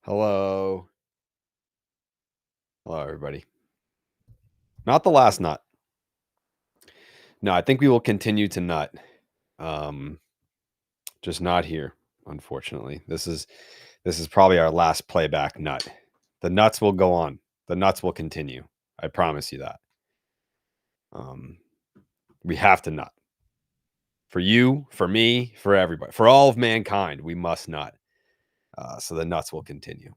Hello. Hello, everybody. Not the last nut. No, I think we will continue to nut. Just not here, unfortunately. This is probably our last playback nut. The nuts will go on. The nuts will continue. I promise you that. We have to nut. For you, for me, for everybody, for all of mankind, we must nut. So the nuts will continue.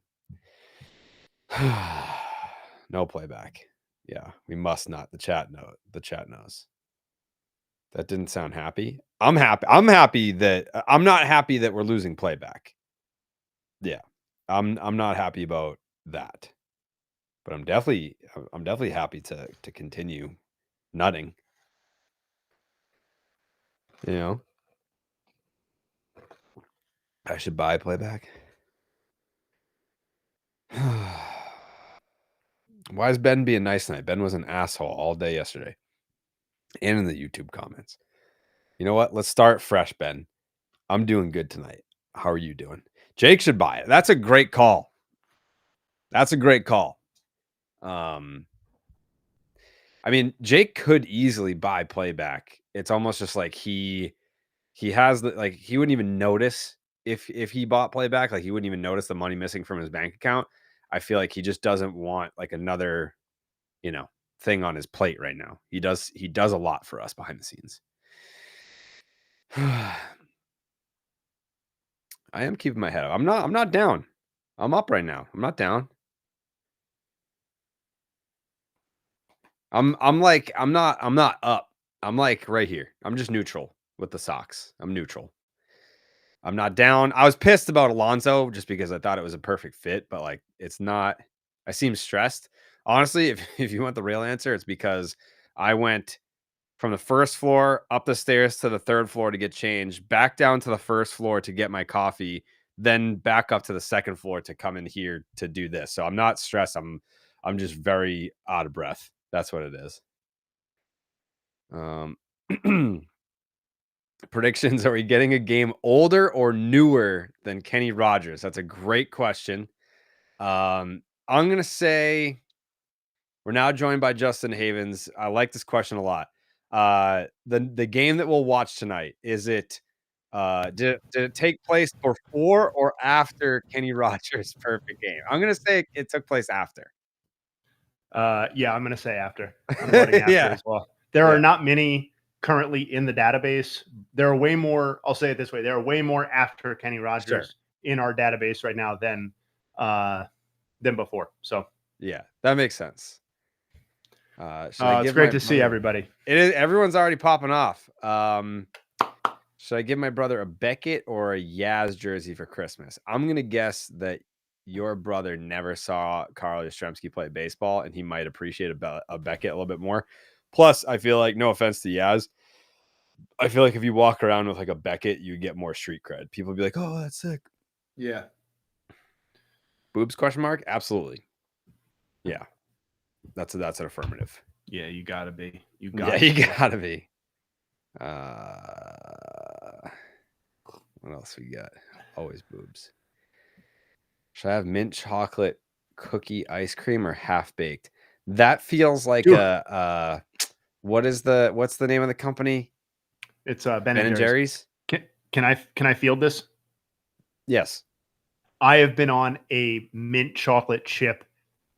No playback. Yeah, we must not. The chat knows. That didn't sound happy. I'm happy. I'm not happy that we're losing playback. Yeah. I'm not happy about that. But I'm definitely happy to continue nutting. You know? I should buy playback. Why is Ben being nice tonight? Ben was an asshole all day yesterday. And in the YouTube comments. You know what? Let's start fresh, Ben. I'm doing good tonight. How are you doing? Jake should buy it. That's a great call. I mean, Jake could easily buy playback. It's almost just like he has he wouldn't even notice if he bought playback. Like he wouldn't even notice the money missing from his bank account. I feel like he just doesn't want like another, thing on his plate right now. He does a lot for us behind the scenes. I am keeping my head up. I'm not down. I'm up right now. I'm not down. I'm not up. I'm like right here. I'm just neutral with the Sox. I'm neutral. I'm not down. I was pissed about Alonso just because I thought it was a perfect fit, but like it's not. I seem stressed. Honestly, if you want the real answer, it's because I went from the first floor up the stairs to the third floor to get changed, back down to the first floor to get my coffee, then back up to the second floor to come in here to do this. So I'm not stressed. I'm just very out of breath. That's what it is. Predictions. Are we getting a game older or newer than Kenny Rogers? That's a great question. I'm going to say we're now joined by Justin Havens. I like this question a lot. The game that we'll watch tonight, is it did it take place before or after Kenny Rogers' perfect game? I'm going to say it took place after. Yeah, I'm going to say after. I'm voting after as well. There are not many currently in the database. There are way more. I'll say it this way: there are way more after Kenny Rogers in our database right now than before. So yeah, that makes sense. It's great to see everybody. It is. Everyone's already popping off. Should I give my brother a Beckett or a Yaz jersey for Christmas? I'm gonna guess that your brother never saw Carl Yastrzemski play baseball, and he might appreciate a Beckett a little bit more. Plus, I feel like, no offense to Yaz, I feel like if you walk around with like a Beckett, you get more street cred. People be like, "Oh, that's sick." Yeah. Boobs ? Absolutely. Yeah. That's an affirmative. Yeah, you gotta be. You gotta be. What else we got? Always boobs. Should I have mint chocolate cookie ice cream or half baked? That feels like what's the name of the company? It's Ben & Jerry's. Can I field this? Yes. I have been on a mint chocolate chip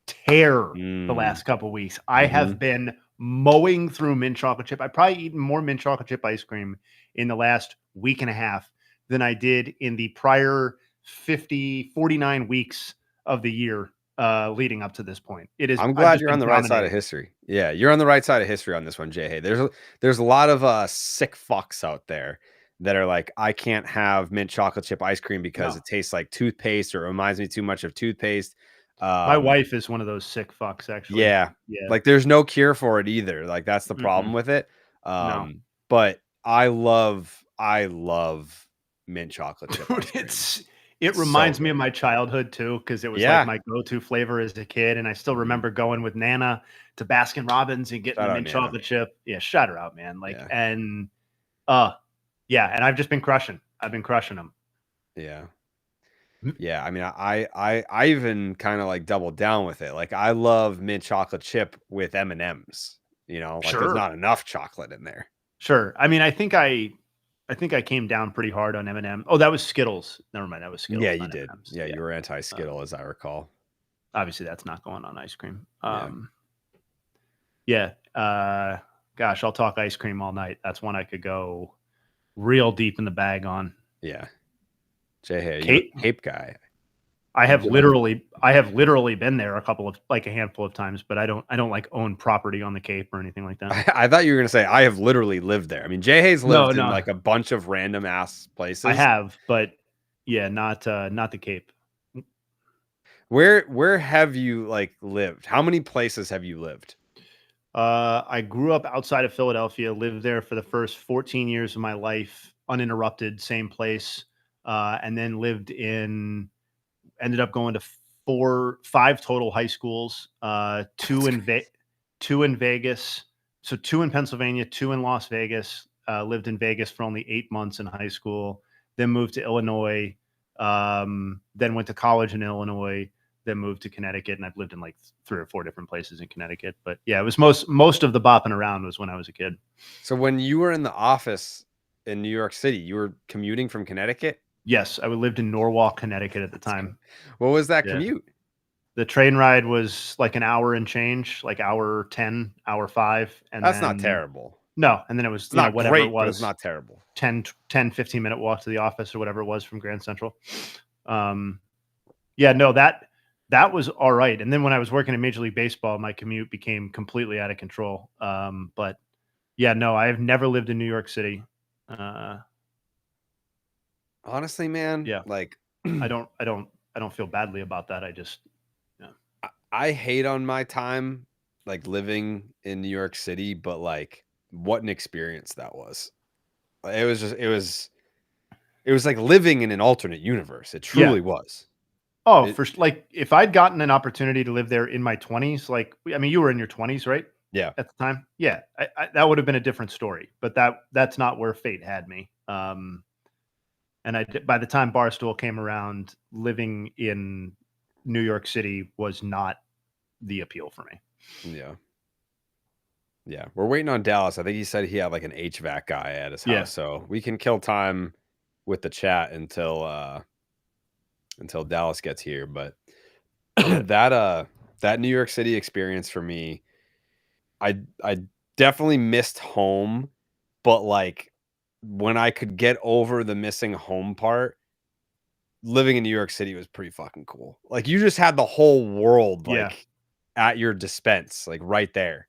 tear the last couple of weeks. I have been mowing through mint chocolate chip. I've probably eaten more mint chocolate chip ice cream in the last week and a half than I did in the prior 49 weeks of the year leading up to this point. It is. I'm glad you're on the right side of history. Yeah, you're on the right side of history on this one, Jay. Hey, there's a lot of sick fucks out there that are like, I can't have mint chocolate chip ice cream because it tastes like toothpaste or reminds me too much of toothpaste. My wife is one of those sick fucks, actually. Yeah. Like there's no cure for it either. Like that's the problem with it. But I love mint chocolate chip. It reminds me of my childhood too, because it was like my go-to flavor as a kid, and I still remember going with Nana to Baskin Robbins and getting the mint chocolate chip. Yeah, shout her out, man. And I've just been crushing. I've been crushing them. Yeah. Yeah, I mean, I even kind of like doubled down with it. Like, I love mint chocolate chip with M&Ms. You know, like there's Sure. not enough chocolate in there. Sure. I mean, I think I came down pretty hard on M&M. Oh, that was Skittles. Never mind. That was Yeah, Skittles, you not did. M&Ms. Yeah, Yeah. you were anti-Skittle, as I recall. Obviously, that's not going on ice cream. Yeah. Yeah. Gosh, I'll talk ice cream all night. That's one I could go real deep in the bag on. Yeah. Jay, hey, you Kate, a Cape guy? I have literally been there a handful of times, but I don't like own property on the Cape or anything like that. I thought you were gonna say I have literally lived there. I mean, Jay Hayes lived in No, like a bunch of random ass I places. have, but yeah, not the Cape. Where have you like lived? How many places have you lived? I grew up outside of Philadelphia, lived there for the first 14 years of my life, uninterrupted, same place, and then ended up going to 5 total high schools, two in Vegas, so 2 in Pennsylvania, 2 in Las Vegas. Lived in Vegas for only 8 months in high school, then moved to Illinois, then went to college in Illinois, then moved to Connecticut, and I've lived in like 3 or 4 different places in Connecticut. But yeah, it was most of the bopping around was when I was a kid. So when you were in the office in New York City, you were commuting from Connecticut? Yes, I lived in Norwalk, Connecticut at the time. What was that Yeah. commute? The train ride was like an hour and change, like hour 10, hour 5. And That's not then, terrible. no. And then it was, It's not whatever great, it but it's was, not terrible. 10, 15-minute walk to the office or whatever it was from Grand Central. Yeah, no, that was all right. And then when I was working in Major League Baseball, my commute became completely out of control. But yeah, no, I've never lived in New York City. Honestly, man, Yeah, like I don't feel badly about that. I just, yeah. I hate on my time like living in New York City, but like what an experience that was. It was just it was like living in an alternate universe. It Yeah. truly was. Oh, It, like if I'd gotten an opportunity to live there in my 20s, like I mean, you were in your 20s, right? yeah. At the time, yeah, that would have been a different story. But that's not where fate had me. And by the time Barstool came around, living in New York City was not the appeal for me. Yeah. Yeah. We're waiting on Dallas. I think he said he had like an HVAC guy at his house. Yeah. So we can kill time with the chat until Dallas gets here. But that New York City experience for me, I definitely missed home, but like when I could get over the missing home part, living in New York City was pretty fucking cool. Like you just had the whole world Yeah. like at your dispense, like right there.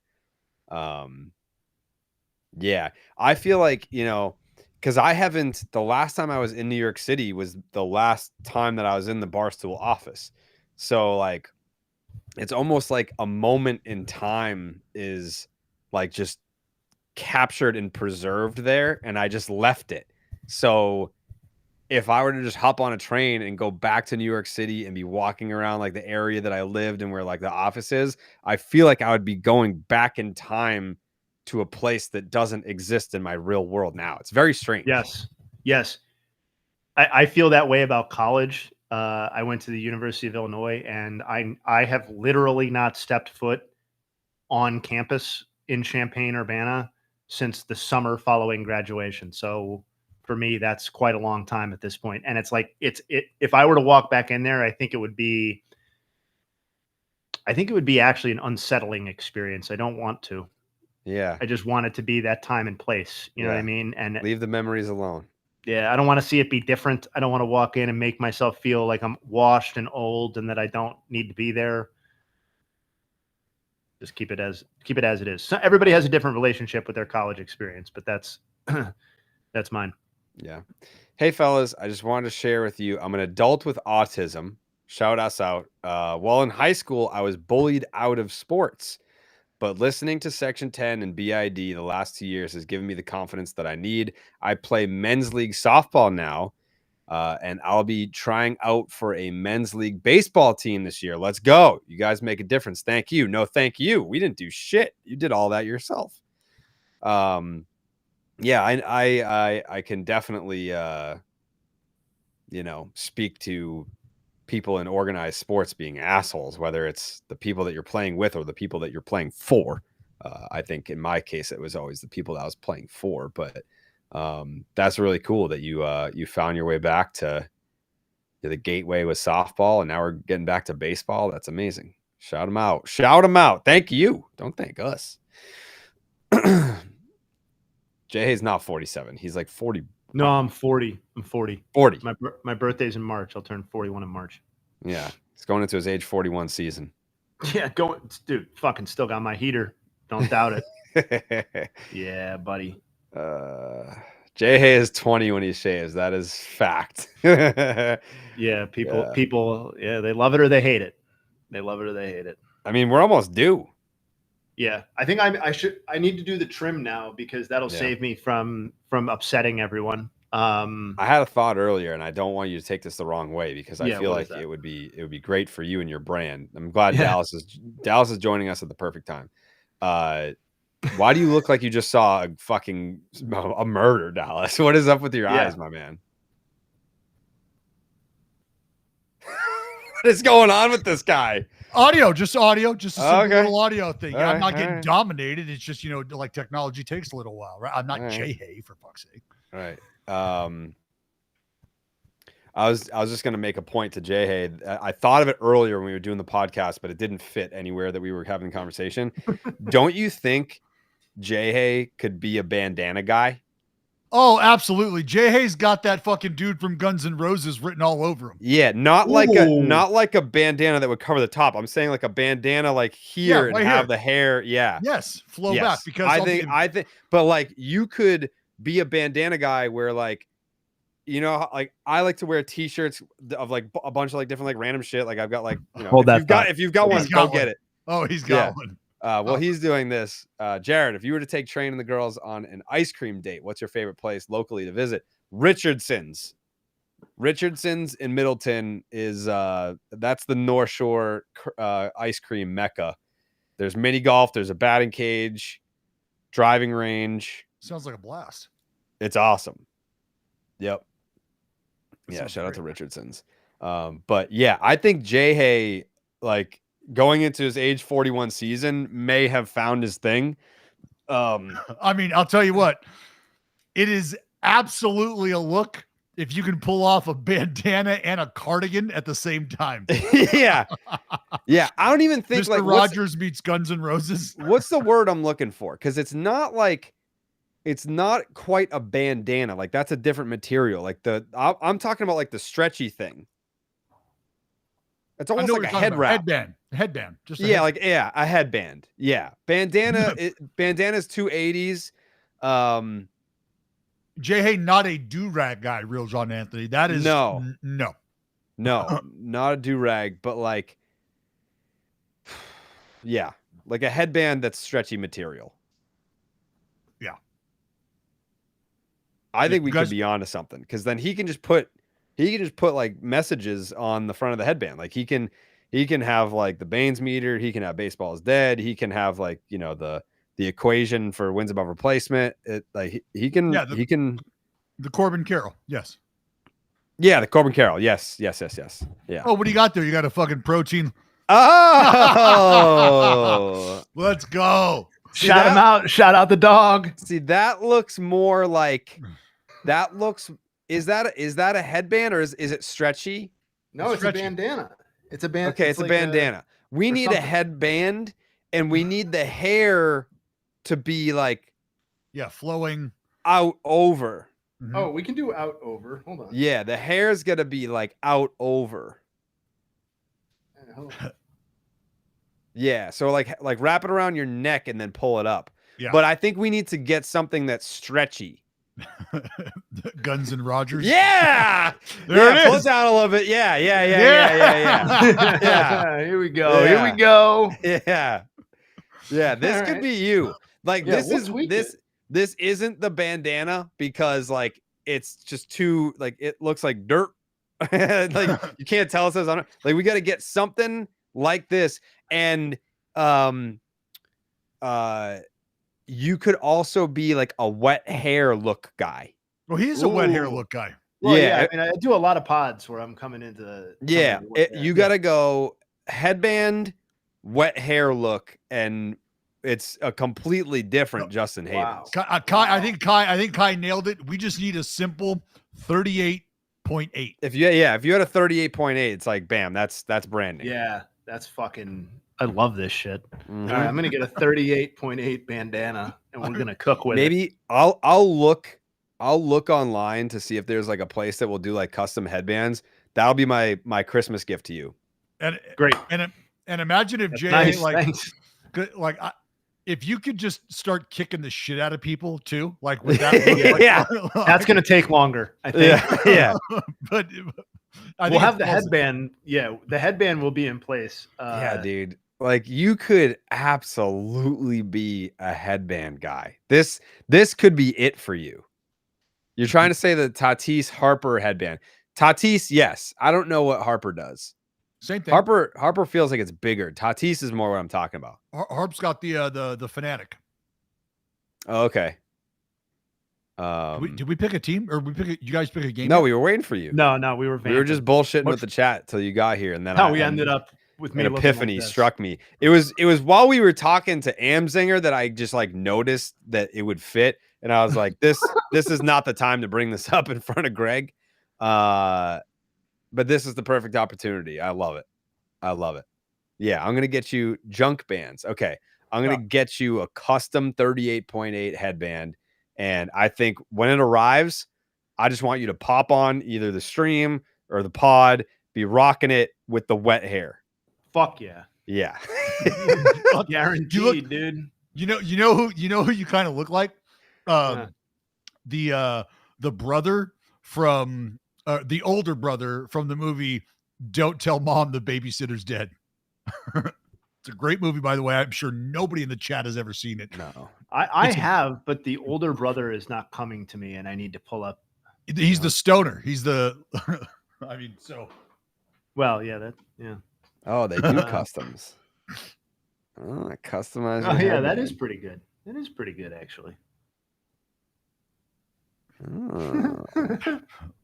Yeah, I feel like, because the last time I was in New York City was the last time that I was in the Barstool office. So like it's almost like a moment in time is like just captured and preserved there, and I just left it. So if I were to just hop on a train and go back to New York City and be walking around like the area that I lived and where like the office is, I feel like I would be going back in time to a place that doesn't exist in my real world now. It's very strange. Yes. I feel that way about college. I went to the University of Illinois, and I have literally not stepped foot on campus in Champaign-Urbana since the summer following graduation. So for me, that's quite a long time at this point. And it's like if I were to walk back in there, I think it would be actually an unsettling experience. I don't want to. Yeah. I just want it to be that time and place. You know what I mean? And leave the memories alone. yeah, I don't want to see it be different. I don't want to walk in and make myself feel like I'm washed and old and that I don't need to be there. Just keep it as it is. So everybody has a different relationship with their college experience, but that's that's mine. Yeah. Hey fellas, I just wanted to share with you, I'm an adult with autism. Shout us out. While in high school, I was bullied out of sports, but listening to Section 10 and BID the last 2 years has given me the confidence that I need. I play men's league softball now, and I'll be trying out for a men's league baseball team this year. Let's go. You guys make a difference. Thank you. No, thank you. We didn't do shit. You did all that yourself. Yeah, I can definitely, speak to people in organized sports being assholes, whether it's the people that you're playing with or the people that you're playing for. I think in my case, it was always the people that I was playing for, but that's really cool that you found your way back to the gateway with softball, and now we're getting back to baseball. That's amazing. Shout them out. Shout them out. Thank you. Don't thank us. Jay's not 47. He's like 40. No, I'm 40. I'm 40. 40. My birthday's in March. I'll turn 41 in March. Yeah. He's going into his age 41 season. Yeah, dude, fucking still got my heater. Don't doubt it. Yeah, buddy. Jay is 20 when he shaves. That is fact. Yeah, people, yeah, they love it or they hate it. They love it or they hate it. I mean, we're almost due. Yeah, I think I need to do the trim now because that'll save me from upsetting everyone. I had a thought earlier, and I don't want you to take this the wrong way because I feel like it would be great for you and your brand. I'm glad Dallas is joining us at the perfect time. Why do you look like you just saw a murder, Dallas? What is up with your eyes, my man? What is going on with this guy? Audio, just a simple little audio thing. All I'm not right, getting dominated. It's just, like technology takes a little while, right? I'm not Jay, for fuck's sake. All right. I was just going to make a point to Jay. I thought of it earlier when we were doing the podcast, but it didn't fit anywhere that we were having a conversation. Don't you think Jay could be a bandana guy? Oh, absolutely. Jay Hay's got that fucking dude from Guns N' Roses written all over him. Yeah, not like a bandana that would cover the top. I'm saying like a bandana like here and have the hair. Yeah. Yes, flow back because I think but like you could be a bandana guy where like like I like to wear t-shirts of like a bunch of like different like random shit. Like I've got like if you've got one, go get it. Oh, he's got one. Well, he's doing this. Jared, if you were to take Train and the girls on an ice cream date, what's your favorite place locally to visit? Richardson's. Richardson's in Middleton is that's the North Shore ice cream mecca. There's mini golf. There's a batting cage, driving range. Sounds like a blast. It's awesome. Yep. Yeah, shout out to Richardson's. But yeah, I think Jay Hay, like going into his age 41 season, may have found his thing. I mean, I'll tell you what, it is absolutely a look if you can pull off a bandana and a cardigan at the same time. Yeah. Yeah. I don't even think Mr. like Rogers meets Guns N' Roses. What's the word I'm looking for? Because it's not quite a bandana. Like that's a different material. Like I'm talking about like the stretchy thing. It's almost like a head wrap. Headband. Just a headband. Yeah. Bandana. Bandana's 280s. Jay Hay, not a do-rag guy, real John Anthony. That is no, not a do-rag, but like, yeah, like a headband that's stretchy material. Yeah. I think we could be onto something because then he can just put like messages on the front of the headband. Like he can have like the Baines meter. He can have baseball is dead. He can have like, the equation for wins above replacement. He can. The Corbin Carroll. Yes. Yeah. The Corbin Carroll. Yes. Yeah. Oh, what do you got there? You got a fucking protein. Oh, let's go. Shout him out. Shout out the dog. See, that looks more like is that a headband or is it stretchy? No, it's a bandana. It's a bandana. Okay. It's a bandana. We need a headband and we need the hair to be like, flowing out over. Mm-hmm. Oh, we can do out over. Hold on. Yeah, the hair's gonna be like out over. Yeah, so like wrap it around your neck and then pull it up. Yeah. But I think we need to get something that's stretchy. Guns N' Rogers. Yeah, there it is. Pull it down a little bit. Yeah. Yeah. Here we go. Yeah. Yeah. This could be you. Like this isn't the bandana because like it's just too like it looks like dirt. Like you can't tell it says on it. Like we got to get something like this, and you could also be like a wet hair look guy. Well, he's a wet hair look guy. Well, Yeah. I mean, I do a lot of pods where I'm coming into the You got to go headband, wet hair look, and it's a completely different Justin Havens. I think Kai nailed it. We just need a simple 38.8. If you had a 38.8, it's like bam, that's branding. Yeah, that's fucking. I love this shit. Mhm. All right, I'm gonna get a 38.8 bandana, and we're gonna cook with it. Maybe I'll look online to see if there's like a place that will do like custom headbands. That'll be my Christmas gift to you. And great. And imagine if Jay nice, if you could just start kicking the shit out of people too, like with that. Yeah, that's gonna take longer. I think. Yeah. But we'll have the headband. Yeah, the headband will be in place. Yeah, dude. Like you could absolutely be a headband guy. This could be it for you. You're trying to say the Tatis Harper headband. Tatis, yes. I don't know what Harper does. Same thing. Harper feels like it's bigger. Tatis is more what I'm talking about. Harp's got the fanatic. Oh, okay. Did we pick a team or you guys pick a game? No, we were waiting for you. No, we were just bullshitting with the chat till you got here, and then we ended up with me. An epiphany struck me. It was while we were talking to Amzinger that I just like noticed that it would fit, and I was like, this is not the time to bring this up in front of Greg. But this is the perfect opportunity. I love it. Yeah, I'm gonna get you junk bands. Okay, I'm gonna get you a custom 38.8 headband, and I think when it arrives, I just want you to pop on either the stream or the pod, be rocking it with the wet hair. Fuck yeah. Yeah. Guaranteed, dude. You know who you kind of look like? The brother from the older brother from the movie Don't Tell Mom the Babysitter's Dead. It's a great movie, by the way. I'm sure nobody in the chat has ever seen it. No. I have, but the older brother is not coming to me, and I need to pull up. He's the stoner. He's the I mean, so well, yeah, yeah. Oh, they do customs. Oh, customized. Oh, yeah, that is pretty good. That is pretty good, actually. Oh.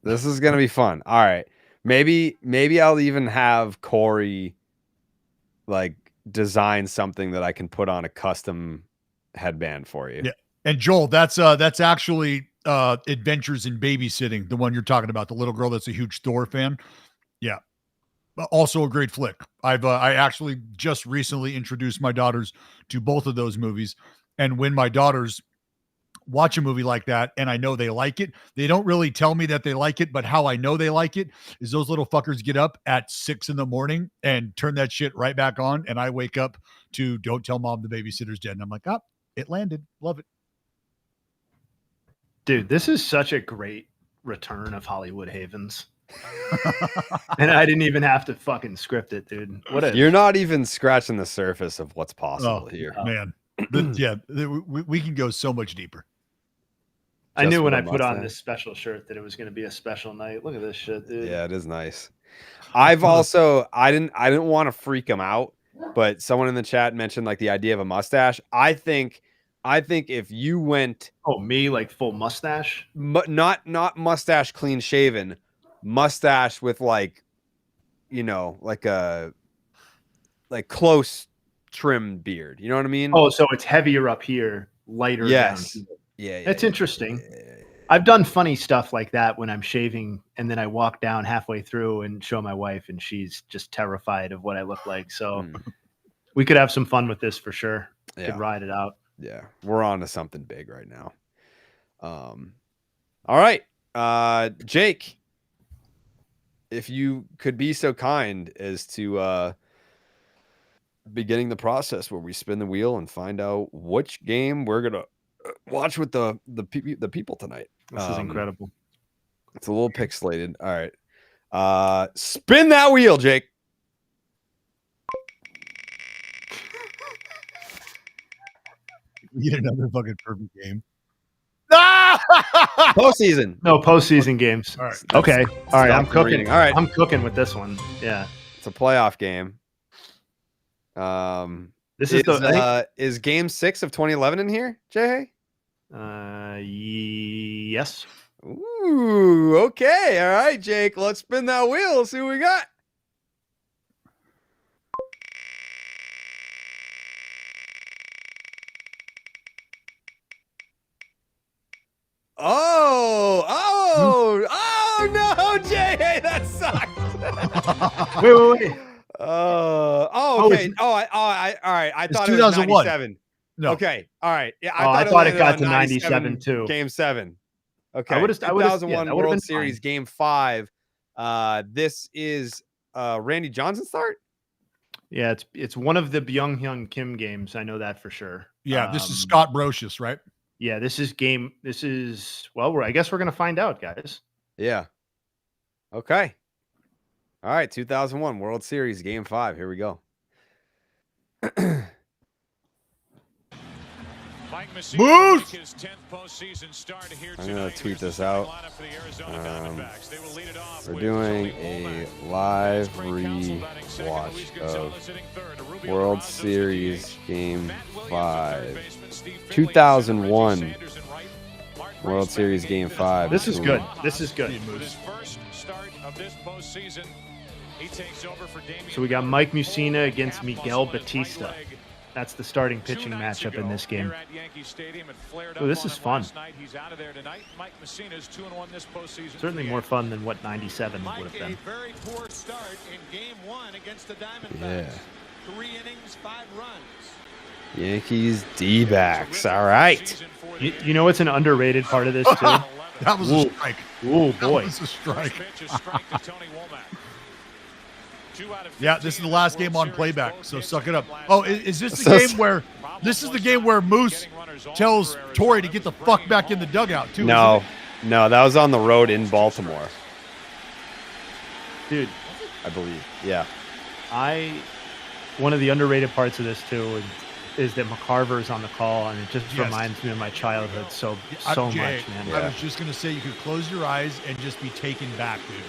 This is gonna be fun. All right, maybe I'll even have Corey like design something that I can put on a custom headband for you. Yeah, and Joel, that's actually Adventures in Babysitting, the one you're talking about, the little girl that's a huge Thor fan. Yeah, also a great flick. I actually just recently introduced my daughters to both of those movies, and when my daughters watch a movie like that and I know they like it, they don't really tell me that they like it, but how I know they like it is those little fuckers get up at 6 a.m. and turn that shit right back on, and I wake up to Don't Tell Mom the Babysitter's Dead, and I'm like, it landed. Love it. Dude, this is such a great return of Hollywood Havens. And I didn't even have to fucking script it, dude. You're not even scratching the surface of what's possible here. Man. We can go so much deeper. I knew when I put on this special shirt that it was going to be a special night. Look at this shit, dude. Yeah, it is nice. I've also I didn't want to freak him out, but someone in the chat mentioned like the idea of a mustache. I think if you went me like full mustache, not mustache clean shaven, mustache with like like a close trim beard. You know what I mean? Oh, so it's heavier up here, lighter down here. Yeah, that's interesting. I've done funny stuff like that when I'm shaving, and then I walk down halfway through and show my wife, and she's just terrified of what I look like. So we could have some fun with this for sure. Yeah. Could ride it out. Yeah, we're on to something big right now. All right, Jake, if you could be so kind as to beginning the process where we spin the wheel and find out which game we're gonna watch with the people tonight. This is incredible. It's a little pixelated. All right, spin that wheel, Jake. We get another fucking perfect game. Postseason. No postseason games. All right. Okay. All right. I'm cooking. Reading. All right. I'm cooking with this one. Yeah. It's a playoff game. This is game 6 of 2011 in here, Jay? Yes. Ooh. Ooh, okay. All right, Jake. Let's spin that wheel. See what we got. Oh no, Jay, that sucks. Wait. Okay. All right. I thought it was 97. No. Okay. All right. Yeah, I thought it got to 97 too. Game 7. Okay. I would have 2001 World Series Game 5. This is Randy Johnson start? Yeah, it's one of the Byung-Hyun Kim games. I know that for sure. Yeah, this is Scott Brocious, right? Yeah, I guess we're gonna find out, guys. Yeah. Okay. All right, 2001 World Series Game 5. Here we go. Moose! I'm going to tweet this out. We're doing a live rewatch of World Series Game 5. 2001 World Series Game 5. This is good. This is good. So we got Mike Mussina against Miguel Batista. That's the starting pitching matchup in this game. Oh, this is fun. Certainly more fun than what 97 would have been. Yeah. Yankees D-backs. All right. You know what's an underrated part of this too? That was a strike. Oh boy. That was a strike. Yeah, this is the last game on playback, so suck it up. Oh, is this the game where Moose tells Torrey to get the fuck back in the dugout too? No, that was on the road in Baltimore, dude. I believe. Yeah. One of the underrated parts of this too is that McCarver's on the call, and it just reminds me of my childhood so much, man. I was just gonna say you could close your eyes and just be taken back, dude.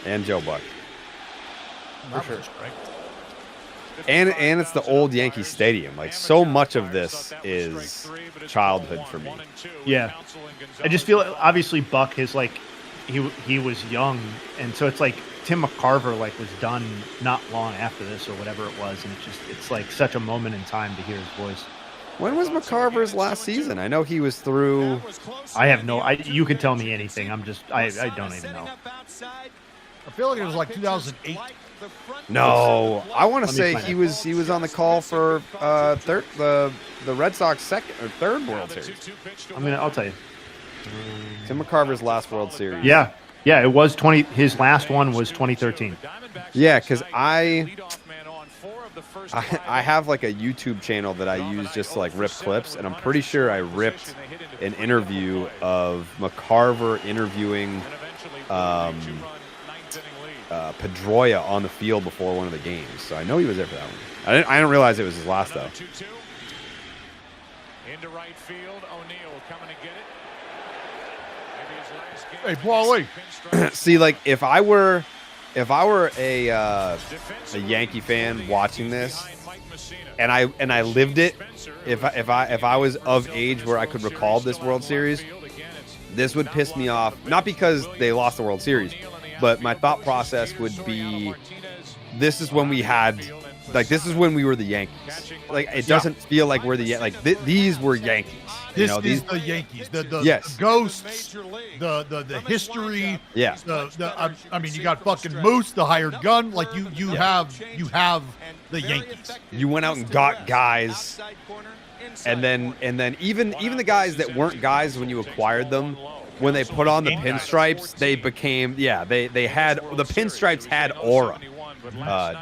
And Joe Buck. For sure. Right? And it's the old Yankee Stadium. Like, so much of this is childhood for me. Yeah. I just feel obviously Buck is like he was young, and so it's like Tim McCarver was done not long after this or whatever it was, and it's like such a moment in time to hear his voice. When was McCarver's last season? I know he was through. I have no. You can tell me anything. I don't even know. I feel like it was like 2008. No, I want to say he was on the call for the Red Sox third World Series. I'll tell you. Tim McCarver's last World Series. Yeah, it was 20. His last one was 2013. Yeah, because I have like a YouTube channel that I use just to rip clips, and I'm pretty sure I ripped an interview of McCarver interviewing Pedroia on the field before one of the games, so I know he was there for that one. I didn't realize it was his last though. Into right field, O'Neal coming to get it. Hey, Paulie. See, if I were a Yankee fan watching this, and I lived it, if I was of age where I could recall this World Series, this would piss me off. Not because they lost the World Series, but my thought process would be, this is when we had, this is when we were the Yankees. It doesn't feel like we're the these were Yankees. This is the Yankees. The ghosts, the history. Yeah. I mean, you got fucking Moose, the hired gun. You have the Yankees. You went out and got guys, and then even the guys that weren't guys when you acquired them, when they put on the pinstripes, they became they had the pinstripes had aura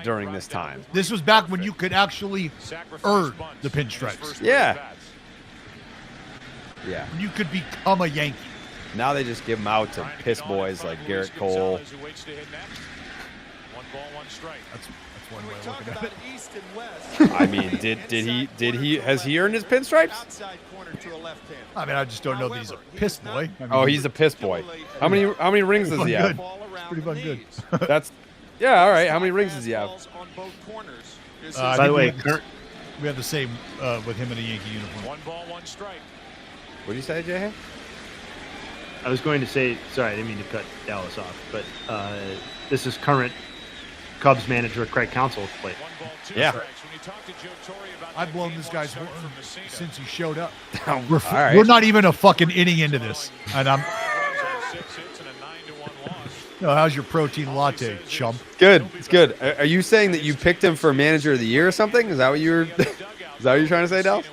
during this time. This was back when you could actually earn the pinstripes. Yeah. When you could become a Yankee. Now they just give them out to piss boys like Garrett Cole. That's one way of looking at it. I mean, has he earned his pinstripes? I mean, I just don't know that he's a piss boy. I mean, he's a piss boy. How many rings does he have? It's pretty fun good. That's all right. How many rings does he have? By the way, we have the same with him in a Yankee uniform. One ball, one strike. What did you say, Jay? I was going to say, sorry, I didn't mean to cut Dallas off, but this is current Cubs manager Craig Counsell plate. Yeah. I've blown this guy's horn since he showed up. Right. We're not even a fucking inning into this, and I'm. How's your protein latte, chump? Good. It's good. Are you saying that you picked him for manager of the year or something? Is that what you're? Is that what you're trying to say, Del?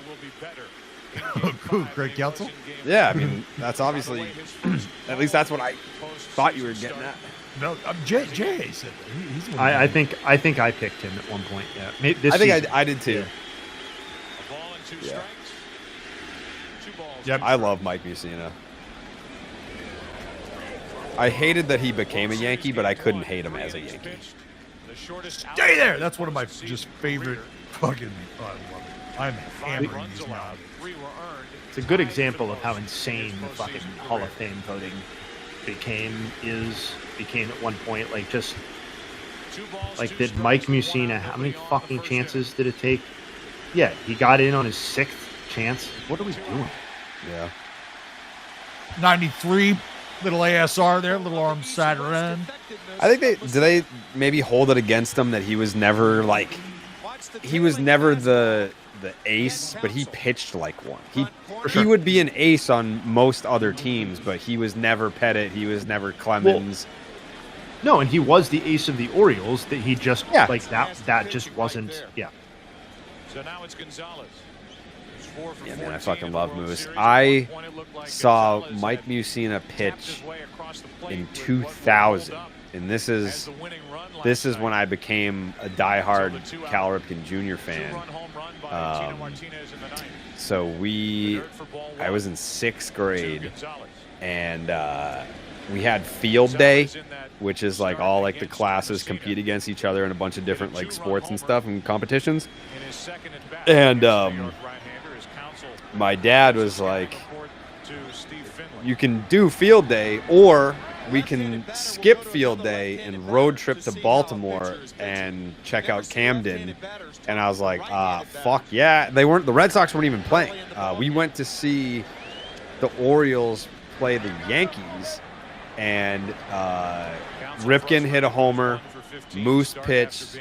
Who, Craig Counsell? Yeah, I mean that's obviously. At least that's what I thought you were getting at. No, Jay said that. He's I think I picked him at one point. Yeah, I think I did too. Yeah. Yep. I love Mike Mussina. I hated that he became a Yankee, but I couldn't hate him as a Yankee. Stay there. That's one of my just favorite fucking. I love it. I'm hammering these now. It's a good example of how insane the fucking Hall of Fame voting became at one point. Like, just like, did Mike Mussina, how many fucking chances did it take? Yeah, he got in on his 6th chance. What are we doing? Yeah. 93, little ASR there, little arm side run. I think they maybe hold it against him that he was never the ace, but he pitched like one. He would be an ace on most other teams, but he was never Pettit. He was never Clemens. No, and he was the ace of the Orioles. That he just like that just wasn't. Yeah. So now it's Gonzalez. Yeah, man, I fucking love Moose. I saw Mike Mussina pitch in 2000, and this is when I became a diehard Cal Ripken Jr. fan. So I was in 6th grade, and we had field day, which is like all like the classes compete against each other in a bunch of different like sports and stuff and competitions. And my dad was like, you can do field day, or we can skip field day and road trip to Baltimore and check out Camden. And I was like, fuck yeah. The Red Sox weren't even playing. We went to see the Orioles play the Yankees, and Ripken hit a homer, Moose pitched,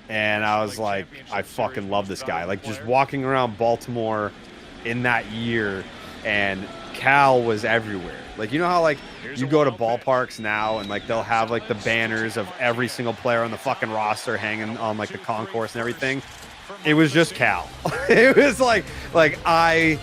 and I was like, I fucking love this guy. Like, just walking around Baltimore in that year, and Cal was everywhere. Like, you know how like you go to ballparks now and like they'll have like the banners of every single player on the fucking roster hanging on like the concourse and everything? It was just Cal. It was like I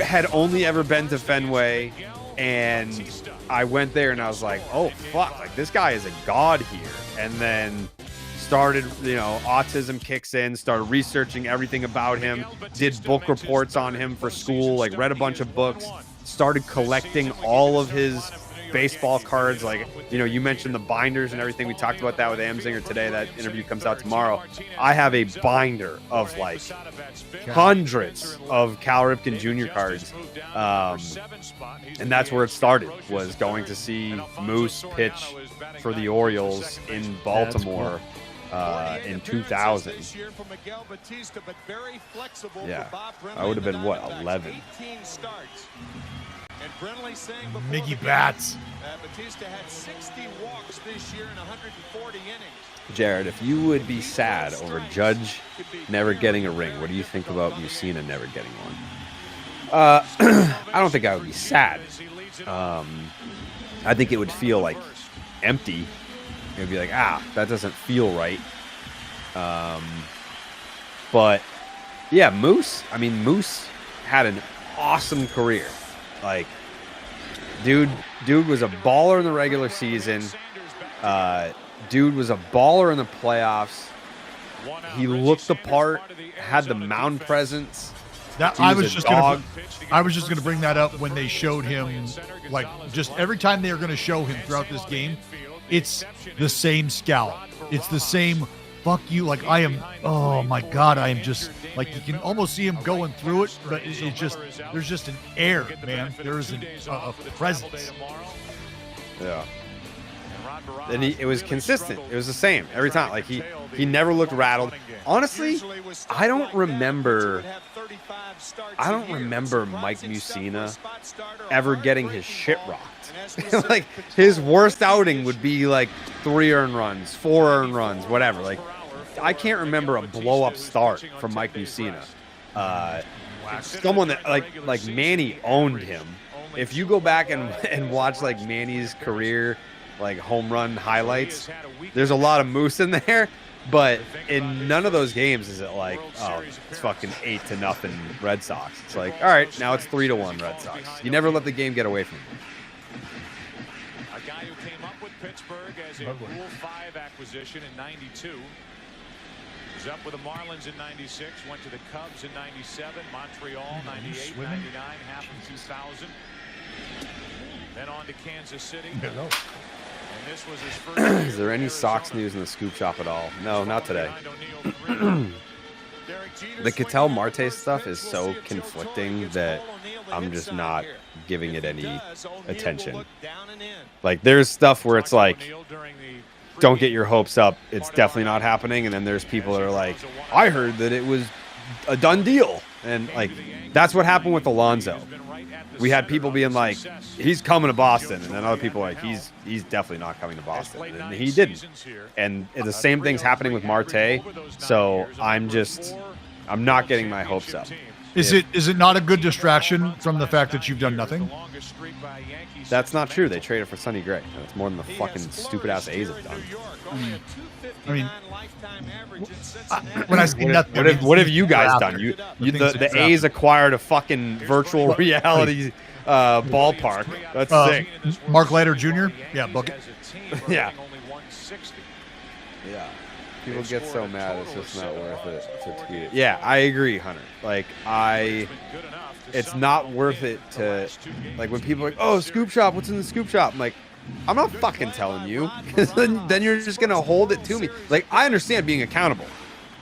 had only ever been to Fenway, and I went there and I was like, oh fuck, like this guy is a god here. And then started, autism kicks in, started researching everything about him, did book reports on him for school, like read a bunch of books, started collecting all of his baseball cards. Like, you mentioned the binders and everything. We talked about that with Amzinger today. That interview comes out tomorrow. I have a binder of like hundreds of Cal Ripken Jr. cards. And that's where it started, was going to see Moose pitch for the Orioles in Baltimore. In 2000. Yeah, I would have been, 11? Miggy Bats. Batista had 60 walks this year in 140 innings. Jared, if you would be sad over Judge never getting a ring, what do you think about Mussina never getting one? I don't think I would be sad. I think it would feel like empty. It would be like, that doesn't feel right. But yeah, Moose had an awesome career. Like, dude was a baller in the regular season. Dude was a baller in the playoffs. He looked the part, had the mound presence. I was just gonna bring that up when they showed him, like, just every time they are gonna show him throughout this game, it's the same scowl. It's the same fuck you. Like, I am, oh my God, I am just, like, you can almost see him going through it, but it's just, there's just an air, man. There is a presence. Yeah. And it was consistent. It was the same every time. Like he never looked rattled. Honestly, I don't remember Mike Mussina ever getting his shit rocked. Like his worst outing would be like 3 earned runs, 4 earned runs, whatever. Like I can't remember a blow up start from Mike Mussina. Someone that like Manny owned him. If you go back and watch like Manny's career, like home run highlights, there's a lot of moose in there, but in none of those games is it like, oh, it's fucking 8-0 Red Sox. It's like, all right, now it's 3-1 Red Sox. You never let the game get away from you. A guy who came up with Pittsburgh as a Rule 5 acquisition in '92. Was up with the Marlins in '96, went to the Cubs in '97, Montreal '98, '99, half in 2000. Then on to Kansas City. And this was his first Is there any Sox news in the scoop shop at all? No, not today. The Ketel Marte stuff is so conflicting that I'm just not giving it any attention. Like, there's stuff where it's like, don't get your hopes up, it's definitely not happening. And then there's people that are like, I heard that it was a done deal. And, like, that's what happened with Alonso. We had people being like, he's coming to Boston. And then other people are like, he's definitely not coming to Boston. And he didn't. And the same thing's happening with Marte. So I'm not getting my hopes up. Is it not a good distraction from the fact that you've done nothing? That's not true. They traded for Sonny Gray. That's more than the fucking stupid-ass A's have done. I mean, when I say nothing, what have you guys done? The A's acquired a fucking virtual reality ballpark. That's sick. Mark Leiter Jr. Yeah, book it. Yeah. Yeah. People get so mad, it's just not worth it to tweet it. Yeah, I agree, Hunter. Like, it's not worth it to, like, when people are like, oh, scoop shop, what's in the scoop shop? I'm like, I'm not fucking telling you, because then you're just going to hold it to me. Like, I understand being accountable,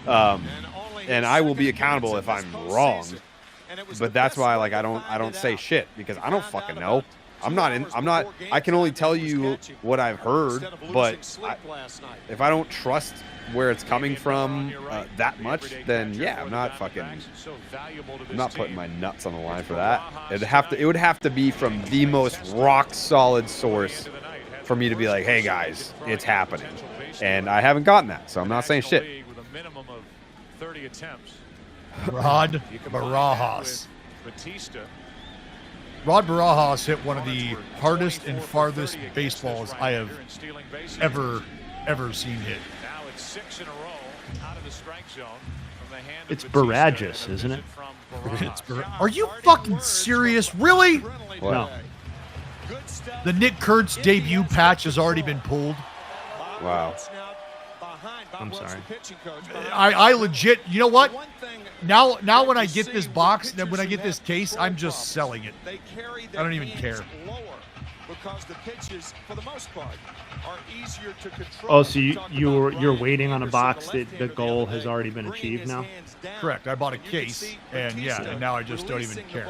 and I will be accountable if I'm wrong, but that's why, like, I don't say shit, because I don't fucking know. I can only tell you what I've heard, but if I don't trust where it's coming from that much, then yeah, I'm not putting my nuts on the line for that. It would have to be from the most rock solid source for me to be like, hey guys, it's happening. And I haven't gotten that, so I'm not saying shit. Rod Barajas. Rod Barajas hit one of the hardest and farthest baseballs I have ever seen hit. It's Barajas, isn't it? Are you fucking serious? Really? What? No. The Nick Kurtz debut patch has already been pulled. Wow. I'm sorry. I legit, you know what? Now when I get this box, when I get this case, I'm just selling it. I don't even care. Because the pitches, for the most part, are easier to control. Oh, so you're waiting on a box that the goal has already been achieved now? Correct. I bought a case, and now I just don't even care.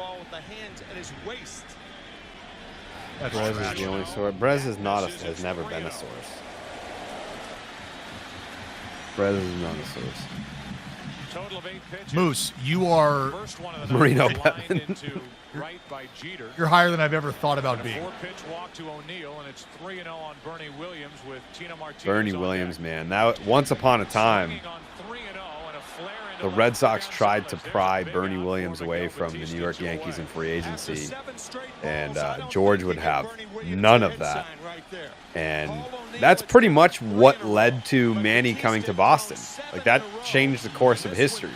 That's Brez is the only source. Brez has never been a source. Brez is not a source. Moose, you are Marino Bettman. You're higher than I've ever thought about being. Bernie Williams, man. That once upon a time, the Red Sox tried to pry Bernie Williams away from the New York Yankees in free agency, and George would have none of that. And that's pretty much what led to Manny coming to Boston. Like, that changed the course of history.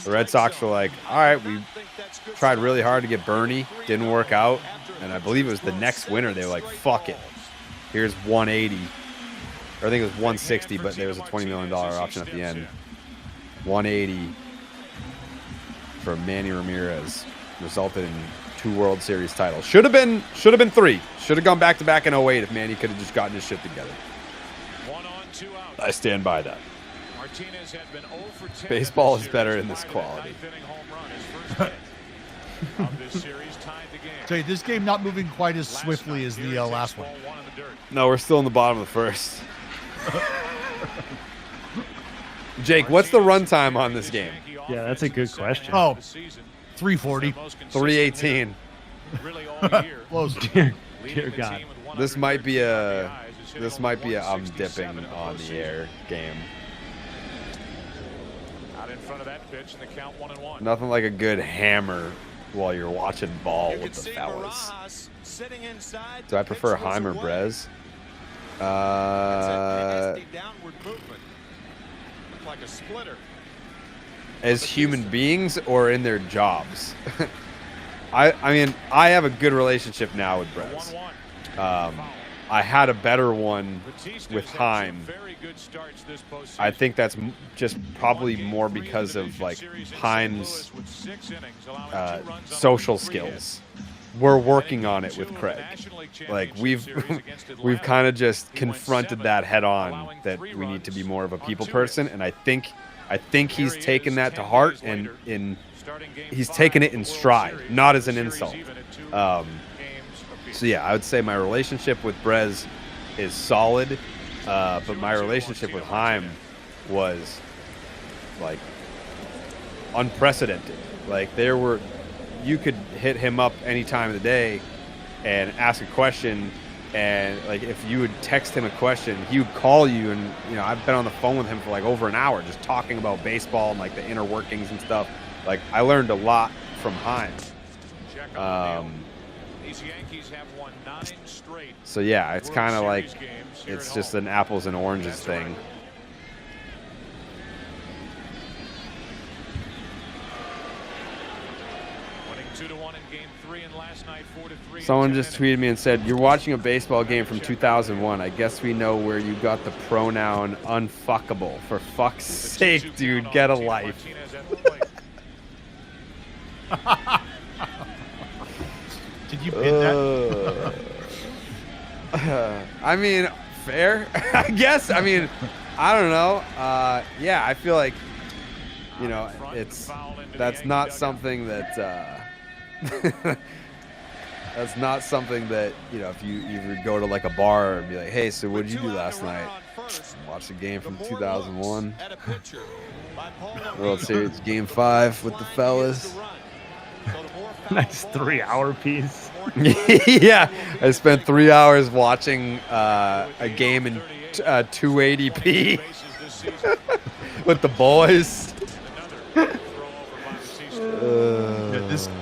The Red Sox were like, all right, we tried really hard to get Bernie, didn't work out, and I believe it was the next winter they were like, fuck it, here's 180, or I think it was 160, but there was a $20 million option at the end. 180 for Manny Ramirez resulted in 2 World Series titles. Should have been 3. Should have gone back-to-back in 08 if Manny could have just gotten his shit together. I stand by that. Baseball is better in this quality. Tell you, this game not moving quite as swiftly as the last one. No, we're still in the bottom of the first. Jake, what's the runtime on this game? Yeah, that's a good question. Oh, 340. 318. Close. Dear God. This might be a I'm dipping on the air game. Out in front of that pitch and the count 1-1. Nothing like a good hammer while you're watching ball with the fellas. Do I prefer Heim or Brez? Like a splitter. As human beings or in their jobs? I mean, I have a good relationship now with Brez. I had a better one with Heim. I think that's just probably more because of like Heim's social skills. We're working on it with Craig. Like we've kind of just confronted that head on, that we need to be more of a people person, and I think he's taken that to heart, and he's taken it in stride, not as an insult. So yeah, I would say my relationship with Brez is solid, but my relationship with Heim was like unprecedented. Like you could hit him up any time of the day and ask a question, and like if you would text him a question, he would call you, and I've been on the phone with him for like over an hour just talking about baseball and like the inner workings and stuff. Like I learned a lot from Heim. These Yankees have won 9 straight. So yeah, it's kind of like it's just an apples and oranges thing. Winning 2-1 in Game 3 and last night 4-3. Someone just tweeted me and said, "You're watching a baseball game from 2001. I guess we know where you got the pronoun unfuckable. For fuck's sake, dude, get a life." Did you pin that? I mean, fair, I guess. I mean, I don't know. Yeah, I feel like, that's not something that, that's not something that, if you would go to like a bar and be like, "Hey, so what did you do last night?" Watch a game from 2001. World Series Game 5 with the fellas. Nice 3-hour piece. Yeah, I spent 3 hours watching a game in 280p with the boys. Yeah,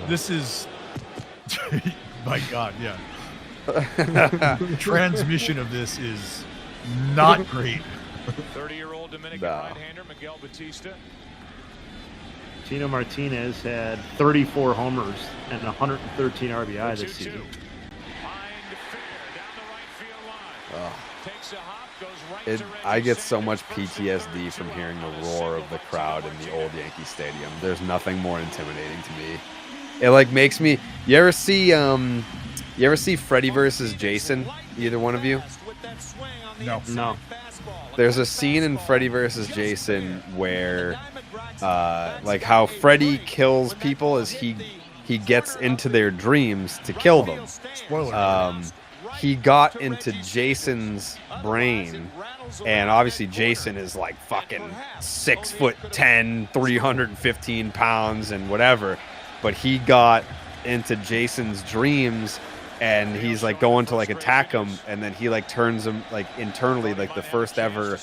this is my God, yeah. Transmission of this is not great. 30-year-old Dominican right-hander Miguel Batista. Tino Martinez had 34 homers and 113 RBI this season. I get so much PTSD from hearing the roar of the crowd in the old Yankee Stadium. There's nothing more intimidating to me. It like makes me. You ever see Freddy versus Jason? Either one of you? No. There's a scene in Freddy versus Jason where, like how Freddy kills people is he gets into their dreams to kill them. Spoiler. He got into Jason's brain, and obviously Jason is like fucking 6'10", 315 pounds and whatever, but he got into Jason's dreams, and he's like going to like attack him, and then he like turns him like internally, like the first ever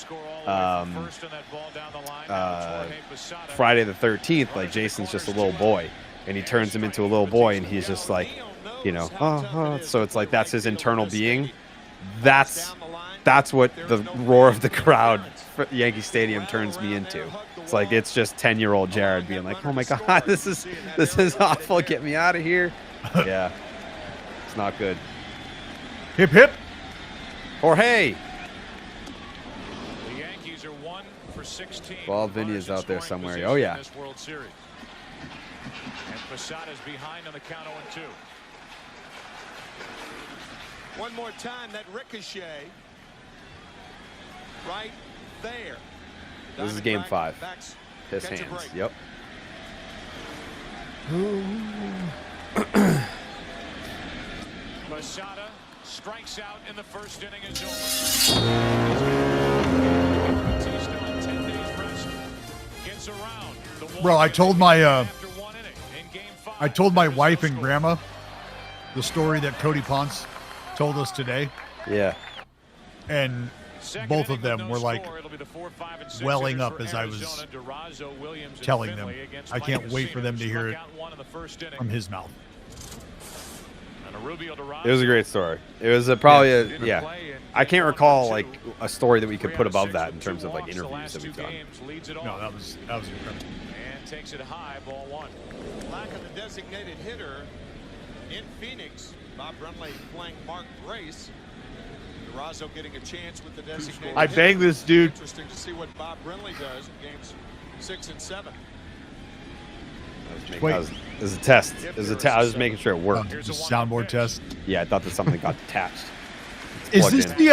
Friday the 13th, like Jason's just a little boy, and he turns him into a little boy, and he's just like, so it's like that's his internal being. That's what the roar of the crowd for Yankee Stadium turns me into. It's like it's just 10-year-old Jared being like, "Oh my God, this is awful. Get me out of here." Yeah, it's not good. Hip hip. Jorge. The Yankees are 1 for 16. Well, Vinny is out there somewhere. Oh yeah. And Posada's behind on the count 0-2. One more time, that ricochet right there. This is game 5. His hands. Yep. Mussina strikes out in the first inning is over. Bautista on 10 days rest gets around. Bro, I told my wife and grandma the story that Cody Ponce told us today. Yeah. And both of them were like welling up as I was telling them. I can't wait for them to hear it from his mouth. It was a great story. It was I can't recall like a story that we could put above that in terms of like interviews that we've done. No, that was incredible. And takes it high, ball one. Lack of the designated hitter in Phoenix. Bob Brumley playing Mark Grace. Durazo getting a chance with the designated I bang this dude. Interesting to see what Bob Brumley does in games 6 and 7. It was a test. I was making sure it worked. It's a soundboard test. Yeah, I thought that something got detached. Is this the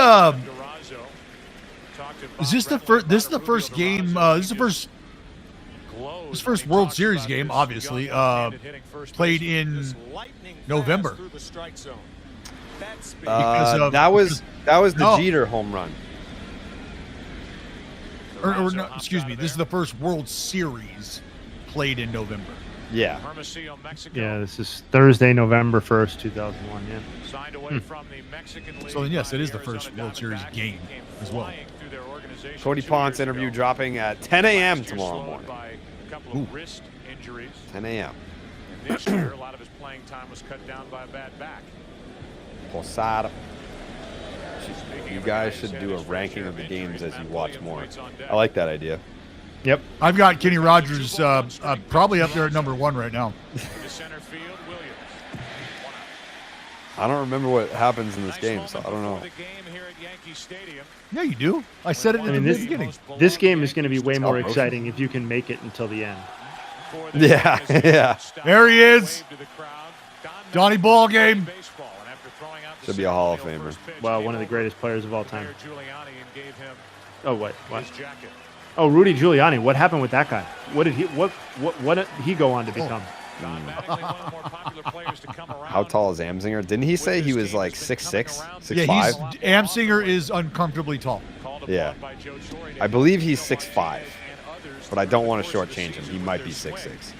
Is this the first? This is the first game. This is the first World Series game, obviously. Played in November. That was the Jeter home run. Or no, excuse me. This is the first World Series played in November. Yeah. Yeah, this is Thursday, November 1st, 2001. Yeah. Signed away from the Mexican League. So then, yes, it is the first World Series game as well. Cody Ponce interview dropping at 10 a.m. tomorrow morning. 10 a.m. This year, a lot of his playing time was cut down by a bad back. Posada. You guys should do a ranking of the games as you watch more. I like that idea. Yep. I've got Kenny Rogers probably up there at number 1 right now. I don't remember what happens in this game, so I don't know. Yeah, you do. I said it in the beginning. This game is going to be way more exciting if you can make it until the end. Yeah, yeah. There he is. Donnie Ball game. Should be a Hall of Famer. Well, one of the greatest players of all time. Oh, what? Oh, Rudy Giuliani. What happened with that guy? What did he go on to become? How tall is Amsinger? Didn't he say he was like 6'6", 6'5"? Yeah, Amsinger is uncomfortably tall. Yeah. I believe he's 6'5", but I don't want to shortchange him. He might be 6'6".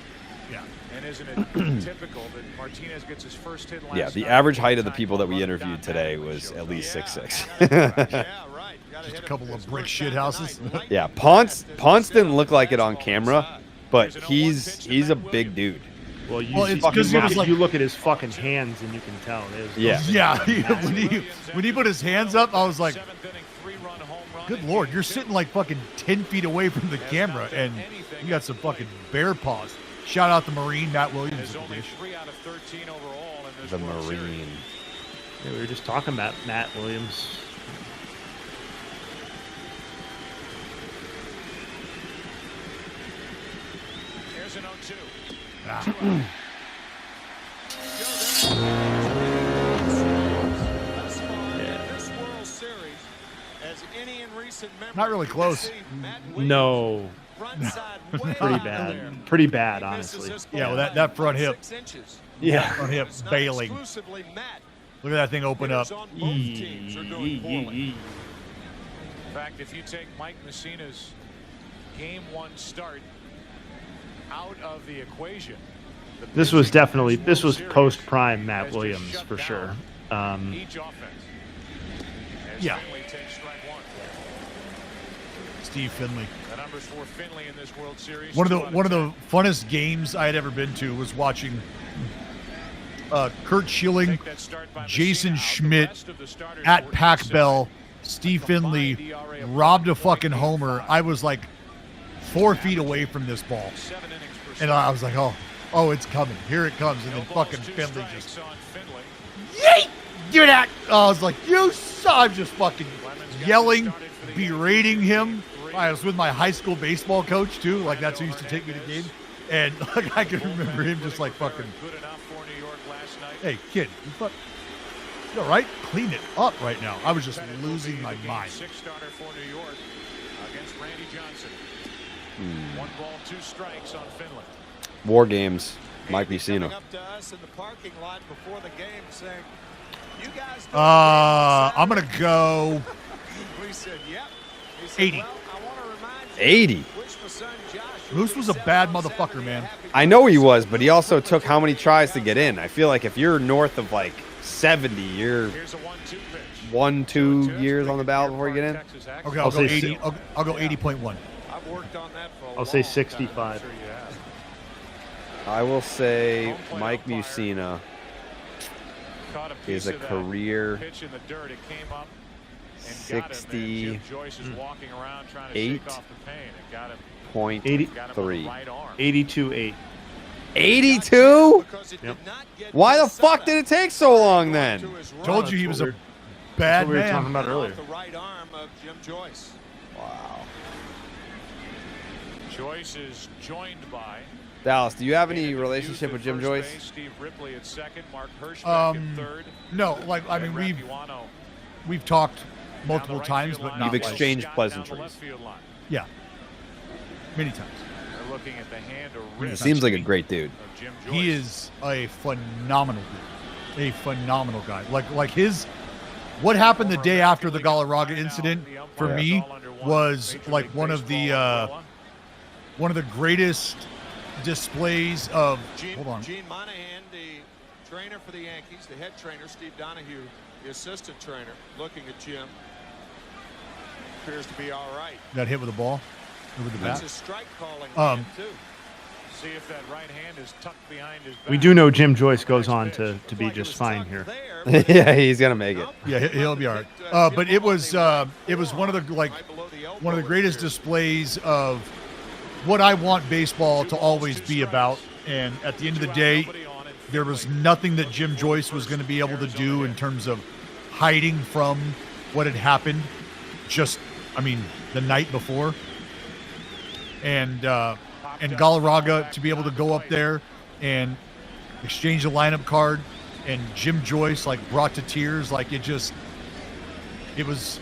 Yeah. And isn't it typical that Martinez gets his first hit last Yeah, the night? average height of the people that we interviewed today was at least 6'6". Just a couple of brick shit houses. Yeah, Ponce didn't look like it on camera, but he's a big dude. Well, you look at his fucking hands and you can tell. Yeah. Yeah. when he put his hands up, I was like, good Lord, you're sitting like fucking 10 feet away from the camera, and you got some fucking bear paws. Shout out the Marine, Matt Williams. The Marine. Yeah, we were just talking about Matt Williams. Here's an 0-2. Not really close. No. Pretty bad, honestly. Yeah, well, that front hip. Yeah. Front hip bailing. Look at that thing open up. In fact, if you take Mike Mussina's Game 1 start out of the equation, this was post-prime Matt Williams for sure. Each offense. Yeah. Steve Finley. The numbers for Finley in this World Series. One of the funnest games I had ever been to was watching Kurt Schilling, Jason Schmidt at Pac Bell. Steve Finley robbed a fucking homer. I was like 4 feet away from this ball, and I was like, oh, it's coming. Here it comes, and then fucking Finley just yeet, do that. I was like, I'm just fucking yelling, berating him. I was with my high school baseball coach too. Like that's who used to take me to games, and like I can remember him just like fucking. Hey kid, you all right? Clean it up right now. I was just losing my mind. Six-starter for New York against Randy Johnson. 1 ball, 2 strikes on Finley. War games. Mike Mussina. Up to us in the parking lot before the game saying, You guys I'm gonna go We said, yep. He said, 80. well, I want to remind you 80. which my son Josh Moose was a bad motherfucker, man. I know he was, but he also took how many tries to get in? I feel like if you're north of like 70, you're Here's a 1-2 pitch. 1-2 years on the ballot before you get in. okay. I'll I'll go say 80. I'll go 80.1. I've worked on that for a I'll say long time. 65. I'm sure you have. I will say Mike Mussina Caught a is piece a of that career pitch in the dirt. It came up and got him. And Jim Joyce is walking around trying to shake off the pain. It got him. 80, Got him on the right arm. 82-8. 82? Because it Yep. did not get Why the Minnesota fuck did it take so long then? to his run. Told you he was a That's bad what we were talking man. about earlier. Off the right arm of Jim Joyce. Wow. Joyce is joined by Dallas, do you have any relationship with Jim Joyce? Steve Ripley at second, Mark Hirschbeck at third. No, like I mean we've talked multiple times, but not You've like, exchanged pleasantries. yeah, many times. They're looking at the hand or He wrist seems like a great dude. of Jim Joyce. He is a phenomenal dude, a phenomenal guy. Like his what happened the day after the Galarraga incident for me was like one of the greatest displays of. Hold on. Gene Monahan, the trainer for the Yankees, the head trainer, Steve Donahue, the assistant trainer, looking at Jim. Appears to be all right. Got hit with a ball, with the That's bat. a strike calling man, too. See if that right hand is tucked behind his back. We do know Jim Joyce goes on to be just fine here. Yeah, he's gonna make it. Yeah, he'll be all right. But it was one of the greatest displays of what I want baseball to always be about. And at the end of the day, there was nothing that Jim Joyce was going to be able to do in terms of hiding from what had happened. The night before, and Galarraga to be able to go up there and exchange the lineup card, and Jim Joyce like brought to tears. Like it was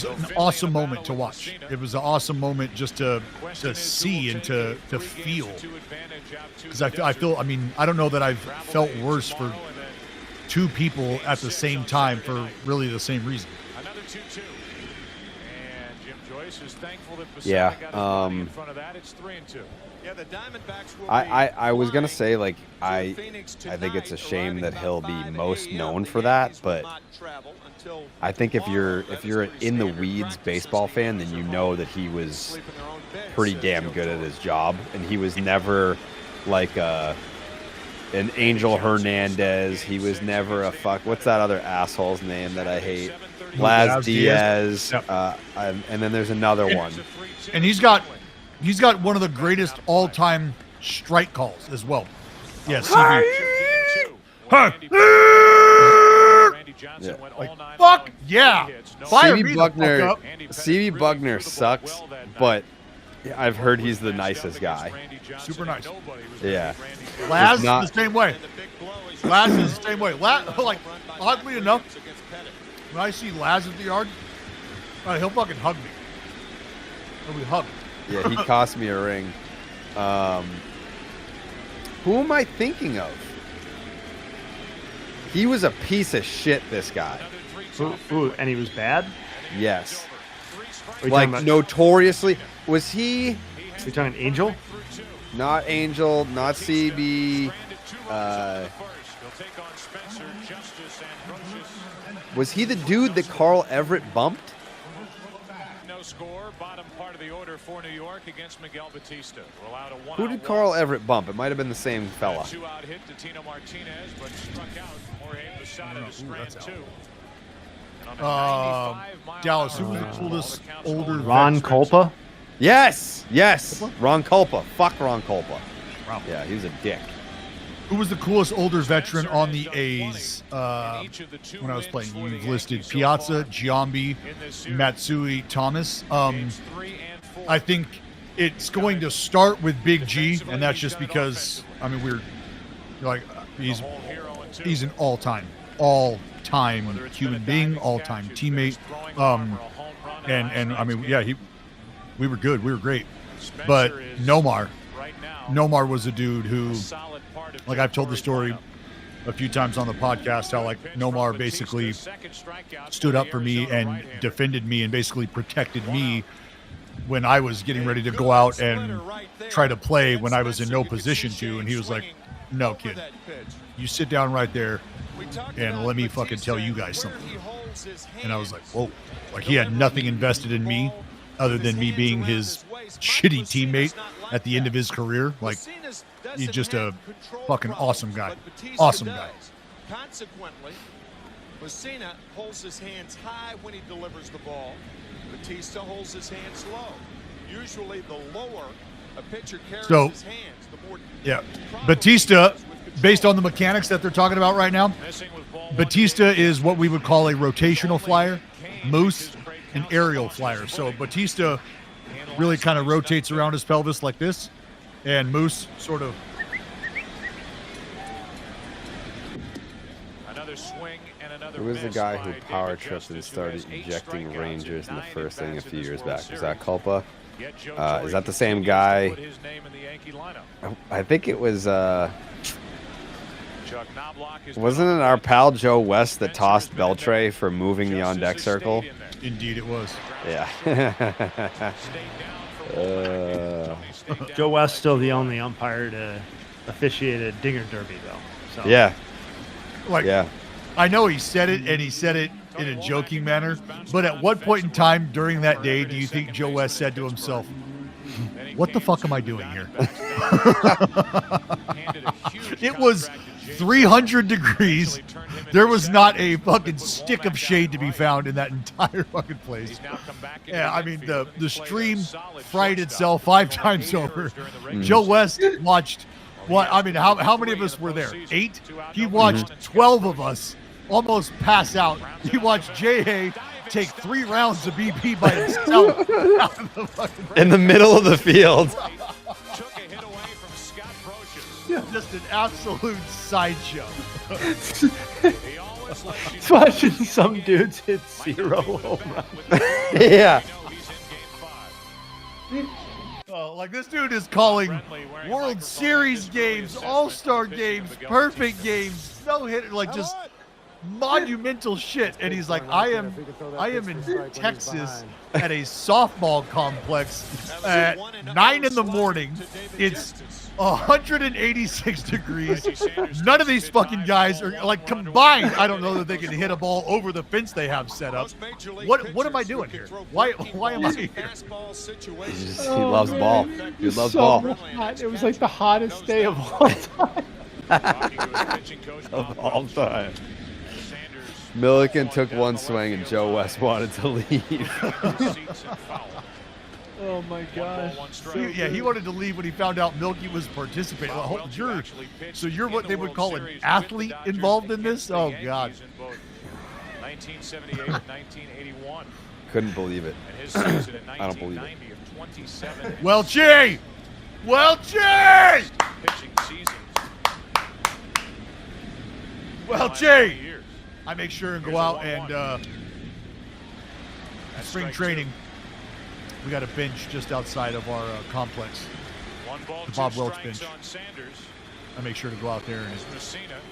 an awesome moment to watch. It was an awesome moment just to see and to feel. Because I feel, I don't know that I've felt worse for two people at the same time for really the same reason. Another 2-2. And Jim Joyce is thankful that Yeah, Mussina got his body in front of that. It's 3-2. Yeah, the Diamondbacks will I was gonna be say like flying I to Phoenix think it's a tonight, shame arriving that he'll about be 5 most a.m. known The for that, Yankees will but not travel until I think if you're tomorrow. an in the weeds baseball fan, then you know that he was Sleep in their own beds, pretty says damn Joe good at Torre. his job, and he was never like an Angel Hernandez. He was never a what's that other asshole's name that I hate? Laz Diaz. Yep. And then there's another one. And he's got one of the greatest all-time strike calls as well. Yeah, Yeah. like, fuck yeah! Fire CB me the fuck Buckner, up. CB Buckner sucks, but I've heard he's the nicest guy. Super nice. Yeah. Laz It's is not- the same way. Laz is the same way. Like, oddly enough, when I see Laz at the yard, he'll fucking hug me. He'll be hugged. Yeah, he cost me a ring. Who am I thinking of? He was a piece of shit, this guy. Ooh, and he was bad? Yes. Are you Like, talking about, notoriously. Was he are you talking Angel? not Angel, not CB? Was he the dude that Carl Everett bumped? No score. Bottom part of the order for New York against Miguel Batista. We're allowed a one. Who did Carl Everett bump? It might have been the same fella. 2-out hit to Tino Martinez, but struck out. Jorge Posada to strand that's out. 2. And on a Dallas, who was the coolest older Ron veteran? Culpa? Yes, Ron Culpa. Fuck Ron Culpa. Yeah, he was a dick. Who was the coolest older veteran on the A's when I was playing? You've listed Piazza, Giambi, Matsui, Thomas. I think it's going to start with Big G, and that's just because he's an all-time human being, all-time teammate. We were good, we were great. But Nomar was a dude who, like I've told the story a few times on the podcast how like Nomar basically stood up for me and defended me and basically protected me when I was getting ready to go out and try to play when I was in no position to. And he was like, no, kid, you sit down right there and let me fucking tell you guys something. And I was like, whoa, like he had nothing invested in me other than me being his shitty teammate at the end of his career. Like, he's just a fucking awesome guy. Awesome guy. Consequently, Mussina holds his hands high when he delivers the ball. Batista holds his hands low. Usually the lower a pitcher carries his hands, the more... Yeah. Batista, based on the mechanics that they're talking about right now, Batista is what we would call a rotational flyer. Moose, an aerial flyer. So Batista really kind of rotates around his pelvis like this, and Moose sort of... Who was the guy who power tripped and started ejecting Rangers in the first inning a few years back? Was that Culpa? Is that the same guy? I think it was... wasn't it our pal Joe West that tossed Beltray for moving the on-deck circle? Indeed it was. Yeah. Joe West still the only umpire to officiate a Dinger Derby, though. So. Yeah. Like, yeah. I know he said it, and he said it in a joking manner, but at what point in time during that day do you think Joe West said to himself, what the fuck am I doing here? It was 300 degrees. There was not a fucking stick of shade to be found in that entire fucking place. Yeah, I mean, the stream fried itself 5 times over. Joe West watched, what? I mean, how many of us were there? 8? He watched 12 of us almost pass out. He watched J.A. take 3 rounds of BP by himself out of the fucking in the middle of the field. Just an absolute sideshow. Watching some dudes hit 0 home runs. Yeah. Like, this dude is calling World Series games, All-Star games, perfect games, no-hitter, like just monumental shit. And he's like, I am in Texas at a softball complex at 9 in the morning. It's 186 degrees. None of these fucking guys are, like, combined, I don't know that they can hit a ball over the fence they have set up. What am I doing here? Why am I here? He loves ball. He loves ball. Hot. It was like the hottest day of all time. Of all time. Milliken took one swing and Joe West wanted to leave. Oh my gosh. He wanted to leave when he found out Milky was participating. So you're what they would call an athlete involved in this? Oh God. 1978 and 1981. Couldn't believe it. And his season in I don't believe it. 1990 of 27. Welchie! Welchie! Pitching seasons. Welchie! I make sure and go out and spring training. We got a bench just outside of our complex. The Bob Welch bench. I make sure to go out there and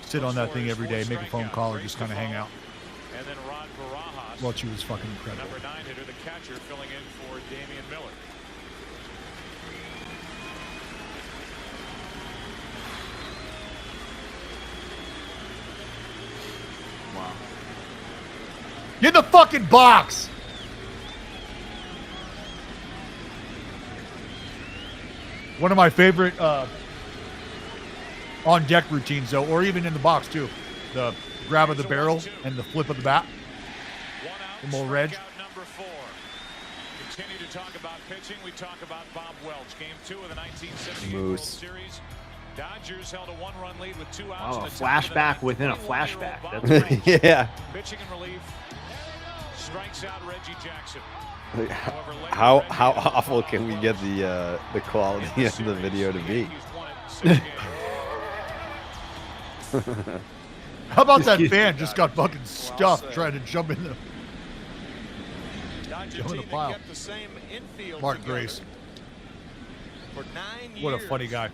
sit on that thing every day, make a phone call, or just kind of hang out. And then Rod Barajas, Welchie was fucking incredible. number 9 hitter, the catcher, filling in for Damian Miller. Wow. Get in the fucking box! One of my favorite on-deck routines, though, or even in the box, too. The grab of the barrel and the flip of the bat. From old Reg. Number 4. Continue to talk about pitching. We talk about Bob Welch. Game 2 of the 1978 World Series. Dodgers held a 1-run lead with 2 outs. Wow, a flashback within a flashback. That's yeah. Pitching in relief. Strikes out Reggie Jackson. How awful can we get the quality of the video to be? How about that fan just got fucking stuffed trying to jump in the pile? Mark Grace. What a funny guy.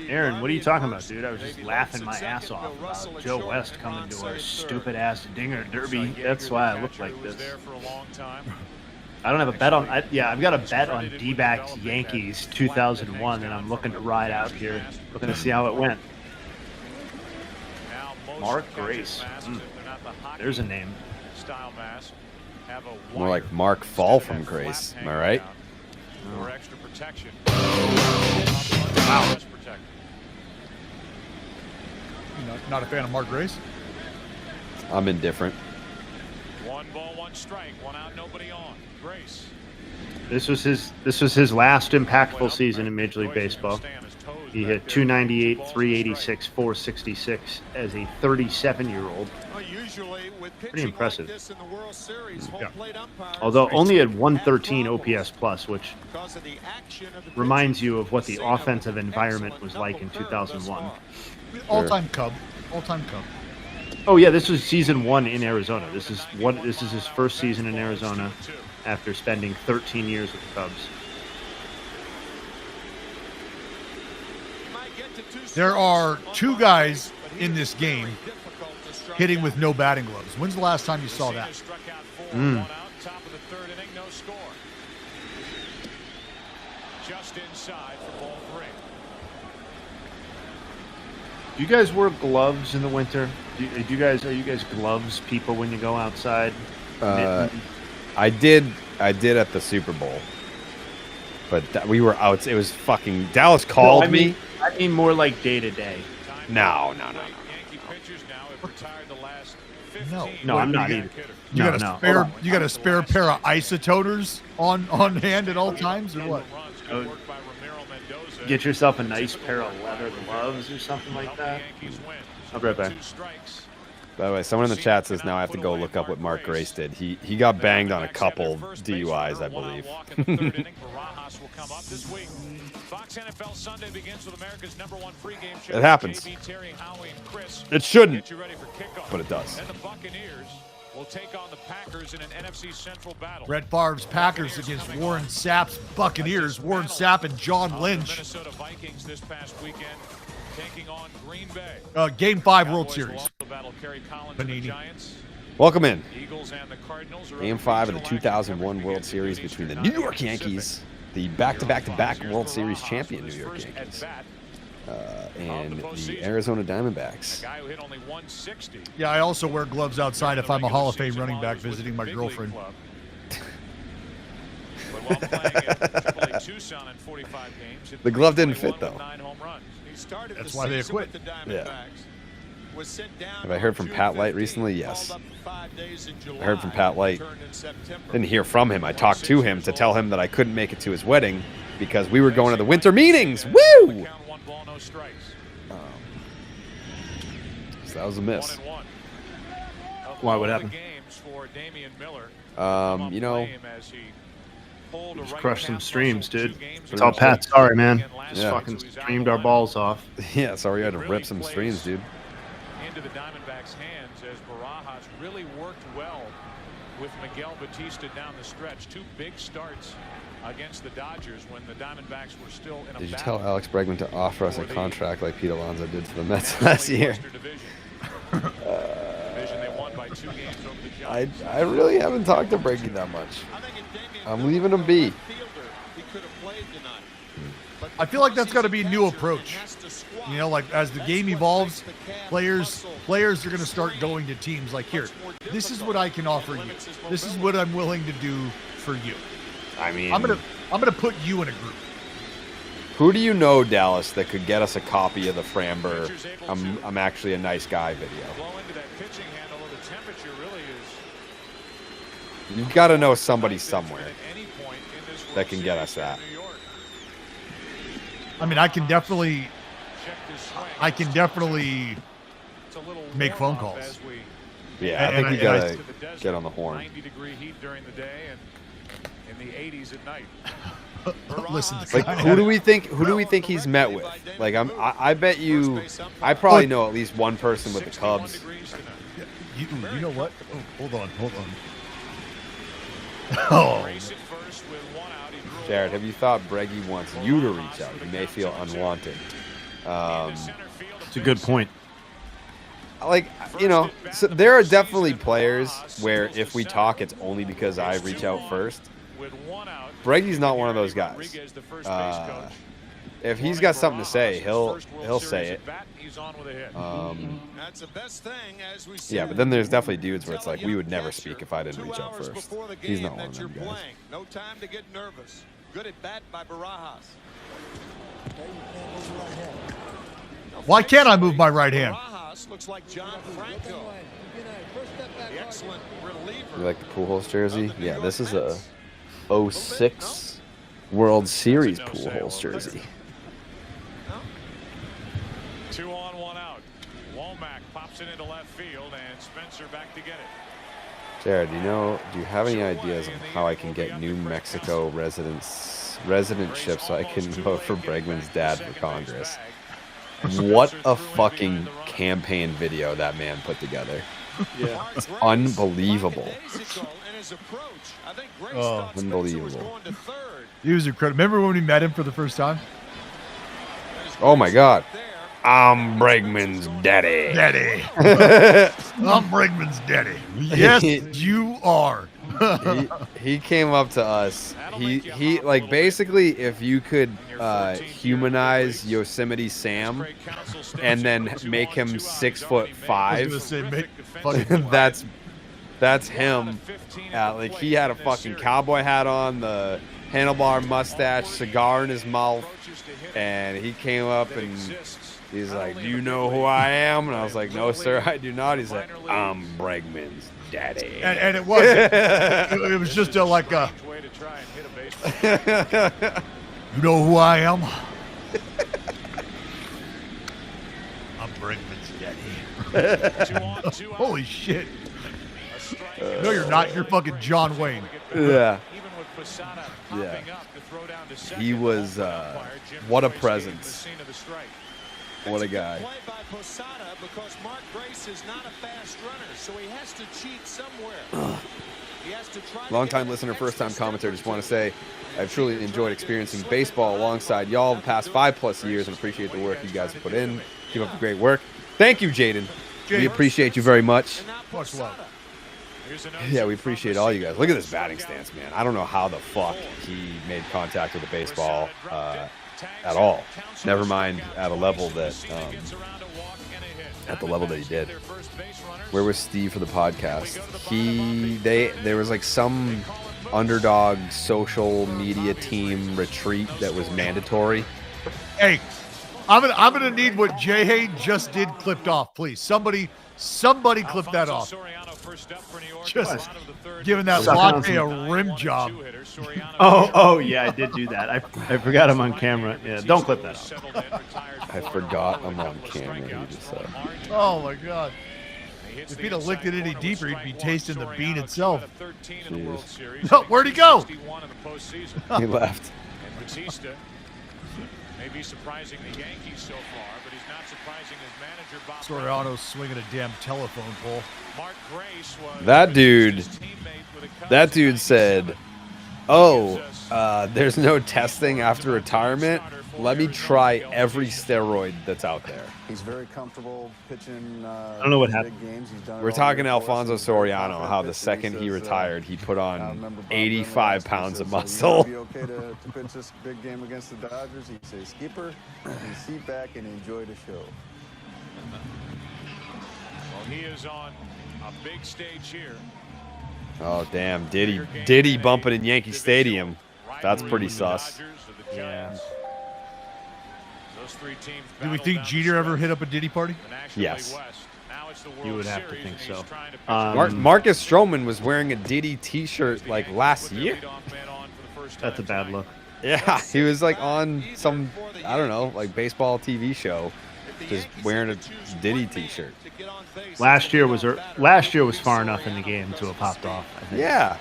Aaron, what are you talking about, dude? I was just laughing my ass off about Joe West coming to our stupid ass dinger derby. That's why I look like this. I don't have a bet on. I've got a bet on D-backs Yankees 2001, and I'm looking to ride out here, looking to see how it went. Mark Grace. There's a name. More like Mark Fall from Grace. Am I right? For extra protection. Wow. Not a fan of Mark Grace? I'm indifferent. 1 ball, 1 strike, 1 out, nobody on. Grace. This was his last impactful season in Major League Baseball. He hit 298, 386, 466 as a 37-year-old. Pretty impressive. Yeah. Although only at 113 OPS plus, which reminds you of what the offensive environment was like in 2001. All-time Cub. All-time Cub. Oh yeah, this was season 1 in Arizona. This is his first season in Arizona after spending 13 years with the Cubs. There are 2 guys in this game hitting with no batting gloves. When's the last time you saw that? Just inside for ball 3. Do you guys wear gloves in the winter? Are you guys gloves people when you go outside? I did at the Super Bowl, but we were out. It was fucking. Dallas called me. I mean more like day to day. No. No, I'm not either. You got a spare pair of isotoners on hand at all times, or what? Get yourself a nice pair of leather gloves or something like that. I'll be right back. By the way, someone in the chat says now I have to go look up what Mark Grace did. He got banged on a couple DUIs, I believe. It happens. It shouldn't, but it does. Will take on the Packers in an NFC Central battle. Brett Favre's Packers against Warren Sapp's Buccaneers. Warren Sapp and John Lynch. Minnesota Vikings this past weekend taking on Green Bay. Game 5 World Series. Panini. Welcome in. Eagles and the Cardinals are Game 5 of the 2001 World Series between the New York Yankees, the back-to-back World Series champion New York Yankees, and the Arizona Diamondbacks. Guy who hit only 160. Yeah, I also wear gloves outside if I'm a Hall of Fame running back visiting my girlfriend. The glove didn't fit, though. That's why they quit. Yeah. Have I heard from Pat Light recently? Yes. I heard from Pat Light. Didn't hear from him. I talked to him to tell him that I couldn't make it to his wedding because we were going to the winter meetings. Woo! So that was a miss. Why? What happened? You know, just crushed some streams, dude. Tell Pat, sorry, man. Just fucking streamed our balls off. Yeah, sorry I had to rip some streams, dude. Into the Diamondbacks' hands as Barajas really worked well with Miguel Batista down the stretch. 2 big starts against the Dodgers when the Diamondbacks were still in a Did you battle. tell Alex Bregman to offer us a contract like Pete Alonso did to the Mets last year? They won by 2 games over the Giants. I really haven't talked to Bregman that much. I'm leaving him be. I feel like that's got to be a new approach. You know, like as the game evolves, players are going to start going to teams like, here, this is what I can offer you. This is what I'm willing to do for you. I mean, I'm gonna put you in a group. Who do you know, Dallas, that could get us a copy of the Framber I'm actually a nice guy video? You've got to know somebody somewhere that can get us that. I mean, I can definitely make phone calls. Yeah, I think we gotta get on the horn. 90-degree heat during the day and in the 80s at night. Listen, like who do we think he's met with? Like I bet you, I probably know at least one person with the Cubs. You know what? Oh, hold on. Oh. Jared, have you thought Breggy wants you to reach out? You may feel unwanted. It's a good point. Like, you know, so there are definitely players where if we talk, it's only because I reach out first. Breggy's not one of those guys. If he's got something to say, he'll say it. Yeah, but then there's definitely dudes where it's like we would never speak if I didn't reach out first. He's not one of them guys. No time to get nervous. Good at bat by Barajas. Why can't I move my right hand? Barajas looks like John Franco. The excellent reliever. You like the Pujols jersey? Yeah, this is a 06 World Series Pujols jersey. 2 on, 1 out. Womack pops it into left field, and Spencer back to get it. Jared, do you have any ideas on how I can get New Mexico residentship so I can vote for Bregman's dad for Congress? What a fucking campaign video that man put together. Yeah. It's unbelievable. Oh, unbelievable. He was incredible. Remember when we met him for the first time? Oh my God. I'm Bregman's daddy. Daddy. I'm Bregman's daddy. Yes, you are. he came up to us. He like basically if you could humanize Yosemite Sam and then make him 6'5", that's him. Like he had a fucking cowboy hat on, the handlebar mustache, cigar in his mouth, and he came up and he's like, "Do you know who I am?" And I was like, "No, sir, I do not." He's like, "I'm Bregman's daddy." And it wasn't. It was just like a. You know who I am? I'm Bregman's daddy. Holy shit. No, you're not. You're fucking John Wayne. Yeah. Yeah. He was, what a presence. What a guy. Because Mark Grace is not a fast runner, so he has to cheat somewhere. Long-time listener, first-time commentator. Just want to say I've truly enjoyed experiencing baseball alongside y'all the past 5+ years and appreciate the work you guys have put in. Keep up the great work. Thank you, Jaden. We appreciate you very much. Much love. Yeah, we appreciate all you guys. Look at this batting stance, man. I don't know how the fuck he made contact with the baseball at all. Never mind at a level that he did. Where was Steve for the podcast? There was like some underdog social media team retreat that was mandatory. Hey, I'm gonna need what Jay Hayden just did clipped off, please. Somebody clip that off. Just giving that latte a rim job. Oh yeah, I did do that. I forgot I'm on camera. Yeah, don't clip that off. I forgot I'm on camera. He just said. Oh my God. If he'd have licked it any deeper, he'd be tasting the bean itself. No, where'd he go? He left. May be surprising the Yankees so far, but he's not surprising his manager Bob. Soriano's swinging a damn telephone pole. Mark Grace was that dude said, "Oh, there's no testing after retirement. Let me try every steroid that's out there." He's very comfortable pitching. I don't know what happened. We're talking Alfonso Soriano, how the second he retired, he put on 85 pounds of muscle. Be okay to pitch this big game against the Dodgers. He says, "Skipper, and sit back and enjoy the show." Well, he is on a big stage here. Oh damn, Diddy bumping in Yankee Stadium. That's pretty sus. Yeah. Do we think Jeter ever hit up a Diddy party? Yes. You would have to think so. Marcus Stroman was wearing a Diddy t-shirt like last year. That's a bad look. Yeah, he was like on some, I don't know, like baseball TV show, just wearing a Diddy t-shirt. Last year was far enough in the game to have popped off, I think. Yeah.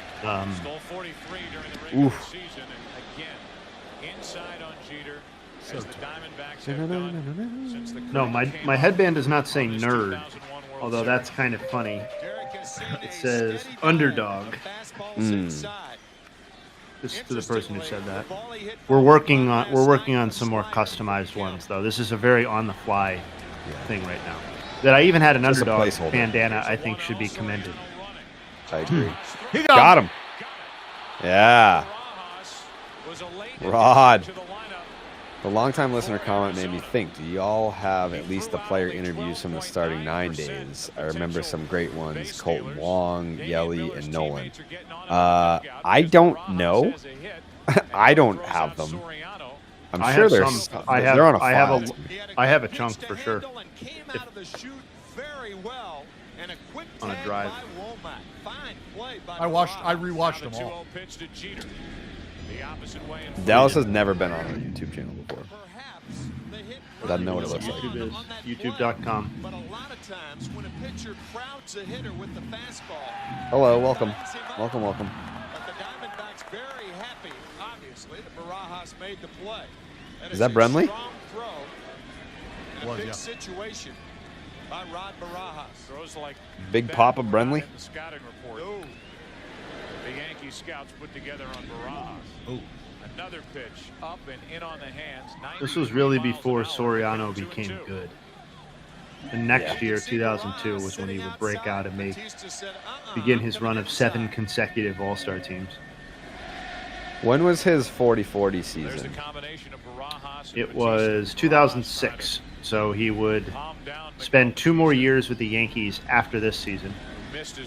Oof. No, my headband does not say nerd, although that's kind of funny. It says underdog. This is to the person who said that. We're working on some more customized ones though. This is a very on the fly thing right now. That I even had an Just a underdog placeholder. bandana. I think should be commended. I agree. He Got him. Yeah. Rod. The longtime listener comment made me think, do y'all have at least the player interviews from the starting 9 days? I remember some great ones, Colton Wong, Yelly, and Nolan. I don't know. I don't have them. I'm sure they're on a file. I have a chunk for sure. On a drive. I rewatched them all. Dallas has never been on our YouTube channel before. Doesn't know what it looks like. YouTube.com. Hello, welcome. Welcome. But the Diamondbacks very happy, obviously, that Barajas made the play. Is that Brenly? A big situation by Rod Barajas. Throws like Big Papa Brenly? the scouting report. The Yankee scouts put together on Barajas. Oh. Another pitch up and in on the hands. This was really before Soriano became good. The next year, 2002, was when he would break out and begin his run of 7 consecutive All-Star teams. When was his 40-40 There's season? a combination of Barajas and It was 2006, so he would spend 2 more years with the Yankees after this season.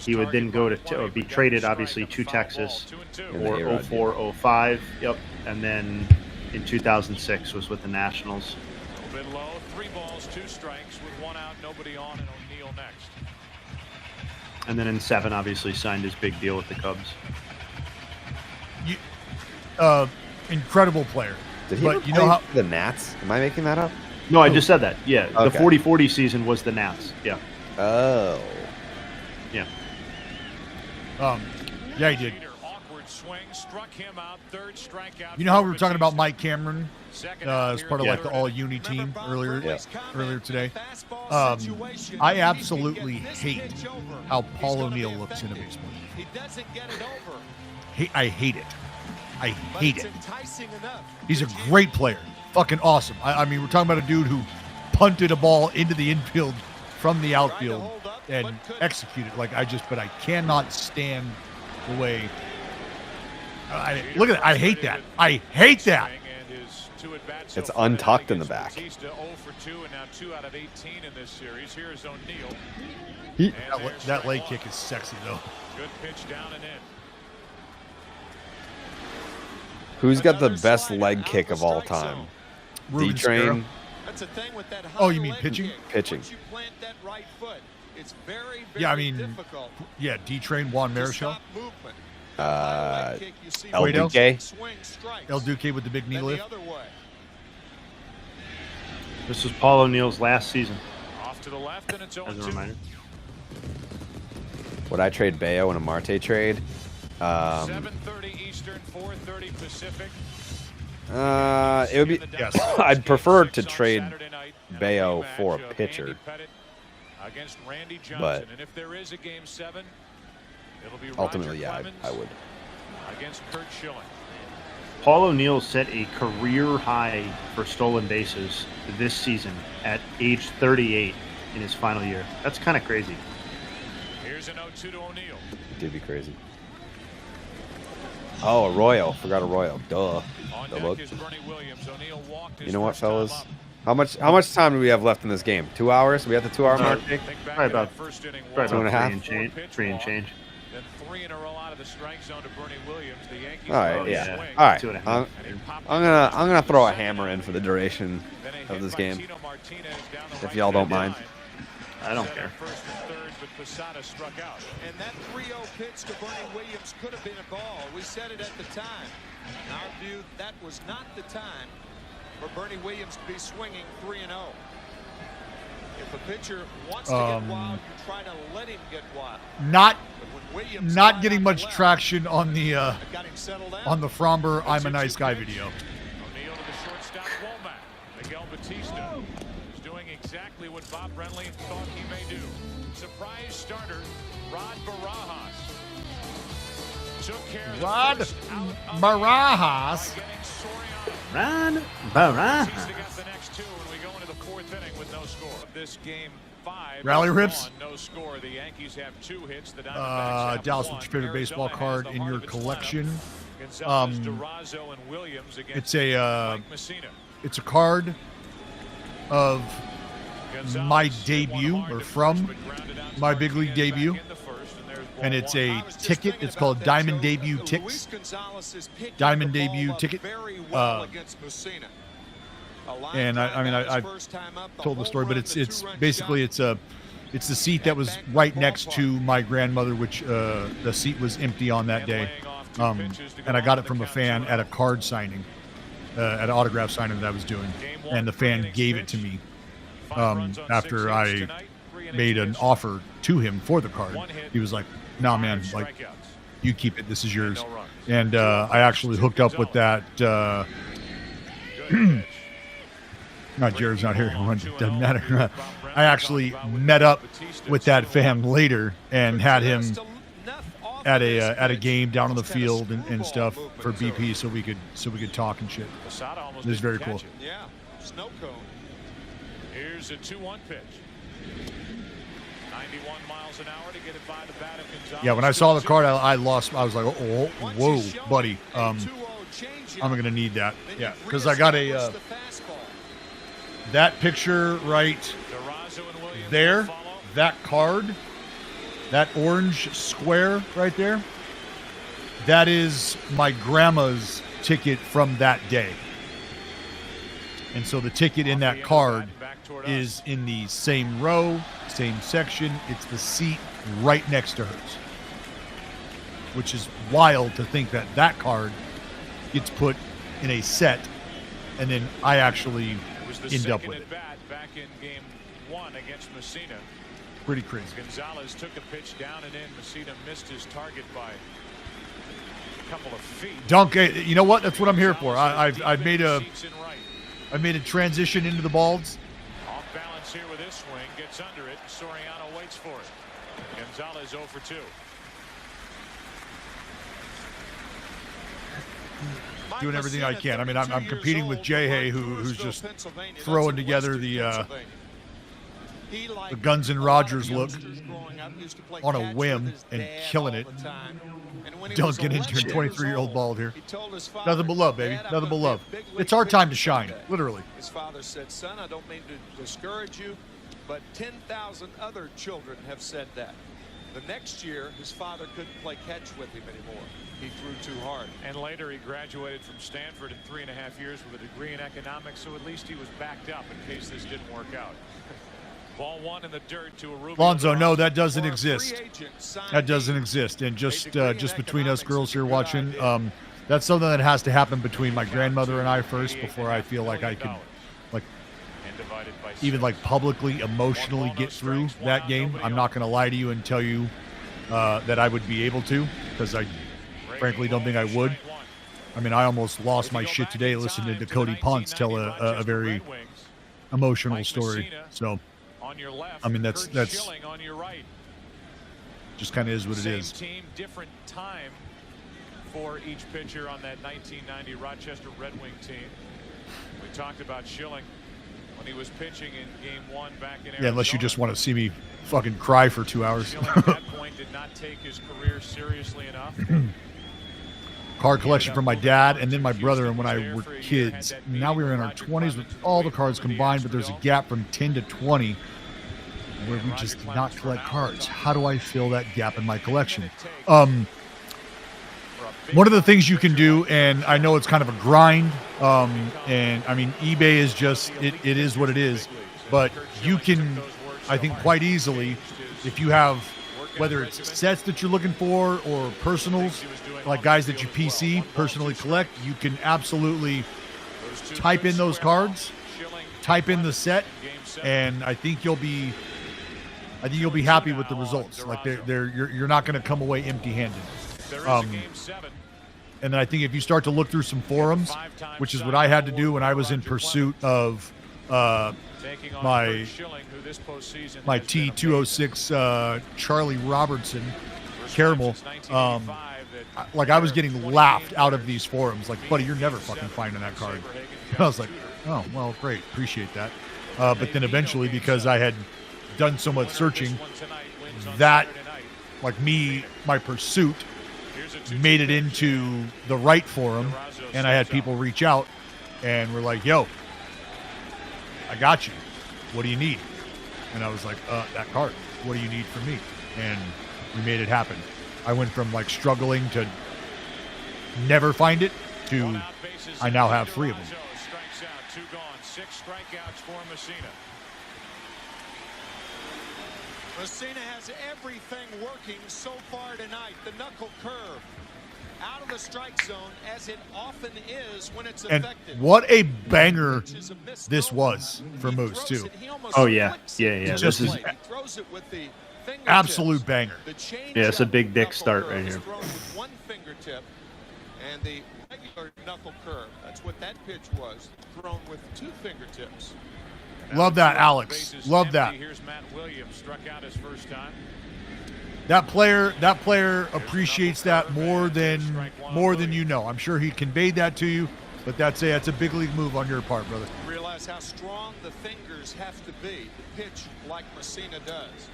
He would then go to be traded, obviously, to Texas for 04-05. Yep, and then in 2006 was with the Nationals. A little bit low, 3 balls, 2 strikes with 1 out, nobody on, and O'Neill next. And then in 7, obviously, signed his big deal with the Cubs. Incredible player. Did he But ever you know play how- for the Nats? Am I making that up? No, I just said that. Yeah, the Okay. 40-40 season was the Nats. Yeah, Oh. yeah. Yeah, he did. Awkward swing, struck him out, 3rd strikeout. You know how we were talking about Mike Cameron Second as part of Yeah. like the all-uni team earlier today? I I absolutely hate how Paul O'Neill looks in a baseball. He doesn't get it over. I hate it. I But hate it's it. enticing enough. He's a great player. Fucking awesome. I mean, we're talking about a dude who punted a ball into the infield from the outfield and executed. But I cannot stand the way. Look at that. I hate that. I hate that. It's untucked in the back. Batista 0 for 2 and now 2 out of 18 in this series. Here's O'Neill. That leg kick is sexy, though. Good pitch down and in. Who's got the best leg kick of all time? Ruben D-Train? Sparrow. That's the thing with that Oh, you high mean leg pitching? kick. Pitching. Once you plant that right foot, it's very, Yeah, I very mean, difficult Yeah, D-Train, Juan to Marichal. stop movement. El Duque? El Duque with the big knee lift. This was Paul O'Neill's last season, Off to the left, and it's as a 0-2. reminder. Would I trade Bayo in a Marte trade? 7:30 Eastern, 4:30 Pacific. It would be. Yes. I'd prefer to trade Bayo for a pitcher. Against Randy Johnson. But and if there is a game 7, it'll be ultimately, Roger yeah, Clemens I would. against Kurt Schilling. Paul O'Neill set a career high for stolen bases this season at age 38 in his final year. That's kind of crazy. Here's an 0-2 to O'Neill. It'd be crazy. Oh, Arroyo. Forgot Arroyo. Duh. On The deck look. is Bernie Williams. O'Neill walked his You know what, first time fellas? up. How much time do we have left in this game? 2 hours? We at the 2-hour mark? Think back Probably to that about- first inning Probably Two and a about half. 3 and change. Then 3 in a row out of the strike zone to Bernie Williams. The Yankees. All right, love the yeah. swing. All right. 2.5. I'm And he popped gonna throw a hammer in for the duration Then a of hit this by game. Tino Martinez down the If right y'all don't field mind. line. I don't Set care. at first and third, but Posada struck out. And that 3-0 pitch to Bernie Williams could have been a ball. We said it at the time. In our view, that was not the time for Bernie Williams to be swinging 3-0. If a pitcher wants to get wild, you try to let him get wild. Not But when Williams not got getting out much left, traction on the it got him settled down. Framber "I'm a nice guy" video. O'Neill to the shortstop, Womack. Miguel Batista is doing exactly what Bob Brenly thought he may do. Surprise starter, Rod Barajas. Rod Barajas. Ron Barajas. Rally Rips. No score. The Yankees have 2 hits. The Dallas, what's your favorite baseball card in your collection? It's a card of my debut, or from my big league debut, and it's a ticket. It's called Diamond Debut Ticks. Diamond Debut Ticket. And I've told the story, but it's basically it's the seat that was right next to my grandmother, which the seat was empty on that day, and I got it from a fan at a card signing, at an autograph signing that I was doing, and the fan gave it to me after I made an offer to him for the card. He was like, "Nah, man, like you keep it. This is yours." And I actually hooked up with that. Not Jared's not here. It doesn't matter. I actually met up with that fan later and had him at a game down on the field and stuff for BP, so we could talk and shit. It was very cool. Yeah, snow cone. Here's a 2-1 pitch. 91 miles an hour to get it by the bat of Gonzalez. Yeah, when I saw the card, I lost. I was like, oh, whoa, buddy. I'm gonna need that. Yeah, because I got a. That picture right there, that card, that orange square right there, that is my grandma's ticket from that day. And so the ticket in that card is in the same row, same section. It's the seat right next to hers, which is wild to think that that card gets put in a set and then I actually end up with it. Back in game 1 against Mussina. Pretty crazy. Gonzalez took a pitch down and in. Mussina missed his target by a couple of feet. Dunk. You know what? That's what I'm here for. I've made a transition into the balls. Off balance here with this swing. Gets under it. Soriano waits for it. Gonzalez 0 for 2. Doing everything I can. I mean, I'm competing with Jay, who's just throwing together the Guns N' Roses look on a whim and killing it. Don't get into your 23-year-old bald here. Nothing but love, baby. Nothing but love. It's our time to shine, literally. His father said, "Son, I don't mean to discourage you, but 10,000 other children have said that." The next year, his father couldn't play catch with him anymore. He threw too hard. And later, he graduated from Stanford in 3.5 years with a degree in economics, so at least he was backed up in case this didn't work out. Ball 1 in the dirt to a Rubio. Lonzo, no, that doesn't exist. That doesn't exist. And just between us girls here watching, that's something that has to happen between my grandmother and I first before I feel like I can, like, even like publicly, emotionally get through that game. I'm not going to lie to you and tell you that I would be able to, because I frankly don't think I would. I mean, I almost lost my shit today listening to Cody Ponce tell a very emotional story. So, I mean, that's just kind of is what it is. Same team, different time for each pitcher on that 1990 Rochester Red Wing team. We talked about Schilling when he was pitching in game 1 back in Arizona. Yeah, unless you just want to see me fucking cry for 2 hours. Schilling at that point did not take his career seriously enough. Card collection from my dad and then my brother, and when I were kids. Now we're in our 20s with all the cards combined, but there's a gap from 10 to 20 where we just did not collect cards. How do I fill that gap in my collection? One of the things you can do, and I know it's kind of a grind, and I mean, eBay is just, it is what it is, but you can, I think, quite easily, if you have, whether it's sets that you're looking for or personals, like guys that you PC personally collect, you can absolutely type in those cards, type in the set, and I think you'll be happy with the results. Like you're not going to come away empty-handed. And then I think if you start to look through some forums, which is what I had to do when I was in pursuit of my T206 Charlie Robertson Caramel, like I was getting laughed out of these forums. Like, buddy, you're never fucking finding that card. And I was like, oh, well, great. Appreciate that. But then eventually, because I had done so much searching, that, like my pursuit made it into the right forum, and I had people reach out and were like, yo, I got you. What do you need? And I was like, that card. What do you need from me? And we made it happen. I went from like struggling to never find it to I now have 3 of them. Strikes out, 2 gone, 6 strikeouts for Mussina. Mussina has everything working so far tonight. The knuckle curve out of the strike zone, as it often is when it's and effective. What a banger this was for Moose too. Oh yeah. This is absolute banger. Yeah, it's a big dick start right here. With one fingertip and the regular knuckle curve. That's what that pitch was, thrown with 2 fingertips. Love that, Alex. Love that. Here's Matt Williams, struck out his first time. That player appreciates that more than you know. I'm sure he conveyed that to you, but that's a big league move on your part, brother. Realize how strong the fingers have to be to pitch like Mussina does.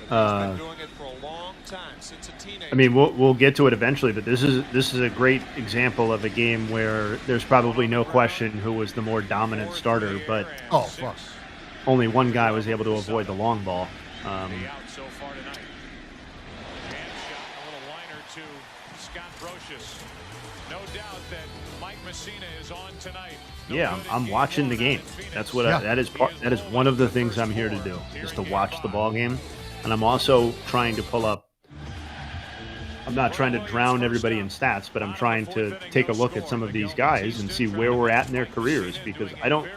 He's been doing it for a long time, since a teenager. I mean, we'll get to it eventually, but this is a great example of a game where there's probably no question who was the more dominant starter, but oh fuck, only one guy was able to avoid the long ball. So far tonight. Hand shot, a little liner to Scott Brocious. No doubt that Mike Mussina is on tonight. Yeah, I'm watching the game. That's what that is one of the things I'm here to do, is to watch the ball game. And I'm also trying to pull up. I'm not trying to drown everybody in stats, but I'm trying to take a look at some of these guys and see where we're at in their careers, because I don't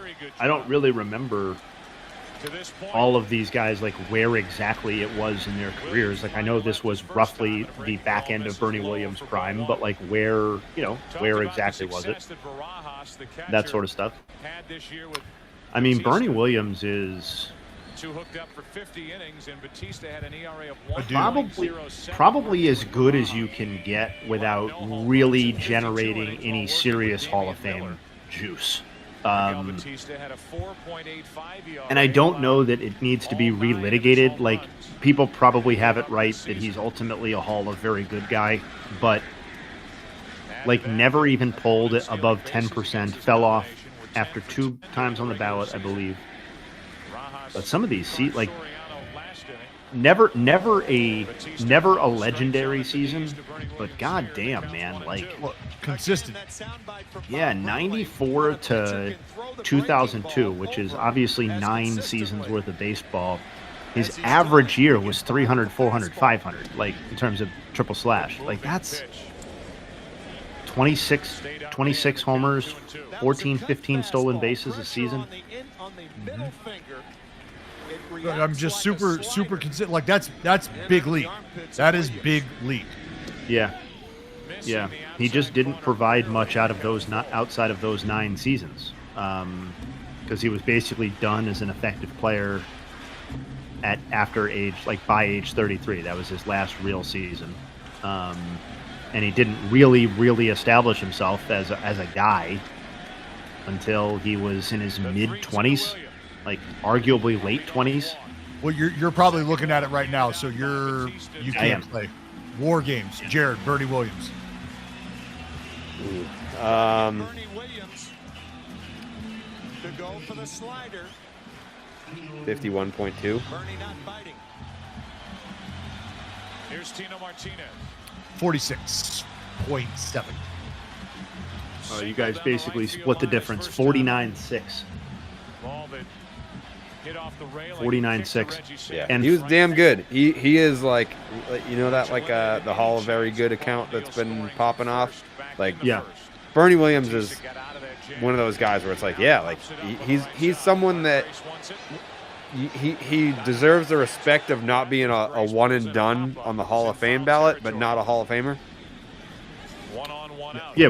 really remember all of these guys, like where exactly it was in their careers. Like I know this was roughly the back end of Bernie Williams' prime, but like where exactly was it? That sort of stuff. I mean, Bernie Williams is hooked up for 50 innings, and Batista had an ERA of probably as good as you can get without really generating any serious Hall of Fame juice. And I don't know that it needs to be relitigated. Like, people probably have it right that he's ultimately a Hall of Very Good guy, but like never even pulled it above 10%, fell off after 2 times on the ballot, I believe. But some of these, like, never a legendary season, but goddamn, man, like consistent. Yeah, 94 to 2002, which is obviously 9 seasons worth of baseball. His average year was 300, 400, 500, like in terms of triple slash. Like that's 26 homers, 14, 15 stolen bases a season. I'm just super consistent. Like that's big league. That is big league. Yeah. He just didn't provide much outside of those 9 seasons, because he was basically done as an effective player by age 33. That was his last real season, and he didn't really establish himself as a guy until he was in his mid-20s. Like arguably late 20s. Well, you're probably looking at it right now, so you can't play War Games. Jared, Bernie Williams. Bernie Williams to go for the slider. 51.2. Bernie not biting. Here's Tino Martinez. 46.7. Oh, you guys basically split the difference. 49-6. Ball that hit off the rail. 49-6. Yeah, and he was damn good. He is like, you know, that like the Hall of Very Good account that's been popping off. Like, yeah, Bernie Williams is one of those guys where it's like, yeah, like he's someone that he deserves the respect of not being a one and done on the Hall of Fame ballot, but not a Hall of Famer. Yeah,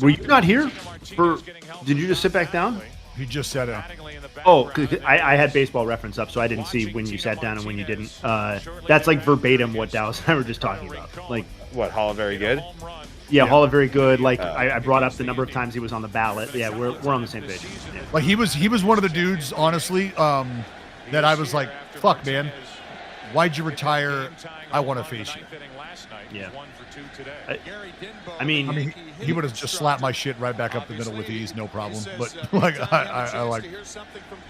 were you not here? Did you just sit back down? He just said it. Oh, 'cause I had Baseball Reference up, so I didn't see when you sat down and when you didn't. That's like verbatim what Dallas and I were just talking about. Like, What, Hall very good? yeah, Hall of very good. Like, I brought up the number of times he was on the ballot. Yeah, we're on the same page. Yeah. Like he was one of the dudes, honestly, that I was like, fuck, man, why'd you retire? I want to face you. Yeah. I mean, he would have just slapped my shit right back up the middle with ease, no problem. But like, I like,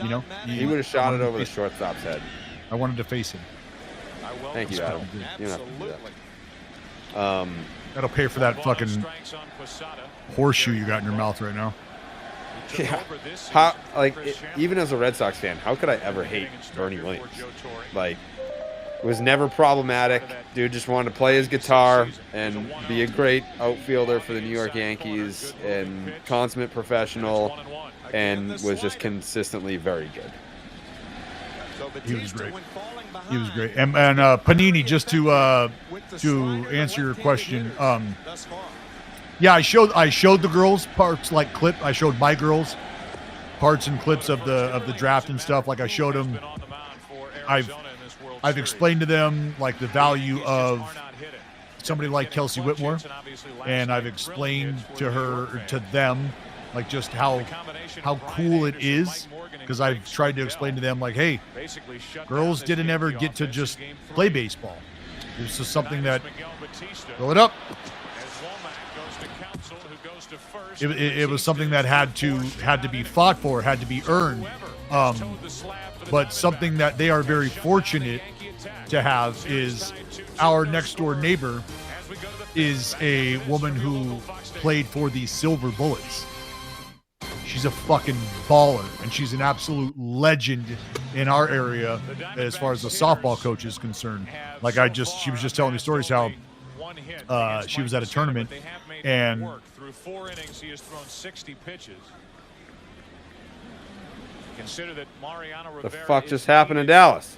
you know, He would have shot it over the shortstop's head. I wanted to face him. Thank you, Adam. You don't have to do that. That'll pay for that fucking horseshoe you got in your mouth right now. Yeah. How, like, even as a Red Sox fan, how could I ever hate Bernie Williams? Like, was never problematic. Dude just wanted to play his guitar and be a great outfielder for the New York Yankees and consummate professional, and was just consistently very good. He was great. He was great. And Panini, just to answer your question, yeah, I showed the girls parts, like clip. I showed my girls parts and clips of the draft and stuff. Like I showed them. I've explained to them like the value of somebody like Kelsey Whitmore, and I've explained to them like just how cool it is, because I've tried to explain to them like, hey, girls didn't ever get to just play baseball. This is something that throw it up. It was something that had to be fought for, had to be earned. But something that they are very fortunate to have is our next door neighbor is a woman who played for the Silver Bullets. She's a fucking baller, and she's an absolute legend in our area as far as the softball coach is concerned. Like she was just telling me stories how she was at a tournament and through 4 innings he has thrown 60 pitches. Consider that Mariano Rivera. The fuck just happened in Dallas?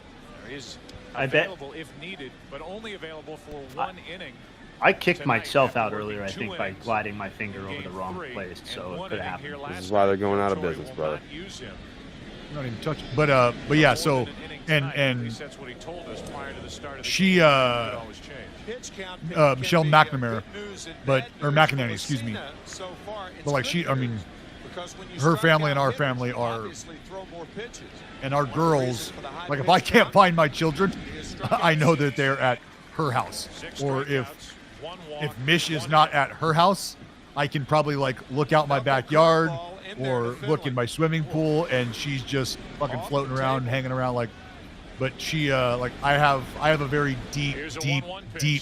I bet. If needed, but only available for 1 inning. I kicked myself out earlier, I think, by gliding my finger over the wrong place, so it could happen. This is why they're going out of business, brother. Not even touching. But yeah. So and she Michelle McNamara, or McEnany, excuse me. But like her family and our family are, and our girls, like if I can't find my children, I know that they're at her house. Or if Mish is not at her house, I can probably like look out my backyard or look in my swimming pool, and she's just fucking floating around and hanging around like. But she like I have a very deep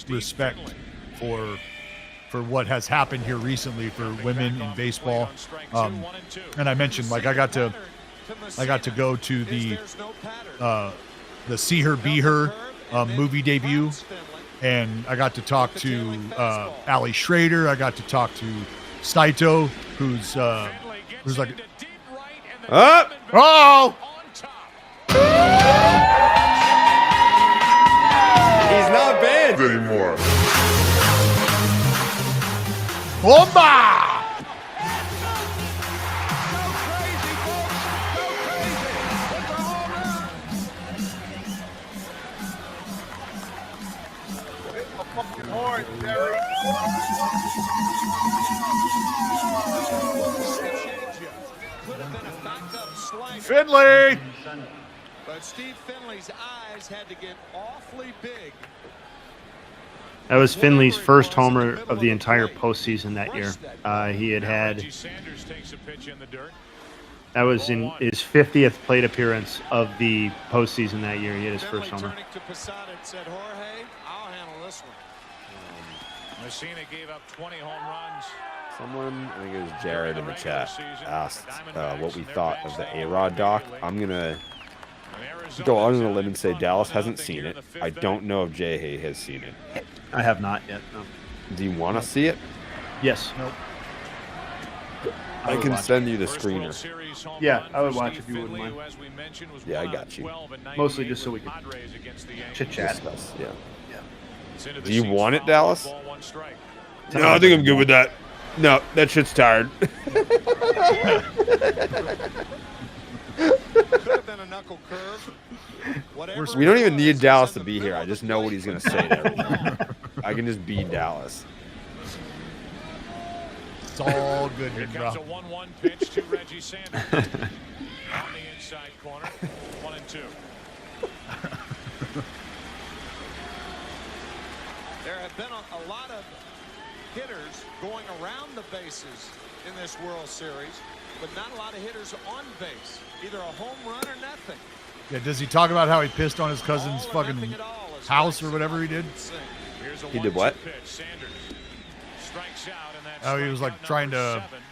respect for what has happened here recently for women in baseball. And I mentioned like I got to go to the See Her Be Her movie debut, and I got to talk to Ali Schrader. I got to talk to Saito, who's like, oh. He's not banned anymore. Bomba! Finley! But Steve Finley's eyes had to get awfully big. That was Finley's first homer of the entire postseason that year. He had. That was in his 50th plate appearance of the postseason that year. He had his first homer. Said, Jorge, I'll handle this one. Mussina gave up 20 home runs. Someone, I think it was Jared in the chat, asked what we thought of the A-Rod doc. I'm gonna go on a limb and say Dallas hasn't seen it. I don't know if Jay has seen it. I have not yet. No. Do you want to see it? Yes. Nope. I can send you the screener. Yeah, I would watch if you wouldn't mind. Yeah, I got you. Mostly just so we can chit-chat. Yeah. Do you want it, Dallas? No, I think I'm good with that. No, that shit's tired. Could have been a knuckle curve. Whatever We don't it even was, need it's Dallas in to the be here. I middle just of know the what he's plate. going to say to everything. I can just be Dallas. It's all good, Here bro. comes a 1-1 pitch to Reggie Sanders. On the inside corner, 1-2. There have been a lot of hitters going around the bases in this World Series, but not a lot of hitters on base. Either a home run or nothing. Yeah, does he talk about how he pissed on his cousin's All or fucking nothing at all, as house Mike or whatever he did? Singh. Here's a He did 1-2 what? pitch. Sanders strikes out, and that's Oh, he was like strikeout trying number to 7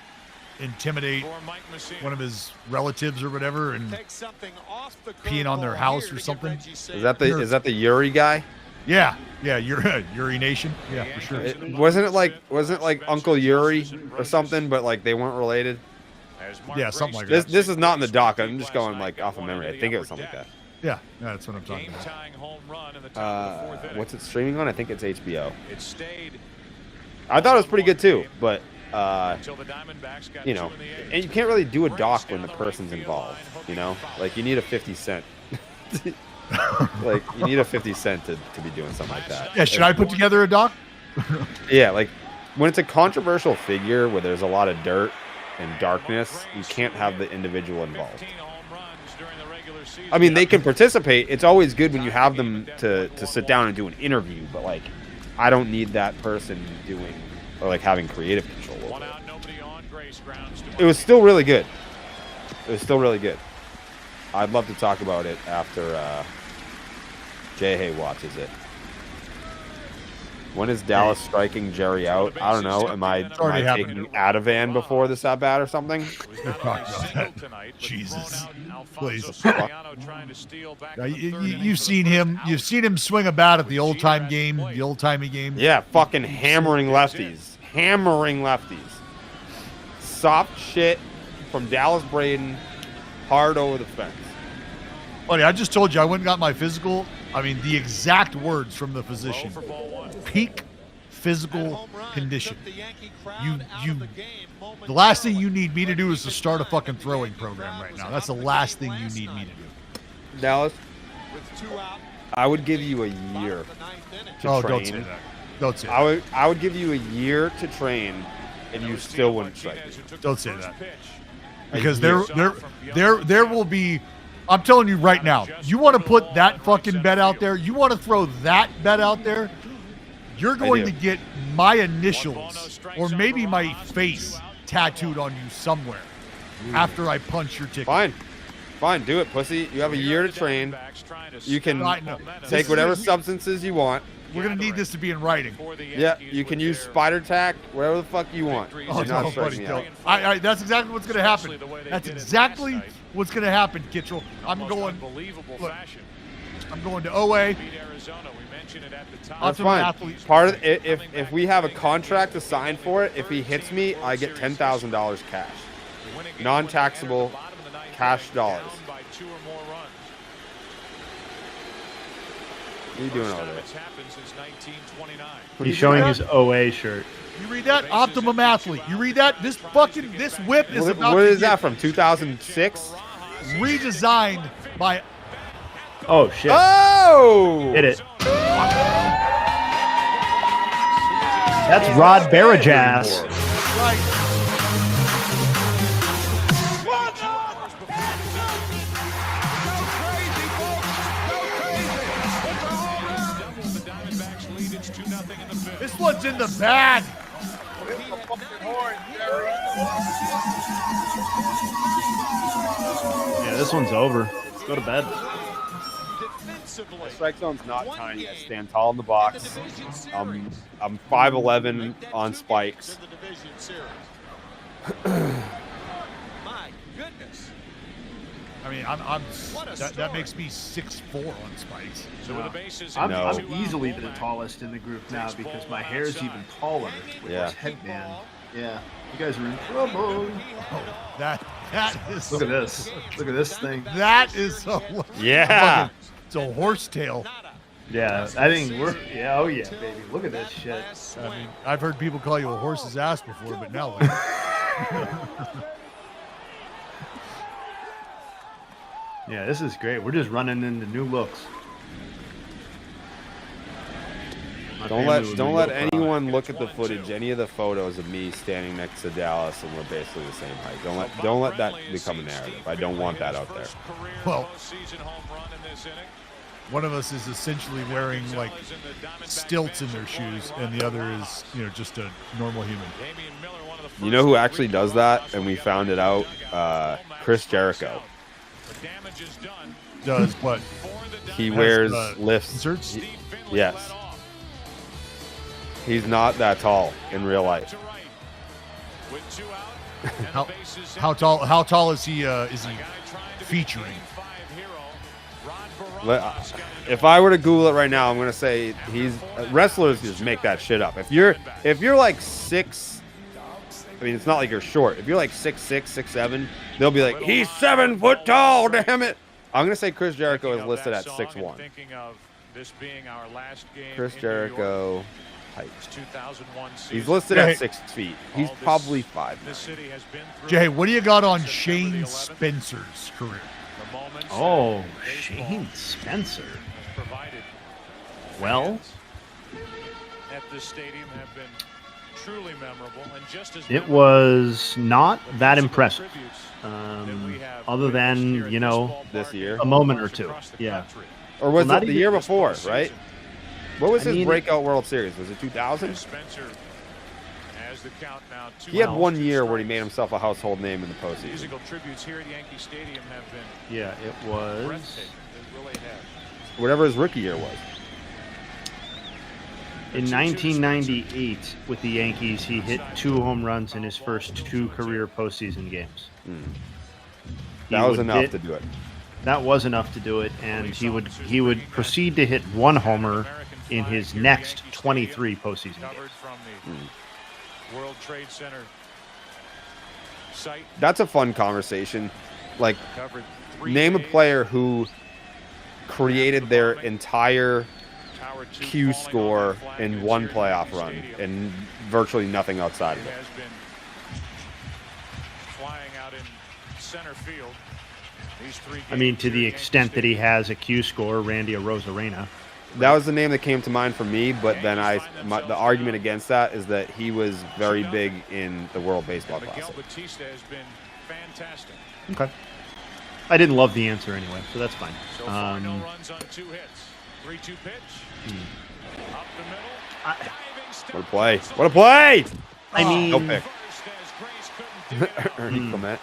intimidate for Mike Mussina. one of his relatives or whatever and Take something off the peeing on their curveball house here or to get something? Reggie Is Sanders. that the Yuri guy? yeah, urination. Yeah, for sure. Wasn't it like Uncle Yuri or something? But like they weren't related. As Mark Yeah, something like Grace that. This is not in the doc. I'm last just going night, like got off of one memory. into I think the it was upper something like deck. Yeah, that's what I'm talking about. Game-tying home run in the top of the fourth that. inning. What's it streaming on? I think it's HBO. It stayed I thought it was pretty good too, but until the Diamondbacks got you know, two in the eighth. and you can't really do a doc when the person's involved. You know, like you need a 50 Cent. Like you need a 50 Cent to be doing something like that. Yeah, should I put together a doc? Yeah, like when it's a controversial figure where there's a lot of dirt and darkness, you can't have the individual involved. 15 home runs during the regular season. I mean, they can participate. It's always good when you have them to sit down and do an interview, but like, I don't need that person doing or like having creative control over One it. out, nobody on. Grace grounds to It was still really good. It was still really good. I'd love to talk about it after Jay Hay watches it. When is Dallas striking Jerry out? I don't know. Am I already taking Ativan before this at bat or something? Jesus. Please. You've seen him. You've seen him swing a bat at the old time game, the old timey game. Yeah, fucking hammering lefties. Hammering lefties. Soft shit from Dallas Braden, hard over the fence. Buddy, I just told you I went and got my physical. I mean, the exact words from the physician. Peak physical condition. The last thing you need me to do is to start a fucking throwing program right now. That's the last thing you need me to do. Dallas, I would give you a year to train. Don't say that. Don't say that. I would give you a year to train, and you still wouldn't strike me. Don't say that. Because there will be. I'm telling you right now, you want to put that fucking bet out there, you want to throw that bet out there, you're going to get my initials or maybe my face tattooed on you somewhere after I punch your ticket. Fine, do it, pussy. You have a year to train. You can take whatever substances you want. We're going to need this to be in writing. Yeah, you can use spider tack, whatever the fuck you want. Oh, You're no, not striking buddy, me out. that's exactly what's going to happen. That's exactly what's going to happen, Kitchell. I'm going to OA. That's fine. Part of if we have a contract to sign for it, if he hits me, I get $10,000 cash, non-taxable cash dollars. What are you doing over there? He's showing his OA shirt. You read that? Optimum athlete. You read that? This whip is about What to is get that from? 2006? redesigned by. Oh shit! Oh! Hit it. That's Rod Barajas. Right. This one's in the bag. Yeah, this one's over. Let's go to bed. The strike zone's not tiny. I stand tall in the box. I'm 5'11" on spikes. My goodness. I mean, that makes me 6'4" on spikes. So with the bases, I'm No. easily the tallest in the group now because my hair's even taller with Yeah. this headband. Yeah, you guys are in trouble. That is. Look at this. Look at this thing. That is a Yeah. It's a horsetail. Yeah, I think we're. Yeah, oh yeah, baby. Look at this shit. I mean, I've heard people call you a horse's ass before, but now look. Yeah, this is great. We're just running into new looks. Don't let anyone look at the footage, any of the photos of me standing next to Dallas, and we're basically the same height. Don't let that become a narrative. I don't want that out there. Well, one of us is essentially wearing like stilts in their shoes, and the other is, just a normal human. You know who actually does that? And we found it out. Chris Jericho. Does what? He wears lifts. Inserts? Yes. He's not that tall in real life. How tall is he featuring? If I were to Google it right now, I'm gonna say wrestlers just make that shit up. If you're like 6, I mean, it's not like you're short. If you're like 6'6", 6'7", they'll be like, he's 7 foot tall. Damn it! I'm gonna say Chris Jericho is listed at 6'1". Chris Jericho. Height. He's listed at 6 feet. He's probably 5. Jay, what do you got on Shane Spencer's career? Oh, Shane Spencer. Well, at this stadium have been truly memorable, and just as it was not that impressive. Other than, this year, a moment or two. Yeah. Or was it the year before, right? What was his breakout World Series? Was it 2000? He had 1 year where he made himself a household name in the postseason. Musical tributes here at Yankee Stadium have been it was breathtaking. It really has. Whatever his rookie year was. In 1998, with the Yankees, he hit 2 home runs in his first 2 career postseason games. That was enough to do it. That was enough to do it, and he would proceed to hit 1 homer in his next 23 postseason games. World Trade Center site. That's a fun conversation. Like, name a player who created their entire Q score in 1 playoff run and virtually nothing outside of it. Flying out in center field. I mean, to the extent that he has a Q score, Randy Arozarena. That was the name that came to mind for me, but then the argument against that is that he was very big in the World Baseball Classic. Okay. I didn't love the answer anyway, so that's fine. So far, no runs on 2 hits. 3-2 pitch. Up the middle. What a play. What a play! I mean... No pick. Ernie Clement.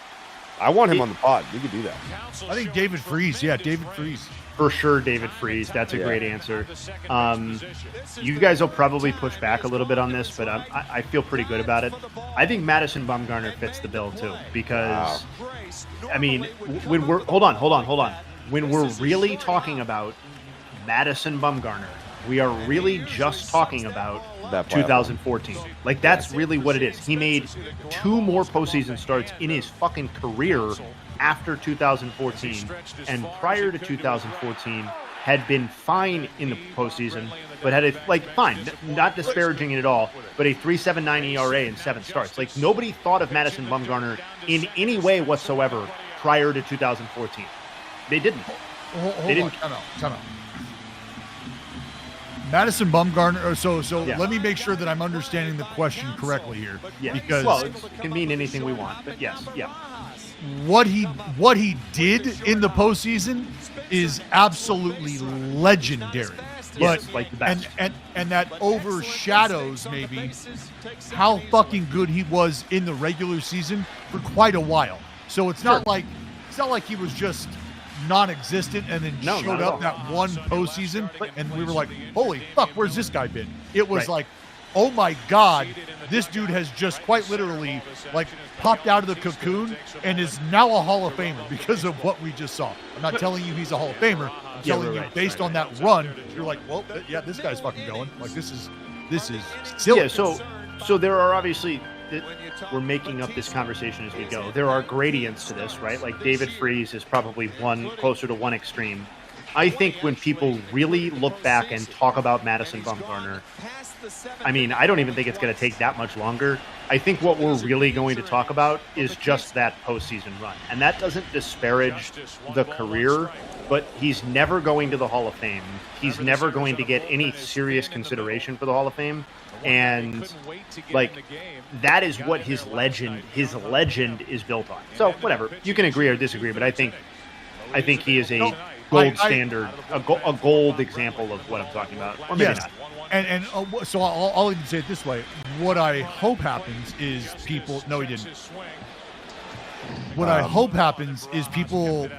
I want him on the pod. We could do that. I think David Freese. Yeah, David Freese. For sure, David Freese. That's a great answer. You guys will probably push back a little bit on this, but I feel pretty good about it. I think Madison Bumgarner fits the bill too, because I mean, when we're hold on. When we're really talking about Madison Bumgarner, we are really just talking about 2014. Like, that's really what it is. He made 2 more postseason starts in his fucking career after 2014, and prior to 2014 had been fine in the postseason, but had fine, not disparaging it at all, but a 3.79 ERA in 7 starts. Like, nobody thought of Madison Bumgarner in any way whatsoever prior to 2014. They didn't. Time out. Madison Bumgarner. So let me make sure that I'm understanding the question correctly here. Yeah. Because it can mean anything we want, but yes, yeah. What he did in the postseason is absolutely legendary. Yes, but like the best. And that overshadows maybe how fucking good he was in the regular season for quite a while. So it's not like he was just non-existent and then showed up that one postseason and we were like, holy fuck, where's this guy been? It was like, oh my God, this dude has just quite literally like popped out of the cocoon and is now a Hall of Famer because of what we just saw. I'm not telling you he's a Hall of Famer. I'm telling you based on that run, you're like, well, yeah, this guy's fucking going. Like, this is silly. Yeah, so there are obviously, we're making up this conversation as we go. There are gradients to this, right? Like, David Freese is probably closer to one extreme. I think when people really look back and talk about Madison Bumgarner, I mean, I don't even think it's going to take that much longer. I think what we're really going to talk about is just that postseason run. And that doesn't disparage the career, but he's never going to the Hall of Fame. He's never going to get any serious consideration for the Hall of Fame. And like that is what his legend is built on. So whatever, you can agree or disagree, but I think he is a gold standard, a gold example of what I'm talking about. Or maybe not. And so I'll even say it this way: what I hope happens is people. No, he didn't. What I hope happens is people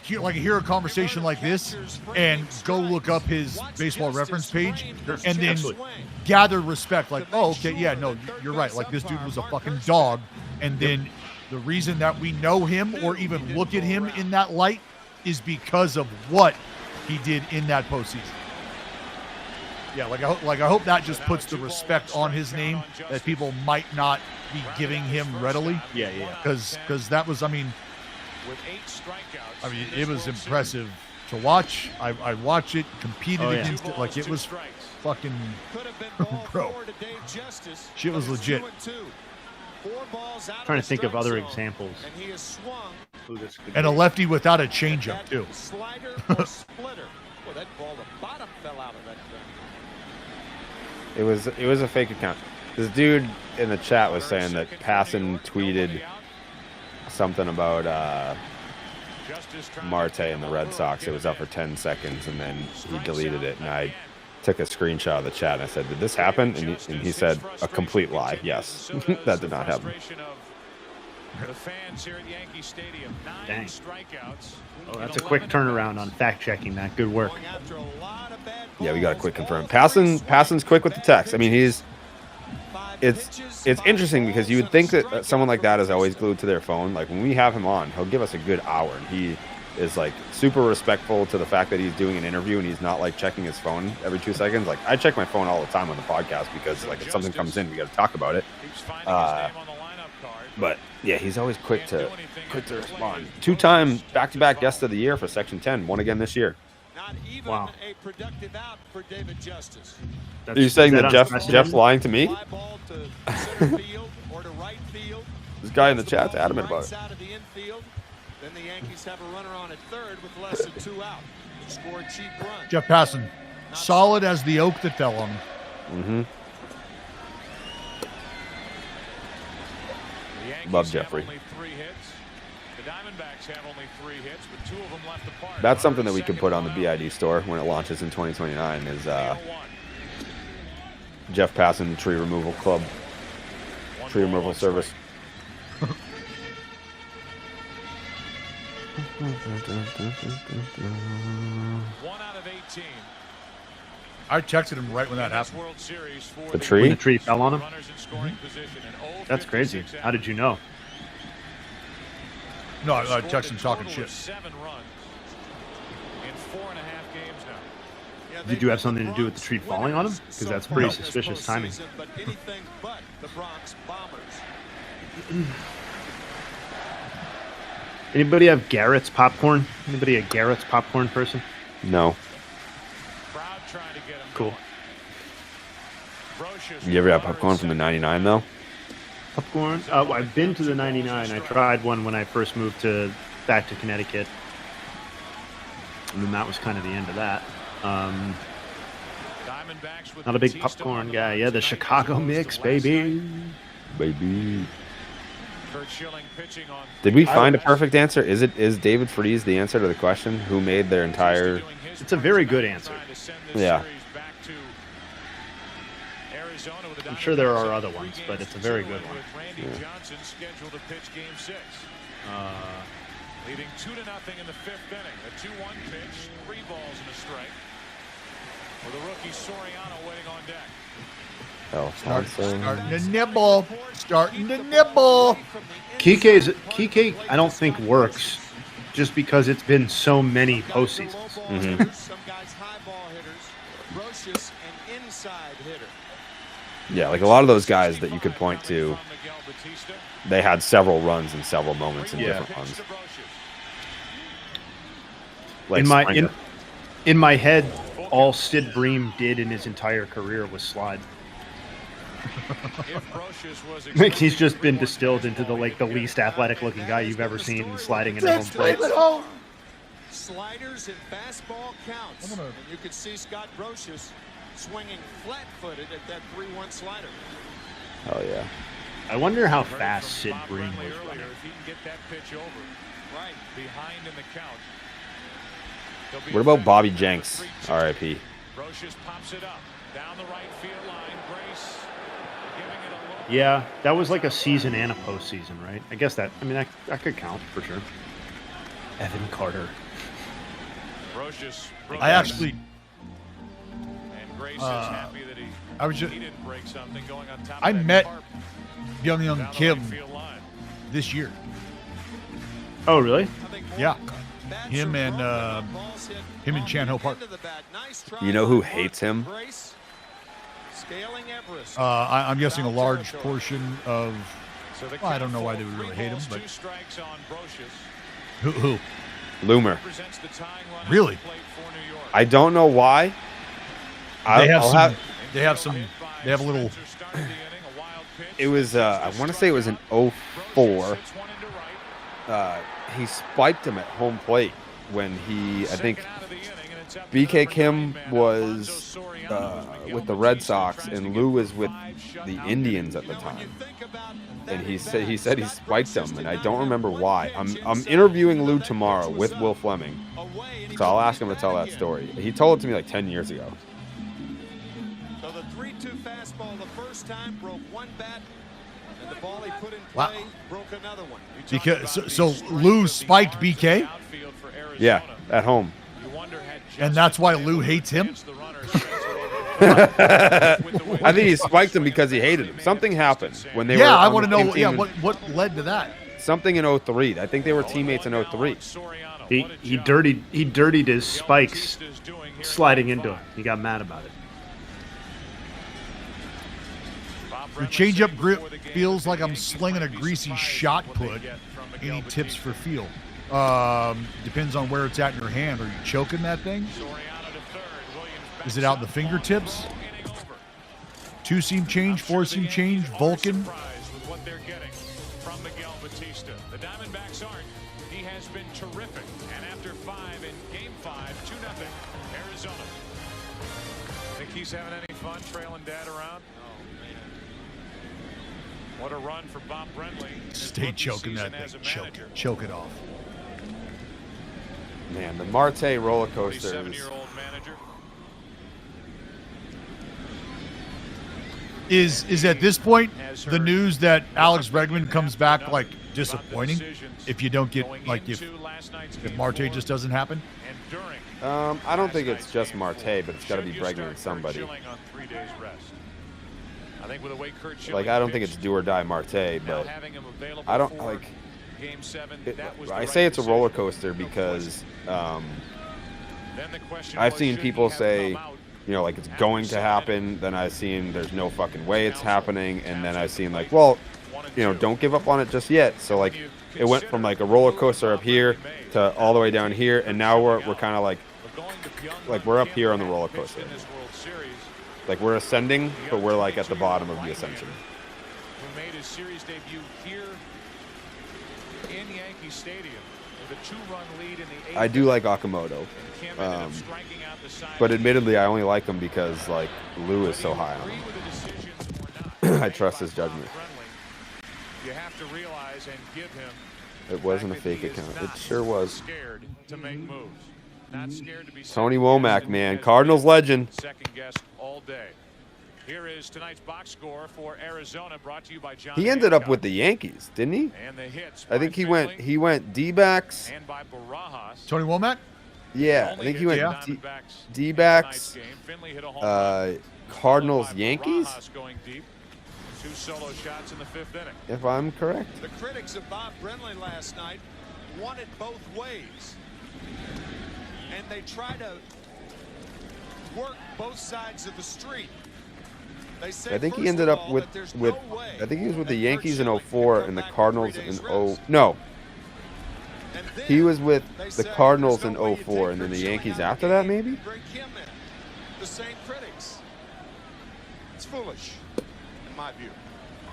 hear a conversation like this and go look up his baseball reference page and then gather respect. Like, oh, okay, yeah, no, you're right. Like, this dude was a fucking dog, and then the reason that we know him or even look at him in that light is because of what he did in that postseason. Yeah, I hope that just puts the respect on his name that people might not be giving him readily. Yeah. Because that was, I mean, it was impressive to watch. I watched it, competed against it like it was fucking bro. Shit was legit. Trying to think of other examples. And a lefty without a changeup too. It was a fake account. This dude in the chat was saying that Passan tweeted something about Marte and the Red Sox. It was up for 10 seconds, and then he deleted it. And I took a screenshot of the chat, and I said, "Did this happen?" And he said, "A complete lie. Yes, that did not happen." The fans here at Yankee Stadium, 9 Dang. strikeouts. Oh, that's a quick turnaround on fact checking that. Good work. Yeah, we got to quick confirm. Passan's quick with the text. I mean, it's interesting because you would think that someone like that is always glued to their phone. Like when we have him on, he'll give us a good hour, and he is like super respectful to the fact that he's doing an interview and he's not like checking his phone every 2 seconds. Like I check my phone all the time on the podcast because like if something comes in, we got to talk about it. But yeah, he's always quick to respond. 2-time back-to-back guest of the year for Section 10. Won again this year. Wow. Are you saying that Jeff's lying to me? This guy in the chat's adamant about it. Then the Yankees have a runner on at third with less than 2 out. Score a cheap run. Jeff Passan, solid as the oak that fell on him. Mm-hmm. Love Jeffrey. That's something that we could put on the BID store when it launches in 2029 is Jeff Passan tree removal club. Tree removal service. 1 out of 18. I texted him right when that happened. The tree? When the tree fell on him? That's crazy. How did you know? No, I texted him talking shit. 7 runs in 4.5 games now. Did you have something to do with the tree falling on him? Because that's pretty suspicious timing. But anything but the Bronx Bombers. Anybody have Garrett's popcorn? Anybody a Garrett's popcorn person? No. Crowd trying to get him Cool. going. You ever have popcorn from the 99 though? Popcorn? I've been to the 99. I tried one when I first moved back to Connecticut. And then that was kind of the end of that. Not a big popcorn guy. Yeah, the Chicago mix, baby. Baby. Did we find a perfect answer? Is David Freese the answer to the question? Who made their entire... It's a very good answer. Yeah. I'm sure there are other ones, but it's a very good one. Yeah. Leading 2-0 in the 5th inning. A 2-1 pitch, 3 balls and a strike. With the rookie Soriano waiting on deck. Starting to nibble. Starting to nibble. Kike, I don't think works just because it's been so many postseasons. Mm-hmm. Some guys high ball hitters, Brocious an inside hitter. Yeah, like a lot of those guys that you could point to, they had several runs and several moments in different runs. Like In my head, all Sid Bream did in his entire career was slide. Like he's just been distilled into the least athletic looking guy you've ever seen sliding into home plate. Sliders and fastball counts. And you could see Scott Brocious swinging flat-footed at that 3-1 slider. Oh yeah. I wonder how fast Sid Bream was running. If he can get that pitch over, right behind in the count. What about Bobby Jenks, R.I.P. Brocious pops it up down the right field line. Grace giving it a look. Yeah, that was like a season and a postseason, right? I guess that could count for sure. Evan Carter. Brocious. I actually. And Grace is happy that he didn't break something going on top. I of that met tarp Young down the Kim right field line. this year. Oh, really? Yeah. Him and Chan Ho Park. You know who hates him? I'm guessing a large portion of. Well, I don't know why they would really hate him, but who? Loomer. Really? I don't know why. They have a little. It was I want to say it was in 04. He spiked him at home plate when I think BK Kim was with the Red Sox and Lou was with the Indians at the time. And he said he spiked him, and I don't remember why. I'm interviewing Lou tomorrow with Will Fleming, so I'll ask him to tell that story. He told it to me like 10 years ago. So the 3-2 fastball the first time broke one bat, and the ball he put in play broke another one. Because so Lou spiked BK. Yeah, at home. And that's why Lou hates him. I think he spiked him because he hated him. Something happened when they were. Yeah, I want to know. Yeah, what led to that? Something in 03. I think they were teammates in 03. He dirtied his spikes sliding into him. He got mad about it. Your changeup grip feels like I'm slinging a greasy shot put. Any tips for feel? Depends on where it's at in your hand. Are you choking that thing? Is it out the fingertips? 2-seam change, 4-seam change, Vulcan. What they're getting from Miguel Batista. The Diamondbacks aren't. He has been terrific. And after 5 in Game 5, 2-0, Arizona. Think he's having any fun trailing Dad around? What a run for Bob Brenly. Stay choking that thing. Choke it off. Man, the Marte roller coaster. 37-year-old manager. Is at this point the news that Alex Bregman comes back like disappointing if you don't get like if Marte just doesn't happen? I don't think it's just Marte, but it's got to be Bregman and somebody. I don't think it's do or die Marte, but I don't like. I say it's a roller coaster because I've seen people say, you know, like it's going to happen. Then I've seen there's no fucking way it's happening, and then I've seen like, well, you know, don't give up on it just yet. So like, it went from like a roller coaster up here to all the way down here, and now we're kind of like we're up here on the roller coaster. Like we're ascending, but we're like at the bottom of the ascension. Who made his series debut here in Yankee Stadium with a 2-run lead in the 8th. I do like Okamoto, but admittedly, I only like him because like Lou is so high on him. I trust his judgment. You have to realize and give him. It wasn't a fake account. It sure was. Scared to make moves. Not scared to be Tony Womack, man, Cardinals legend. Second guess all day. Here is tonight's box score for Arizona, brought to you by John. He ended up with the Yankees, didn't he? And the hits I think he went D-backs. and by Barajas. Tony Womack? Yeah, I think he went D-backs. Cardinals, Yankees. Going deep. 2 solo shots in the 5th inning. If I'm correct. The critics of Bob Brenly last night want it both ways. And they try to work both sides of the street. They say I think he ended up with I think he was with the Yankees in 04 and the Cardinals in no. He was with the Cardinals in 04, and then the Yankees after that, maybe? The same critics. It's foolish, in my view.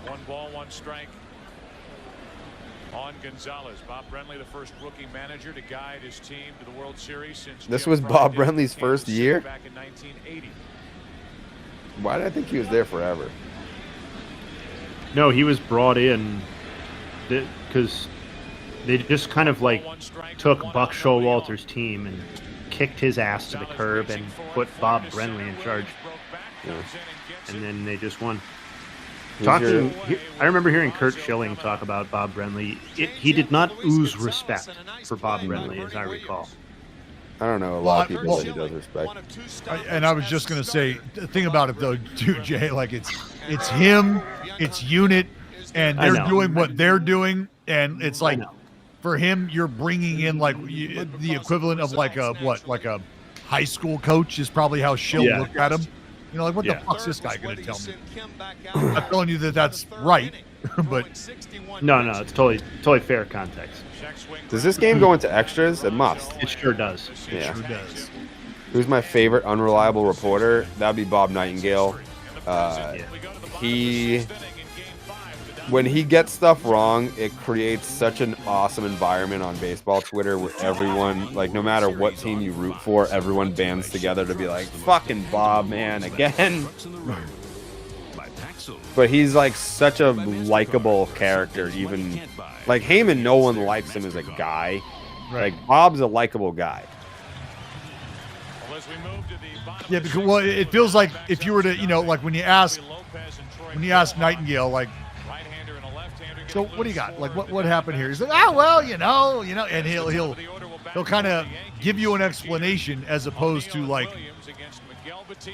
1 ball, 1 strike on Gonzalez. Bob Brenly, the first rookie manager to guide his team to the World Series since This was Bob Brenly's first year? Back in 1980. Why did I think he was there forever? No, he was brought in because they just kind of like took Buck Showalter's team and kicked his ass to the curb and put Bob Brenly in charge. Yeah. And then they just won. Who's I remember hearing Kurt Schilling talk about Bob Brenly. He did not ooze respect for Bob Brenly, as I recall. I don't know a lot of people that he does respect. And I was just gonna say, the thing about it though, too, Jay, like it's him, it's unit, and they're doing what they're doing, and it's like for him, you're bringing in like the equivalent of like a high school coach is probably how Schill looked at him. You know, like what the fuck's this guy gonna tell me? I'm not telling you that that's right, but no, it's totally fair context. Does this game go into extras? It must. It sure does. Yeah. It sure does. Who's my favorite unreliable reporter? That'd be Bob Nightingale. When he gets stuff wrong, it creates such an awesome environment on baseball Twitter where everyone, like, no matter what team you root for, everyone bands together to be like, fucking Bob, man, again. But he's like such a likable character. Even like Heyman, no one likes him as a guy. Right. Like Bob's a likable guy. Yeah, because it feels like if you were to, like when you ask Nightingale, like, so what do you got? Like, what happened here? He's like, and he'll kind of give you an explanation as opposed to like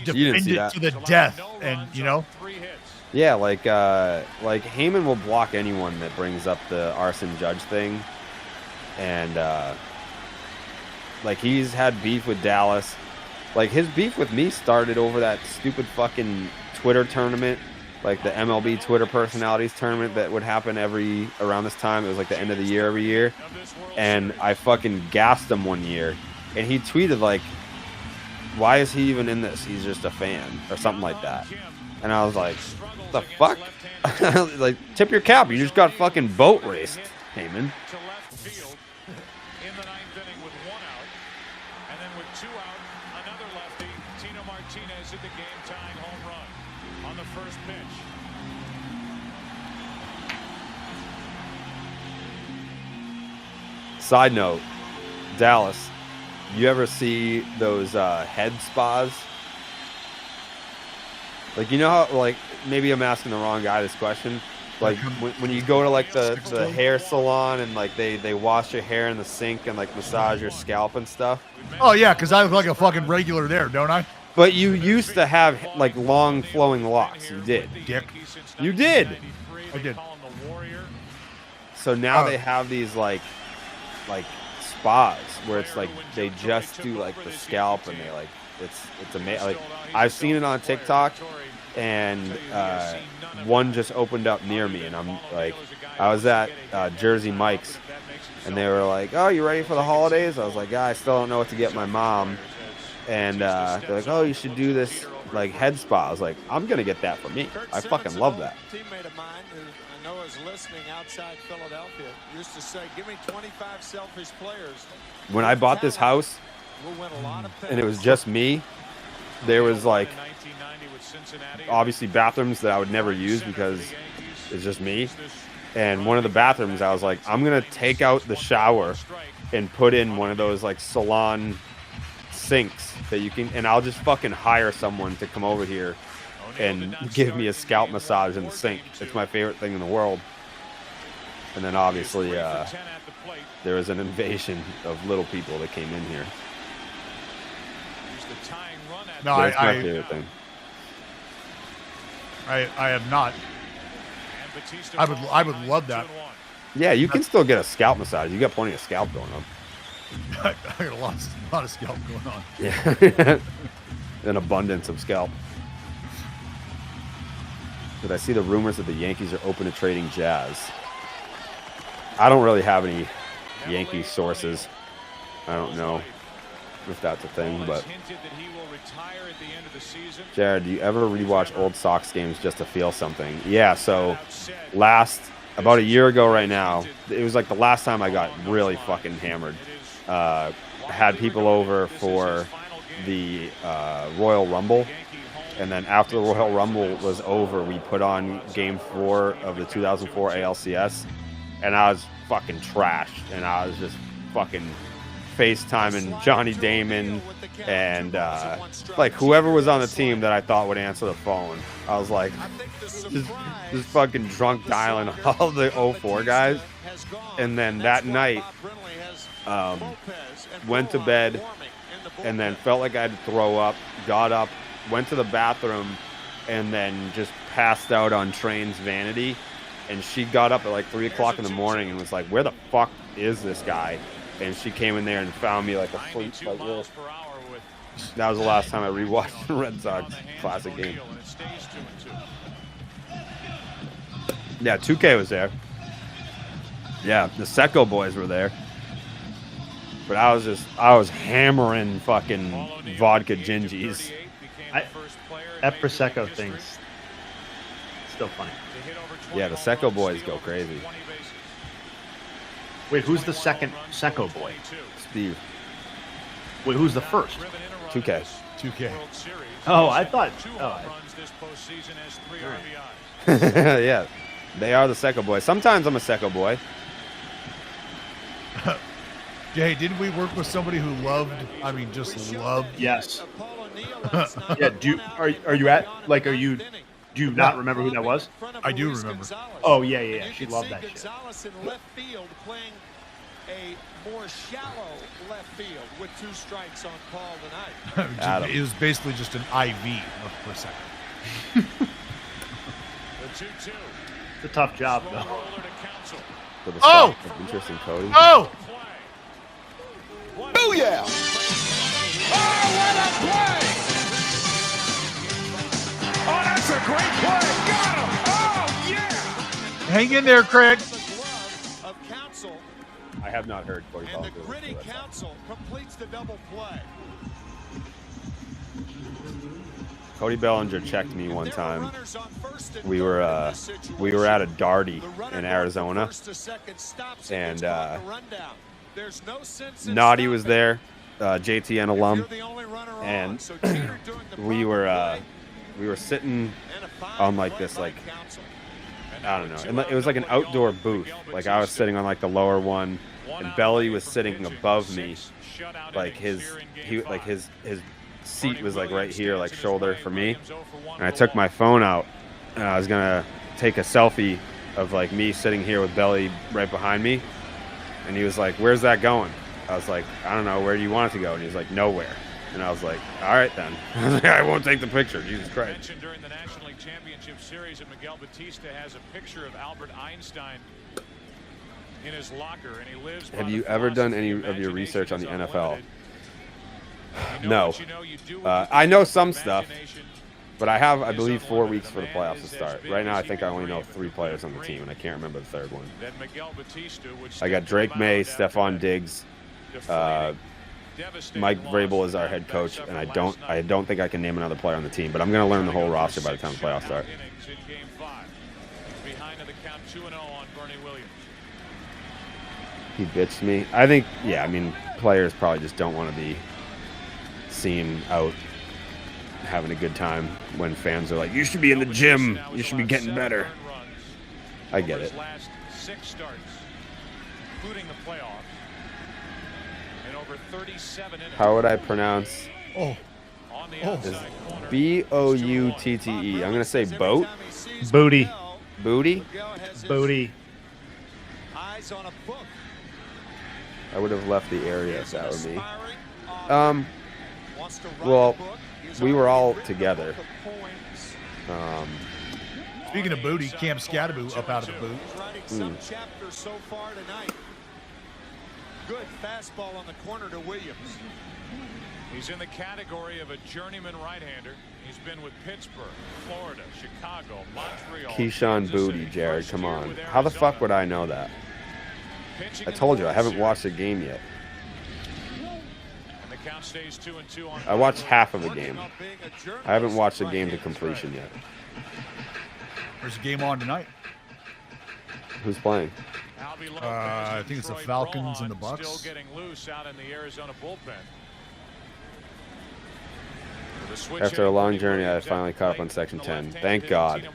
defend it to the death, and Yeah, like Heyman will block anyone that brings up the arson judge thing, and like he's had beef with Dallas. Like his beef with me started over that stupid fucking Twitter tournament, like the MLB Twitter personalities tournament that would happen around this time. It was like the end of the year every year, and I fucking gassed him one year, and he tweeted like, "Why is he even in this? He's just a fan," or something like that. And I was like, the fuck? Like, tip your cap. You just got fucking boat raced, Heyman. To left field in the 9th inning with 1 out. And then with 2 out, another lefty, Tino Martinez hit the game-tying home run on the first pitch. Side note, Dallas, you ever see those head spas? Like, you know how, like, maybe I'm asking the wrong guy this question. Like, when you go to, like, the hair salon and, like, they wash your hair in the sink and, like, massage your scalp and stuff. Oh, yeah, because I look like a fucking regular there, don't I? But you used to have, like, long flowing locks. You did. Dick. You did. I did. So now they have these, like spas where it's, like, they just do, like, the scalp and they, like, it's amazing. Like, I've seen it on TikTok, and one just opened up near me, and I'm like, I was at Jersey Mike's, and they were like, "Oh, you ready for the holidays?" I was like, "Yeah, I still don't know what to get my mom," and they're like, "Oh, you should do this like head spa." I was like, "I'm gonna get that for me. I fucking love that." Teammate of mine who I know is listening outside Philadelphia used to say, "Give me 25 selfish players." When I bought this house, and it was just me, there was like obviously bathrooms that I would never use because it's just me. And one of the bathrooms, I was like, I'm gonna take out the shower and put in one of those like salon sinks that you can, and I'll just fucking hire someone to come over here and give me a scalp massage in the sink. It's my favorite thing in the world. And then obviously there was an invasion of little people that came in here. No, That's my favorite thing. I have not. I would love that. Yeah, you can still get a scalp massage. You got plenty of scalp going on. I got a lot of scalp going on. Yeah, an abundance of scalp. Did I see the rumors that the Yankees are open to trading Jazz? I don't really have any Yankee sources. I don't know if that's a thing, but Jared, do you ever rewatch old Sox games just to feel something? Yeah, so about a year ago right now, it was like the last time I got really fucking hammered. Had people over for the Royal Rumble, and then after the Royal Rumble was over, we put on Game 4 of the 2004 ALCS, and I was fucking trashed, and I was just fucking FaceTiming Johnny Damon and like whoever was on the team that I thought would answer the phone. I was like just fucking drunk dialing all the 04 guys. And then that night went to bed and then felt like I had to throw up, got up, went to the bathroom, and then just passed out on Train's vanity. And she got up at like 3 o'clock in the morning and was like, where the fuck is this guy? And she came in there and found me like a freak. Like, that was the last time I rewatched the Red Sox classic game. Yeah, 2K was there. Yeah, the Secco boys were there. But I was hammering fucking vodka gingies. That Prosecco thing's still funny. Yeah, the Secco boys go crazy. Wait, who's the second Secco boy? Steve. Wait, who's the first? 2K. 2K. Oh, I thought. Yeah, they are the Secco boys. Sometimes I'm a Secco boy. Hey, didn't we work with somebody who loved? I mean, just loved. Yes. Yeah. Do you not remember who that was? I do remember. Oh yeah. She loved that shit. In left field, playing a more shallow left field with 2 strikes on Paul tonight. It was basically just an IV per second. It's a tough job though. Oh! Interesting, Cody. Oh! Oh yeah! Oh, what a play! Oh, that's a great play! Got him! Oh yeah! Hang in there, Craig. I have not heard Cody And Ponce. the gritty Council completes the double play. Cody Bellinger checked me one time. We were at a Darty in Arizona, and Naughty was there, JTN alum, and we were sitting on like this, like, I don't know, and it was like an outdoor booth. Like I was sitting on like the lower one, and Belly was sitting above me, like his seat was like right here, like shoulder for me. And I took my phone out, and I was gonna take a selfie of like me sitting here with Belly right behind me. And he was like, "Where's that going?" I was like, "I don't know. Where do you want it to go?" And he was like, "Nowhere." And I was like, "All right then." I won't take the picture. Jesus Christ. During the National League Championship Series, and Miguel Batista has a picture of Albert Einstein in his locker, and he lives. Have you ever done any of your research on the NFL? No. I know some stuff, but I have, I believe, 4 weeks for the playoffs to start. Right now, I think I only know 3 players on the team, and I can't remember the third one. I got Drake May, Stephon Diggs, Mike Vrabel is our head coach, and I don't think I can name another player on the team, but I'm going to learn the whole roster by the time the playoffs start. He bitched me. I think, yeah, I mean, players probably just don't want to be seen out having a good time when fans are like, "You should be in the gym. You should be getting better." I get it. How would I pronounce? Is B-O-U-T-T-E. I'm gonna say boat. Booty. Booty. Booty. I would have left the area if that were me. Well, we were all together. Speaking of booty, Cam Scattaboo up out of the boot. Good fastball on the corner to Williams. He's in the category of a journeyman right-hander. He's been with Pittsburgh, Florida, Chicago, Montreal. Keyshawn Booty, Jared, come on. How the fuck would I know that? I told you I haven't watched a game yet. And the count stays 2-2 on I watched half of a game. I haven't watched a game to completion yet. There's a game on tonight. Who's playing? I think it's the Falcons and the Bucks. Still getting loose out in the Arizona bullpen. After a long journey, I finally caught up on Section 10. Thank God.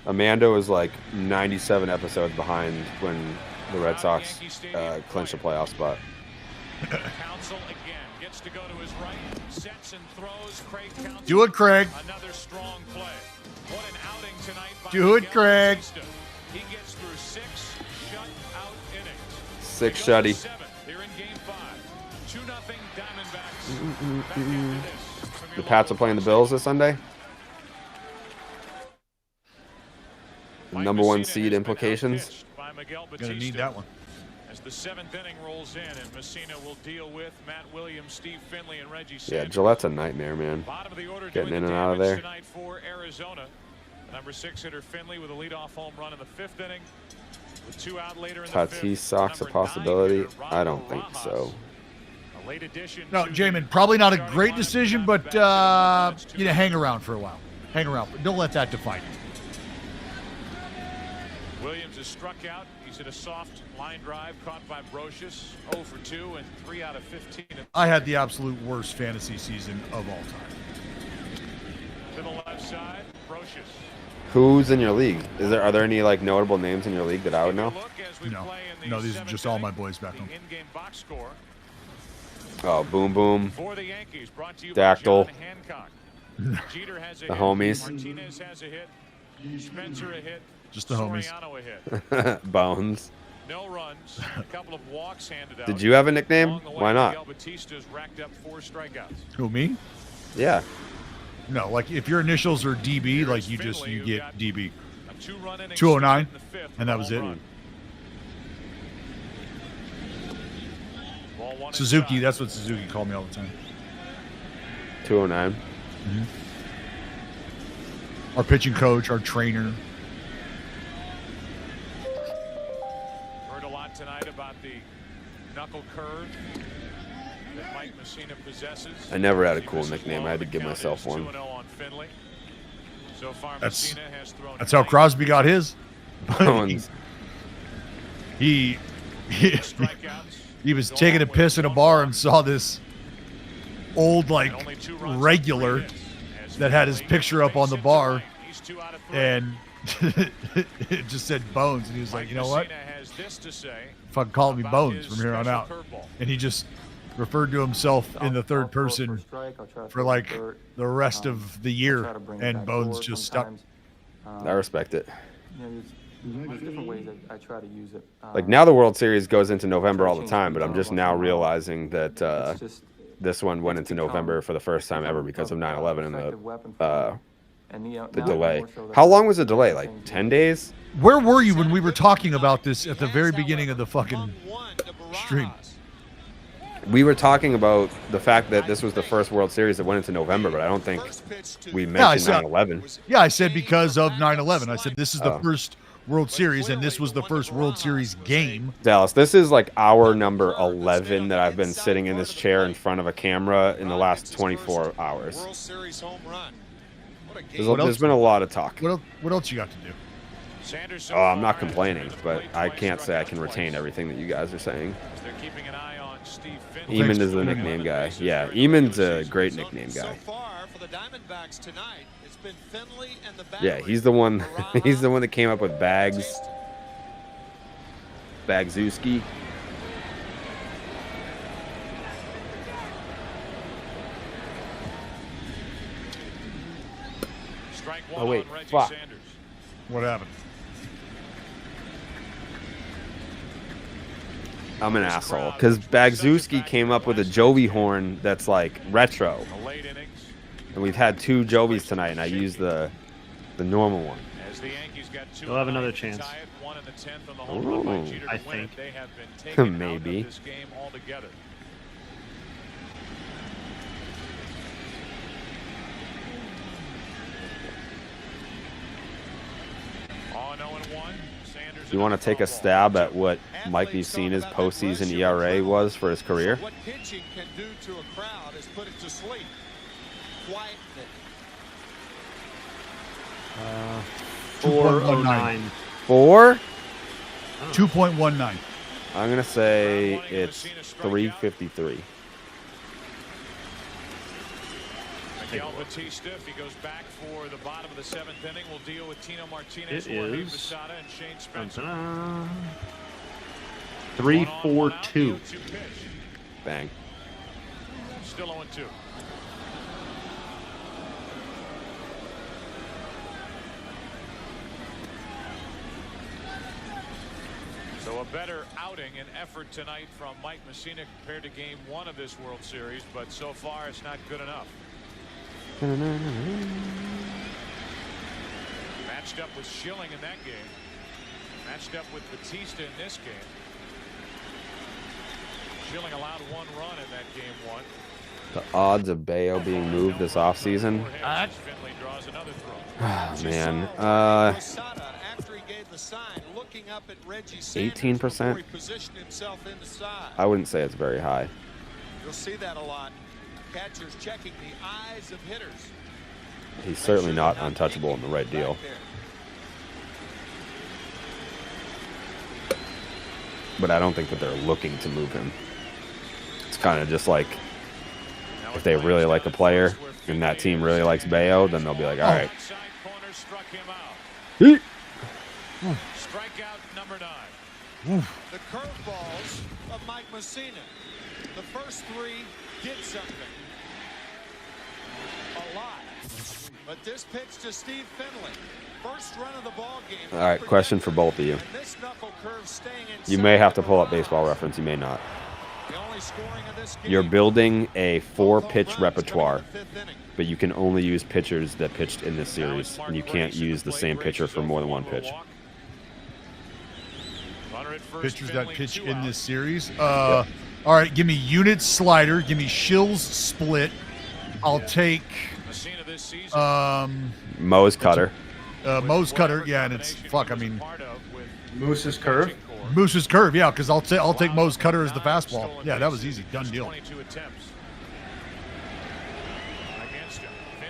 Amanda was like 97 episodes behind when the Red Sox clinched a playoff spot. Do it, Craig. Another strong play. What an outing tonight by Do it, Craig. He gets through 6 shutout innings. 6 shutty. They're in game 5. 2-0 Diamondbacks. The Pats are playing the Bills this Sunday. The number 1 seed implications. Gonna need that one. As the 7th inning rolls in, and Mussina will deal with Matt Williams, Steve Finley, and Reggie Yeah, Sanders. Gillette's a nightmare, man. Bottom of the order Getting doing in the and out of there. damage tonight for Arizona. Number 6 hitter Finley with a leadoff home run in the 5th inning. With 2 out later in the 5th. Tatis Sox a possibility? I don't think so. A late addition No, to Jamin, probably not a great decision, but hang around for a while. Hang around. Don't let that define you. Williams is struck out. He's hit a soft line drive caught by Brocious. 0 for 2 and 3 out of 15. I had the absolute worst fantasy season of all time. To the left side, Brocious. Who's in your league? Are there any like notable names in your league that I would know? No, these are just all my boys back home. In-game box score Oh, Boom Boom, for the Yankees, brought to you Dactyl. by John Hancock. Jeter has a The hit. homies. Martinez has a hit. Spencer a hit. Just the homies. Soriano a hit. Bones. No runs. A couple of walks handed out. Did you have a nickname? Along the way, Why not? Miguel Batista's racked up 4 strikeouts. Who, me? Yeah. No, like if your initials are DB, like you get DB. A 2-run inning 209, in the 5th, and that was it. home run. Ball 1 Suzuki, inside. that's what Suzuki called me all the time. 209. Our pitching coach, our trainer. Heard a lot tonight about the knuckle curve that Mike Mussina possesses. I never had a cool nickname. I had to give myself one. So far, That's Mussina has thrown how Crosby got his. Bones. he strikeouts. was taking a piss in a bar and saw this old like regular that had his picture up on the bar, and it just said Bones, and he was like, you know what? Fucking call me Bones from here on out. And he just referred to himself in the third person for like the rest of the year, and Bones just stuck. I respect it. There's different ways I try to use it. Like now the World Series goes into November all the time, but I'm just now realizing that this one went into November for the first time ever because of 9/11 and the delay. How long was the delay? Like 10 days? Where were you when we were talking about this at the very beginning of the fucking stream? We were talking about the fact that this was the first World Series that went into November, but I don't think we mentioned 9/11. Yeah, I said because of 9/11. I said this is the first World Series, and this was the first World Series game. Dallas, this is like hour number 11 that I've been sitting in this chair in front of a camera in the last 24 hours. World Series home run. There's been a lot of talk. What else you got to do? Oh, I'm not complaining, but I can't say I can retain everything that you guys are saying. They're keeping an eye on Steve Eamon is the nickname guy. Yeah, Eamon's a great nickname guy. So far for the Diamondbacks tonight, it's been Finley and the Yeah, he's the one. He's the one that came up with Bagzewski. Oh wait, fuck. What happened? I'm an asshole because Bagzewski came up with a Jovi horn that's like retro, and we've had 2 Jovis tonight, and I used the normal one. You'll have another chance. Ooh. I think. Maybe. On 0-1, You want to take a stab at what Mike Mussina's postseason ERA was for his career? What pitching can do to a crowd is put it to sleep. Quieten it. 409. 4? 2.19. I'm gonna say it's 353. Miguel Batista, if he goes back for the bottom of the 7th inning, will deal with Tino Martinez, It Jorge is Posada, and Shane Spencer. 342. Bang. Still 0-2. So a better outing and effort tonight from Mike Mussina compared to Game 1 of this World Series, but so far it's not good enough. Matched up with Schilling in that game. Matched up with Batista in this game. Schilling allowed 1 run in that Game 1. The odds of Bayo being moved this offseason. Finley draws another throw. Oh, man. 18%. I wouldn't say it's very high. You'll see that a lot. Catchers checking the eyes of hitters. He's certainly not untouchable in the right deal. But I don't think that they're looking to move him. It's kind of just like if they really like a player and that team really likes Bayo, then they'll be like, all right. Strikeout number 9. The curveballs of Mike Mussina. The first 3 did something. A lot. But this pitch to Steve Finley. First run of the ball game. All right, question for both of you. You may have to pull up Baseball Reference. You may not. You're building a 4-pitch repertoire, but you can only use pitchers that pitched in this series, and you can't use the same pitcher for more than 1 pitch. Pitchers that pitch in this series. All right, give me Unit slider. Give me Shills split. I'll take Mo's cutter. Mo's cutter. Yeah, and it's fuck. I mean, Moose's curve. Moose's curve. Yeah, because I'll take Mo's cutter as the fastball. Yeah, that was easy. Done deal.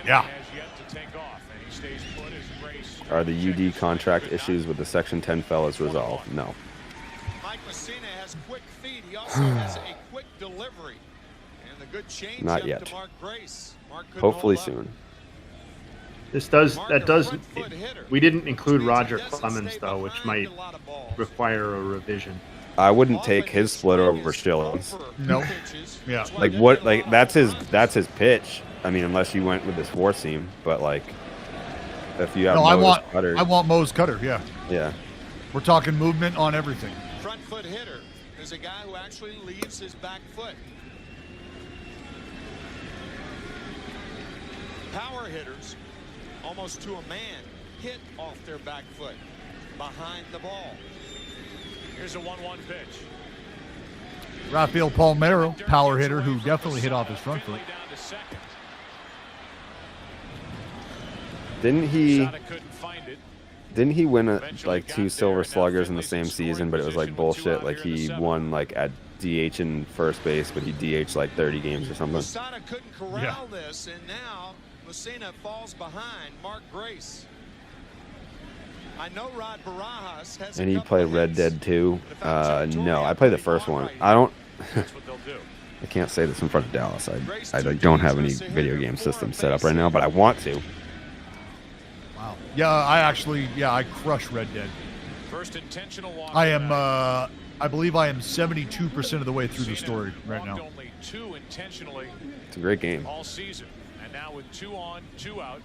Yeah. Are the UD contract issues with the Section 10 fellas resolved? No. Mike Mussina has quick feet. He also has a quick delivery. And the good change Not yet. to Mark Grace. Mark Hopefully soon. We didn't include Roger Clemens though, which might require a revision. I wouldn't take his splitter over Schilling's. No. Yeah. Like what? Like that's his pitch. I mean, unless you went with this 4-seam, but like if you have I want Mo's cutter. Yeah. Yeah. We're talking movement on everything. Front foot hitter is a guy who actually leaves his back foot. Power hitters, almost to a man, hit off their back foot behind the ball. Here's a 1-1 pitch. Rafael Palmeiro, power hitter, who definitely hit off his front foot. Didn't he win like 2 Silver Sluggers in the same season? But it was like bullshit. Like he won like at DH in first base, but he DH like 30 games or something. Mussina couldn't corral this, and now Mussina falls behind Mark Grace. I know Rod Barajas has. And he played Red Dead 2. No, I played the first one. I don't. I can't say this in front of Dallas. I don't have any video game system set up right now, but I want to. Wow. Yeah, I crush Red Dead. First intentional walk. I am. I believe I am 72% of the way through the story right now. Only 2 intentionally. It's a great game. All season, and now with 2 on, 2 out.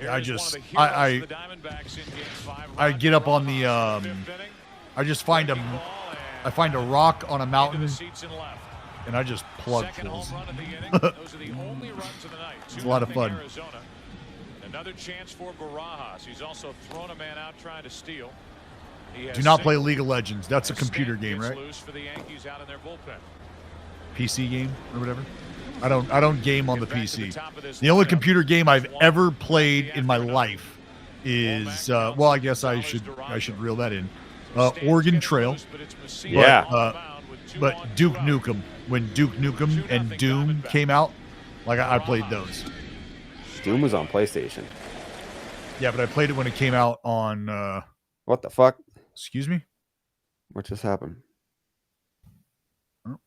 Yeah, I get up on the. I just find I find a rock on a mountain, and I just plug fools. It's a lot of fun. Another chance for Barajas. He's also thrown a man out trying to steal. Do not play League of Legends. That's a computer game, right? PC game or whatever. I don't game on the PC. The only computer game I've ever played in my life is well, I guess I should reel that in. Oregon Trail. Yeah. But Duke Nukem, when Duke Nukem and Doom came out, like I played those. Doom was on PlayStation. Yeah, but I played it when it came out on. What the fuck? Excuse me? What just happened? Oh.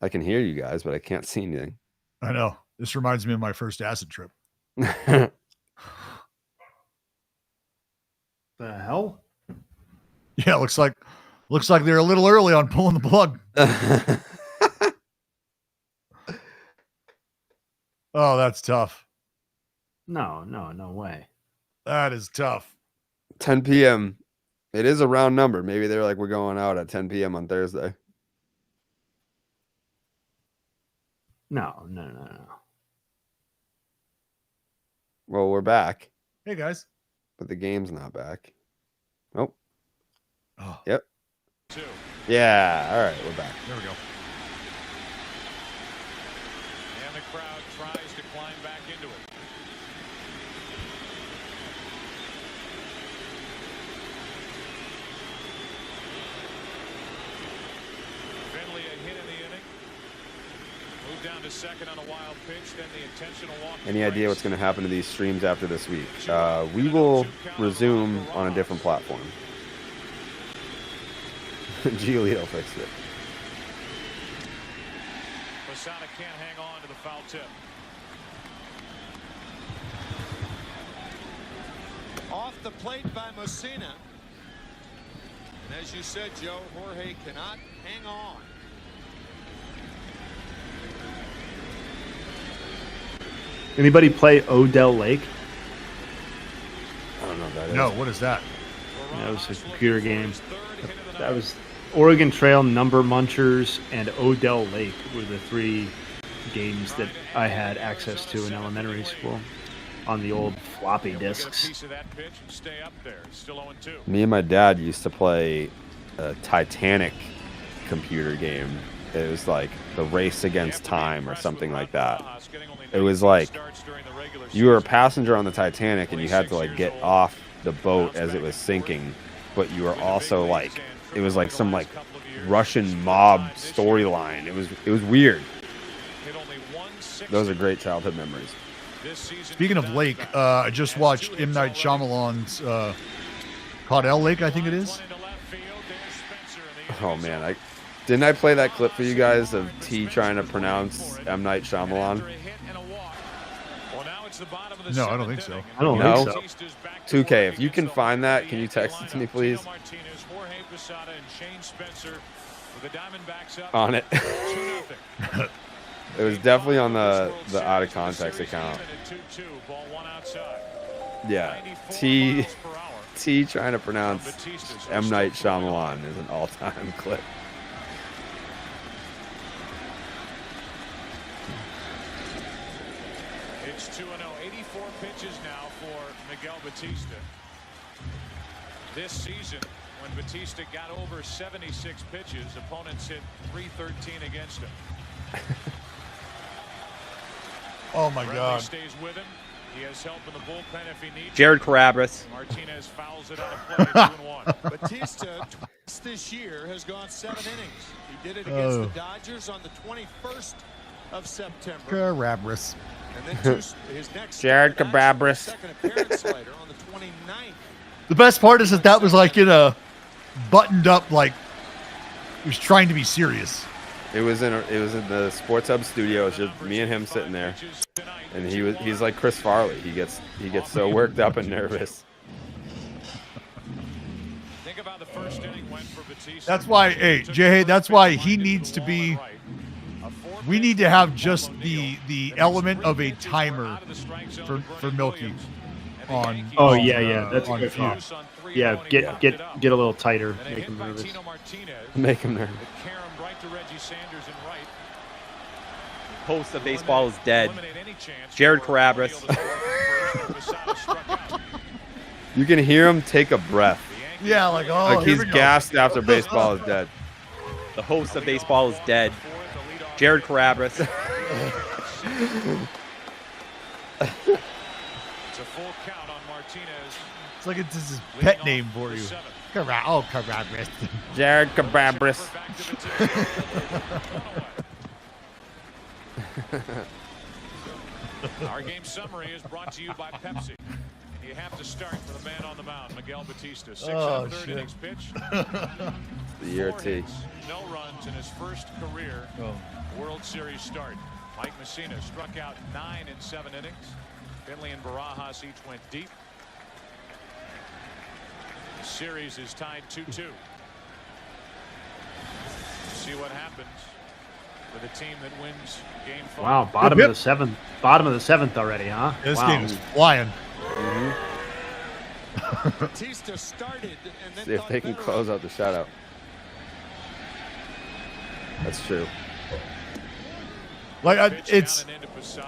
I can hear you guys, but I can't see anything. I know. This reminds me of my first acid trip. The hell? Yeah, looks like they're a little early on pulling the plug. Oh, that's tough. No way. That is tough. 10 p.m. It is a round number. Maybe they're like, we're going out at 10 p.m. on Thursday. No. Well, we're back, Hey guys. but the game's not back. Nope. Oh, Yep. Yeah. All right, we're back. there we go. And the crowd tries to climb back into it. Finley a hit in the inning. Moved down to second on a wild pitch, then the intentional walk. Any idea what's going to happen to these streams after this week? We will resume on a different platform. Giolito fixed it. Mussina can't hang on to the foul tip. Off the plate by Mussina. And as you said, Joe, Jorge cannot hang on. Anybody play Odell Lake? I don't know what that is. No, what is that? That was a computer game. That was Oregon Trail, Number Munchers, and Odell Lake were the three games that I had access to in elementary school on the old floppy disks. Me and my dad used to play a Titanic computer game. It was like the Race Against Time or something like that. It was like you were a passenger on the Titanic and you had to like get off the boat as it was sinking, but you were also like, it was like some like Russian mob storyline. It was weird. Those are great childhood memories. Speaking of Lake, I just watched M. Night Shyamalan's Caudell Lake, I think it is. Oh man, didn't I play that clip for you guys of T trying to pronounce M. Night Shyamalan? No, I don't think so. I don't think so. 2K, if you can find that, can you text it to me, please? On it. It was definitely on the out of context account. Yeah, T trying to pronounce M. Night Shyamalan is an all-time clip. It's 2-0, 84 pitches now for Miguel Batista. This season, when Batista got over 76 pitches, opponents hit 313 against him. Oh my God. Stays with him. He has help in the bullpen if he needs. Jared Carrabis. Martinez fouls it out of play, 2-1. Batista this year has gone 7 innings. He did it against the Dodgers on the 21st of September. Carrabis. And then his next Jared Carrabis. second appearance later on the 29th. The best part is that was like in a buttoned up, like he was trying to be serious. It was in the Sports Hub studio. It was just me and him sitting there, and he's like Chris Farley. He gets so worked up and nervous. Think about the first inning went for Batista. That's why, hey, Jay, that's why he needs to be. We need to have just the element of a timer for Milky on. Oh yeah, that's on good. field. Yeah, get a little tighter, make him nervous. Make him nervous. Host of Baseball is Dead. Jared Carrabis. You can hear him take a breath. Yeah, like Like he's gassed after baseball is dead. The host of Baseball is Dead. Jared Carrabis. It's a full count on It's like it's his pet name for you. Carrabis. Jared Carrabis. Our game summary is brought to you by Pepsi. You have to start with a man on the mound, Miguel Batista. 6 1/3 innings pitched. The year T. No runs in his first career World Series start. Mike Mussina struck out 9 in 7 innings. Finley and Barajas each went deep. The series is tied 2-2. See what happens with a team that wins game 5. Wow, bottom of the seventh. Bottom of the 7th already, huh? This wow. game is flying. Batista started and then See if they can close out the shutout. That's true. Like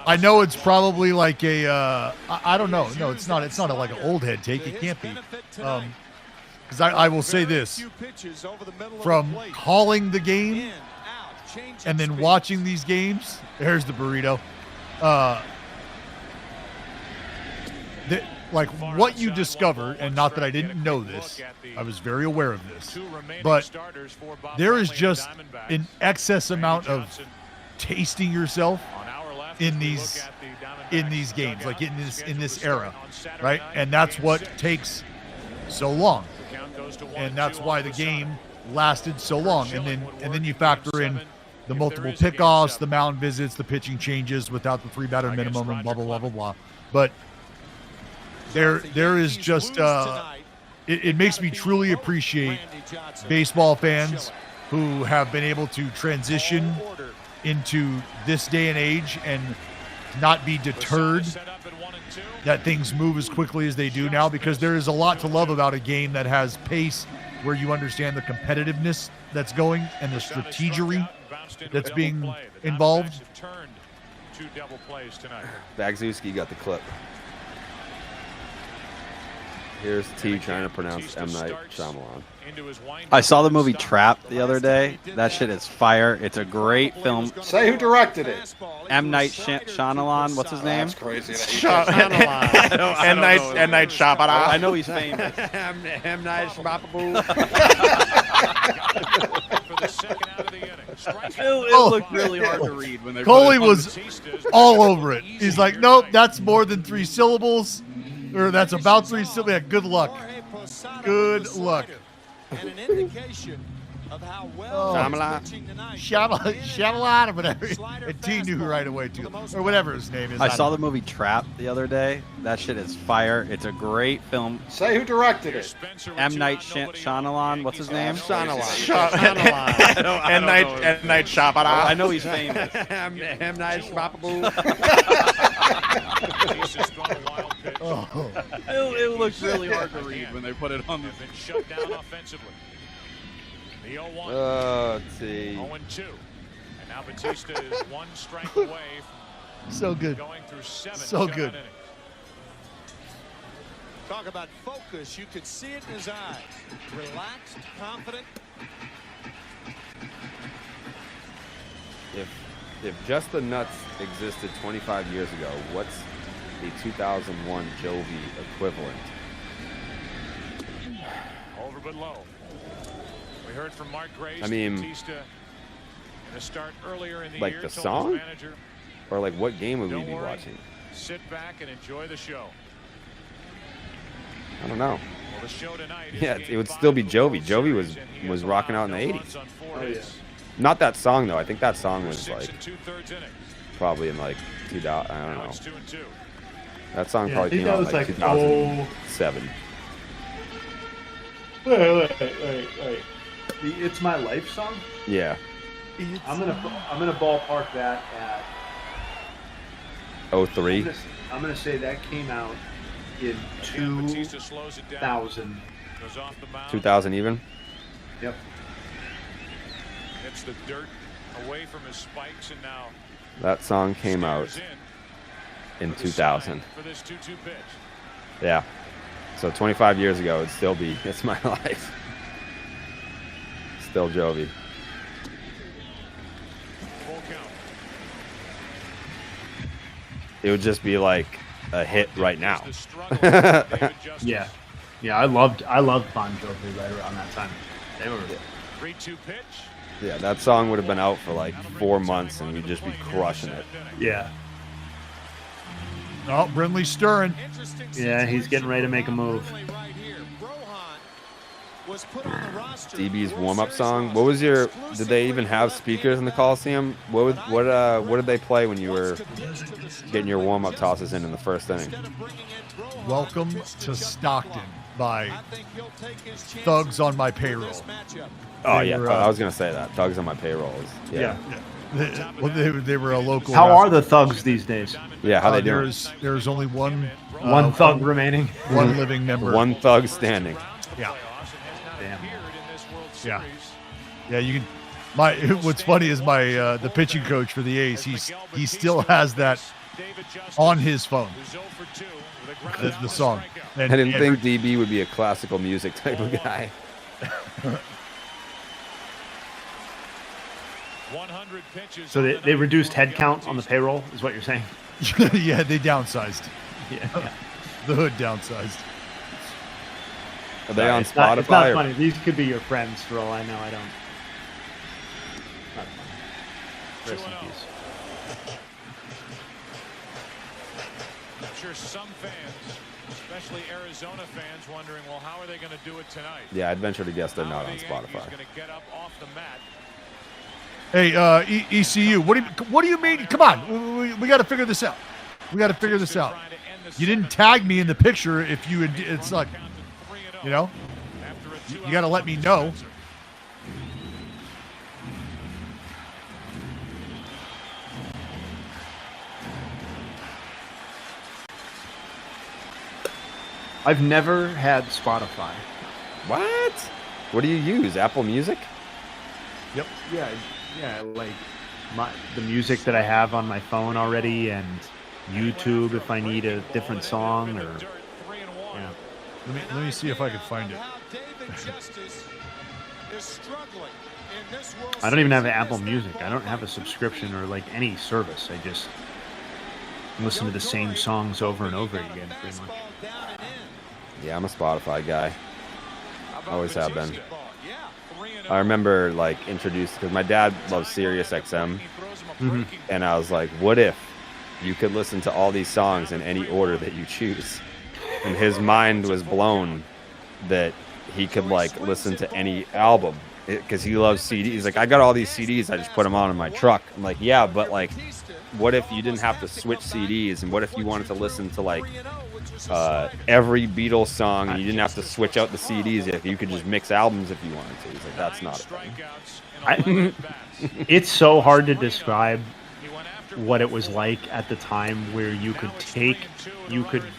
I know it's probably like a I don't know. No, it's not. It's not like an old head take. It can't be. Because I will say this: from calling the game and then watching these games, there's the burrito. Like what you discover, and not that I didn't know this, I was very aware of this, but there is just an excess amount of tasting yourself in these games, like in this era, right? And that's what takes so long, and that's why the game lasted so long. And then you factor in the multiple pickoffs, the mound visits, the pitching changes without the 3-batter minimum, and blah blah blah blah blah. But there is just it makes me truly appreciate baseball fans who have been able to transition into this day and age and not be deterred that things move as quickly as they do now, because there is a lot to love about a game that has pace, where you understand the competitiveness that's going and the strategery that's being involved. Bagzewski got the clip. Here's T trying to pronounce M. Night Shyamalan. I saw the movie Trap the other day. That shit is fire. It's a great film. Say who directed it. M. Night Shyamalan. What's his name? That's crazy. M. Night Shyamalan. I know he's famous. M. Night Shyamalan. It looked really hard to read when they. Coley was all over it. He's like, nope, that's more than 3 syllables. Or that's about 3 syllables. Yeah, good luck. Good luck. And an indication of how well Shyamalan or whatever. And T knew right away too, or whatever his name is. I saw the movie Trap the other day. That shit is fire. It's a great film. Say who directed it. M. Night Shyamalan. What's his name? Shyamalan. M. Night Shyamalan. I know he's famous. M. Night Shyamalan. It looks really hard to read when they put it on the been shut down offensively. The 0-1. T. 0-2. And now Batista is 1 strike away from so good. Going through 7 so good. Innings. Talk about focus. You could see it in his eyes. Relaxed, confident. If Just the Nuts existed 25 years ago, what's the 2001 Jovi equivalent? Over but low. We heard from Mark Grace. I mean, Batista in a start earlier in the like year, the told song, his manager, or like what game would we "Don't be worry, watching? Sit back and enjoy the show." I don't know. Well, the show tonight is Yeah, game it would 5 still be of the Jovi. World Jovi Series, and he was has rocking out in allowed the no 80s. runs on 4 hits. Not that song though. I think that song was 6 like 2/3 innings. probably in like 2000. I don't Now know. it's 2-2. That song Yeah, I probably think came that out was like like 2007. Wait. The "It's My Life" song. Yeah. I'm gonna ballpark that at 03. I'm gonna say that came out in Again, Batista slows it down. 2000. Goes off the mound. 2000 even. Yep. Gets the dirt away from his spikes, and now That song came out stares in for the 2000. sign for this 2-2 pitch. Yeah. So 25 years ago, it'd still be "It's My Life." Still Jovi. Full count. It would just be like a hit right now. Yeah. Yeah, I loved Bon Jovi right around that time. They were 3-2 pitch. Yeah, that song would have been out for like 4 months, and we'd just be crushing it. Yeah. Oh, Brindley's stirring. Yeah, he's getting ready to make a move. DB's warm-up song. What was your? Did they even have speakers in the Coliseum? What did they play when you were getting your warm-up tosses in the first inning? Welcome to Stockton by Thugs on My Payroll. Oh yeah, I was gonna say that. Thugs on My Payroll. Yeah. They were a local. How are the Thugs these days? Yeah, how they doing? There's only one thug remaining. One living member. One thug standing. Yeah. Damn. Yeah. Yeah, you can. What's funny is the pitching coach for the A's. He still has that on his phone. The song. And I didn't think DB would be a classical music type of guy. 100 pitches. So they reduced headcount on the payroll, is what you're saying? Yeah, they downsized. Yeah. The hood downsized. Are they on It's Spotify? not funny. These could be your friends for all I know. I don't. Not funny. Rest in peace. I'm sure some fans, especially Arizona fans, wondering, well, how are they going to do it tonight? Yeah, I'd venture to guess they're not on Yankees Spotify. going to get up off the mat. Hey, ECU, what do you mean? Come on, we got to figure this out. We got to figure this out. You didn't tag me in the picture. If you, it's like, you know, you got to let me know. I've never had Spotify. What? What do you use? Apple Music? Yep. Yeah, like the music that I have on my phone already, and YouTube if I need a different song, or yeah. Let me see if I can find it. I don't even have Apple Music. I don't have a subscription or like any service. I just listen to the same songs over and over again, pretty much. Yeah, I'm a Spotify guy. Always have been. I remember like introduced because my dad loves Sirius XM, and I was like, "What if you could listen to all these songs in any order that you choose?" And his mind was blown that he could like listen to any album because he loves CDs. He's like, "I got all these CDs. I just put them on in my truck." I'm like, "Yeah, but like, what if you didn't have to switch CDs? And what if you wanted to listen to like every Beatles song and you didn't have to switch out the CDs? If you could just mix albums if you wanted to." He's like, "That's not a thing." It's so hard to describe what it was like at the time where you could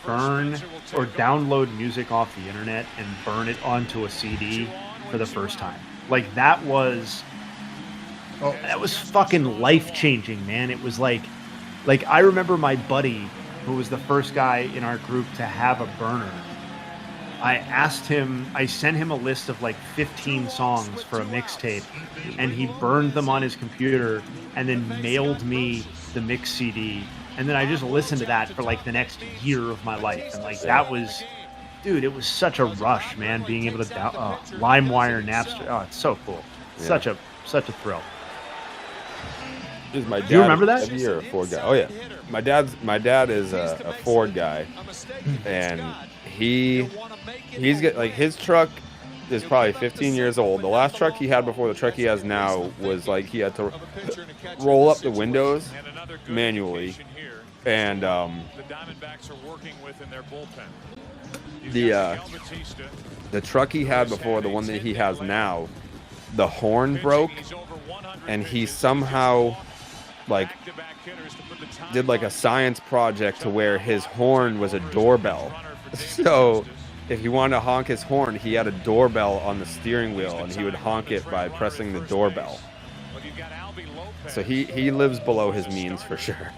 burn or download music off the internet and burn it onto a CD for the first time. Like that was fucking life-changing, man. It was like I remember my buddy, who was the first guy in our group to have a burner. I sent him a list of like 15 songs for a mixtape, and he burned them on his computer and then mailed me the mix CD. And then I just listened to that for like the next year of my life. And like that was, dude, it was such a rush, man, being able to LimeWire, Napster. Oh, it's so cool. Yeah. Such a thrill. Is my dad Do you remember that? a Ford or a Ford guy? Oh yeah, my dad is a Ford guy, and he's got like his truck is probably 15 years old. The last truck he had before the truck he has now was like he had to roll up the windows manually, and The Diamondbacks are working with in their bullpen. the truck he had before, the one that he has now, the horn broke, and he somehow like did like a science project to where his horn was a doorbell. So if he wanted to honk his horn, he had a doorbell on the steering wheel, and he would honk it by pressing the doorbell. So he lives below his means for sure.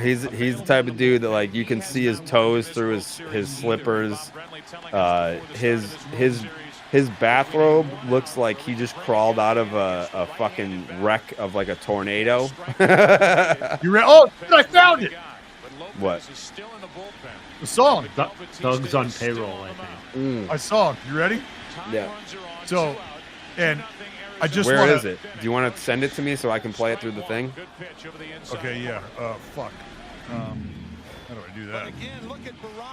He's the type of dude that like you can see his toes through his slippers. His bathrobe looks like he just crawled out of a fucking wreck of like a tornado. I found it. What? The song. Doug's on payroll, I think. I saw. You ready? Yeah. So, and I just Where wanna, is it? Do you want to send it to me so I can play it through the thing? Okay, yeah. Fuck. How do I do that?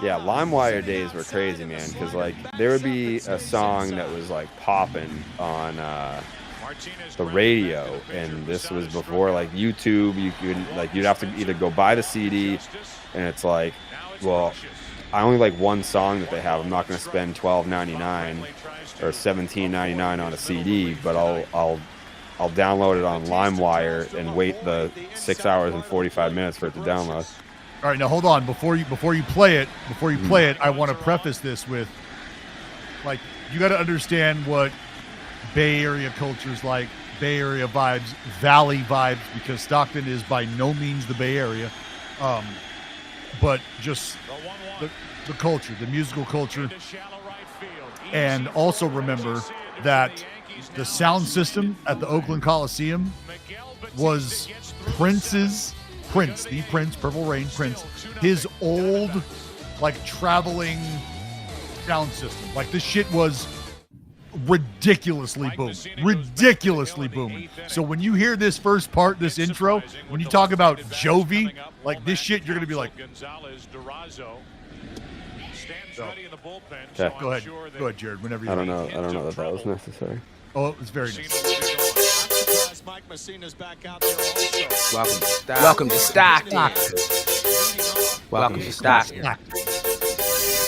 Yeah, LimeWire days were crazy, man. Because like there would be a song that was like popping on the radio, and this was before like YouTube. You'd have to either go buy the CD, and it's like, well, I only like one song that they have. I'm not going to spend $12.99 or $17.99 on a CD, but I'll download it on LimeWire and wait the 6 hours and 45 minutes for it to download. All right, now hold on. Before you play it, I want to preface this with, like, you got to understand what Bay Area culture is like, Bay Area vibes, Valley vibes, because Stockton is by no means the Bay Area, but just the culture, the musical culture. And also remember that the sound system at the Oakland Coliseum was Prince, Purple Rain Prince, his old, like, traveling sound system. Like, this shit was ridiculously booming. So when you hear this first part, this intro, when you talk about Jovi, like, this shit, you're going to be like, Okay. Go ahead, Jared, whenever you I don't know that was necessary. Oh, it was very nice. Welcome to Stockton. Welcome to Stockton.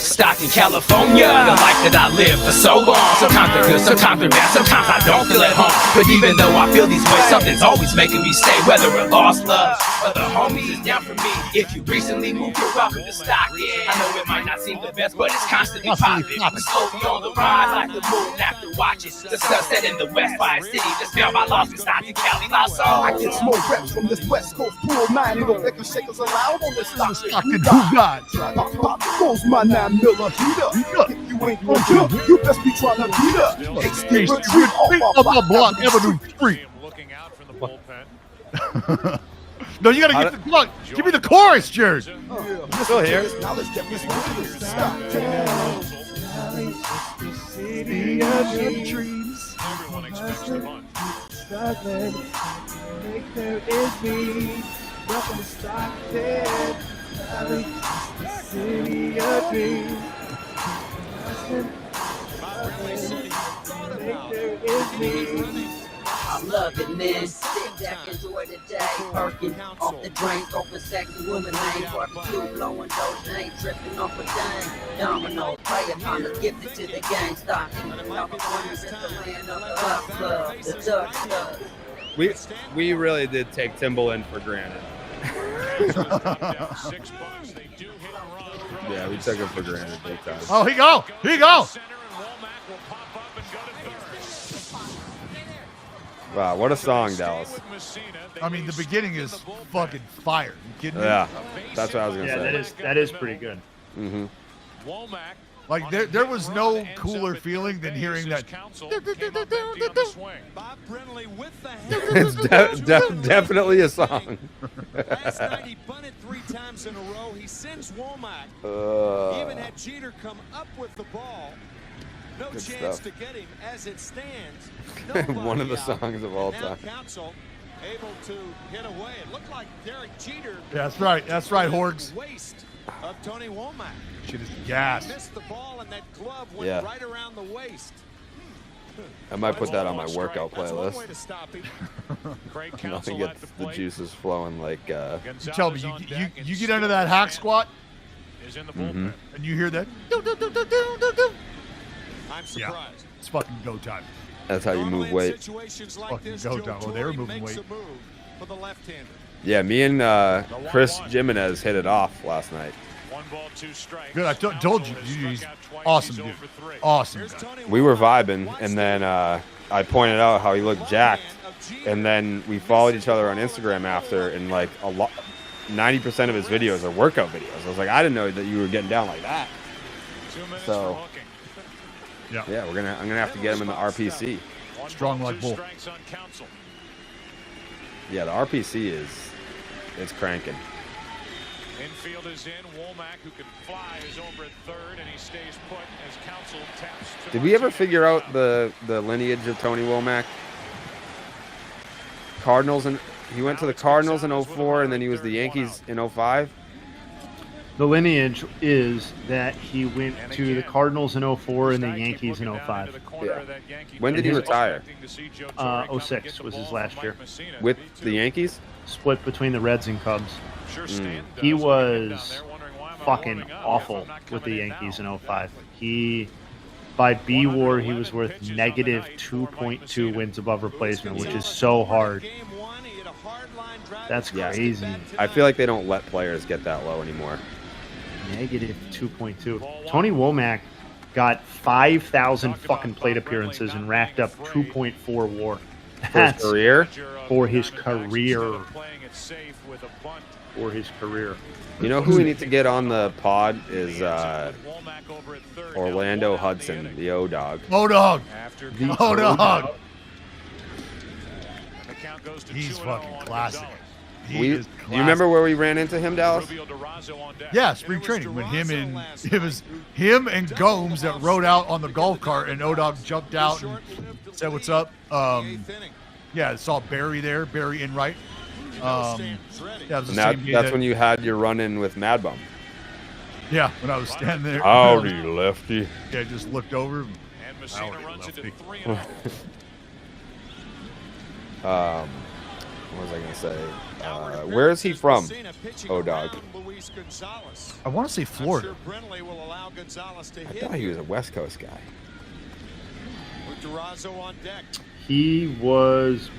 Stockton, California, the life that I live for so long. Sometimes they're good, sometimes they're bad, sometimes I don't feel at home. But even though I feel these ways, something's always making me stay. Whether a lost love, or the homies is down for me. If you recently moved, you're welcome to Stockton. I know it might not seem the best, but it's constantly popping. Slowly on the rise, like the moon after watching the sunset in the west by a city that's found my lost in Stockton, Cali, lost soul. I get more reps from this West Coast pool. 9 little liquor shakers allowed on this Stockton, who got? Pop goes my 9 miller heater. If you ain't gon' jump, you best be trying to beat up. Street of the block, Avenue Street. No, you gotta get the block. Give me the chorus, Jared. Still here. City of dreams. Everyone expects the punch. There is me. Welcome to Stockton. City of dreams. There is me. I'm loving this. Sit back, enjoy the day. Perking off the drink, open sexy women lane. Barbecue, blowing dope, ain't tripping off a dang. Domino, player, kind of gifted to the gang. Stockton, California's the land of the Buck Club, the Duck Club. We really did take Timbaland for granted. Yeah, we took him for granted big time. Oh, here you go. Wow, what a song, Dallas. I mean, the beginning is fucking fire. You kidding me? Yeah, that's what I was gonna say. Yeah, that is pretty good. Mm-hmm. Like there was no cooler feeling than hearing that. Bob Brenly with the It's definitely a song. Last night he bunted 3 times in a row. He sends Womack. He even had Jeter come up with the ball. No Good chance stuff. to get him as it stands. One of the Nobody out. songs of all Now time. Counsell able to hit away. It looked like Derek Jeter. Yeah, that's right, Horgs. Waist of Tony Womack. Shit is gas. He missed the ball and that glove went Yeah. right around the waist. I might put that on my workout That's one way playlist. to stop him. Nothing gets the juices flowing like. You tell me, you get under that hack squat, Mm-hmm. and you hear that. I'm surprised. It's fucking go time. That's how you move weight. Fucking go time. Oh, they were moving weight. For the left-hander. Yeah, me and Chris Jimenez hit it off last night. 1 ball, 2 strikes. Good. I told you, he's awesome, dude. Awesome guy. We were vibing, and then I pointed out how he looked jacked, and then we followed each other on Instagram after, and like 90% of his videos are workout videos. I was like, I didn't know that you were getting down like that. 2 minutes So, for hooking. Yeah. I'm gonna have to get him in the RPC. Strong like bull. Strikes on Counsell. Yeah, the RPC it's cranking. Infield is in. Womack, who can fly, is over at third, and he stays put as Counsell taps. Did we ever figure out the lineage of Tony Womack? Cardinals, and he went to the Cardinals in 04, and then he was the Yankees in 05. The lineage is that he went to the Cardinals in 04 and the Yankees in 05. Yeah. When did he retire? 06 was his last year. With the Yankees? Split between the Reds and Cubs. He was fucking awful with the Yankees in 05. By B-WAR, he was worth negative 2.2 wins above replacement, which is so hard. That's crazy. I feel like they don't let players get that low anymore. Negative 2.2. Tony Womack got 5,000 fucking plate appearances and racked up 2.4 WAR. That's for his career? For his career. For his career. You know who we need to get on the pod is Orlando Hudson, the O-Dog. O-Dog. The O-Dog. He's fucking classic. Do you remember where we ran into him, Dallas? Yeah, spring training when it was him and Gomes that rode out on the golf cart, and O-Dog jumped out and said, "What's up?" Yeah, I saw Barry there, Barry Enright. That's when you had your run-in with Mad Bum. Yeah, when I was standing there. Howdy, lefty. Yeah, I just looked over. And Mussina runs into 3-0. What was I gonna say? Where is he from? O-Dog. I want to say Florida. I thought he was a West Coast guy. He was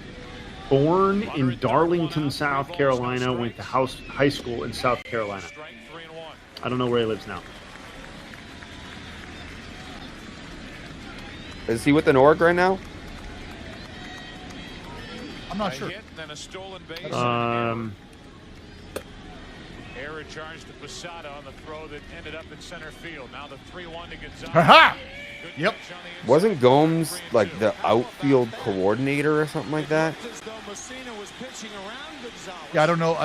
born in Darlington, South Carolina, went to high school in South Carolina. I don't know where he lives now. Is he with an org right now? I'm not sure. Error charged to Posada on the throw that ended up in center field. Now the 3-1 to Gonzalez. Ha-ha! Yep. Wasn't Gomes like the outfield coordinator or something like that? Yeah, I don't know.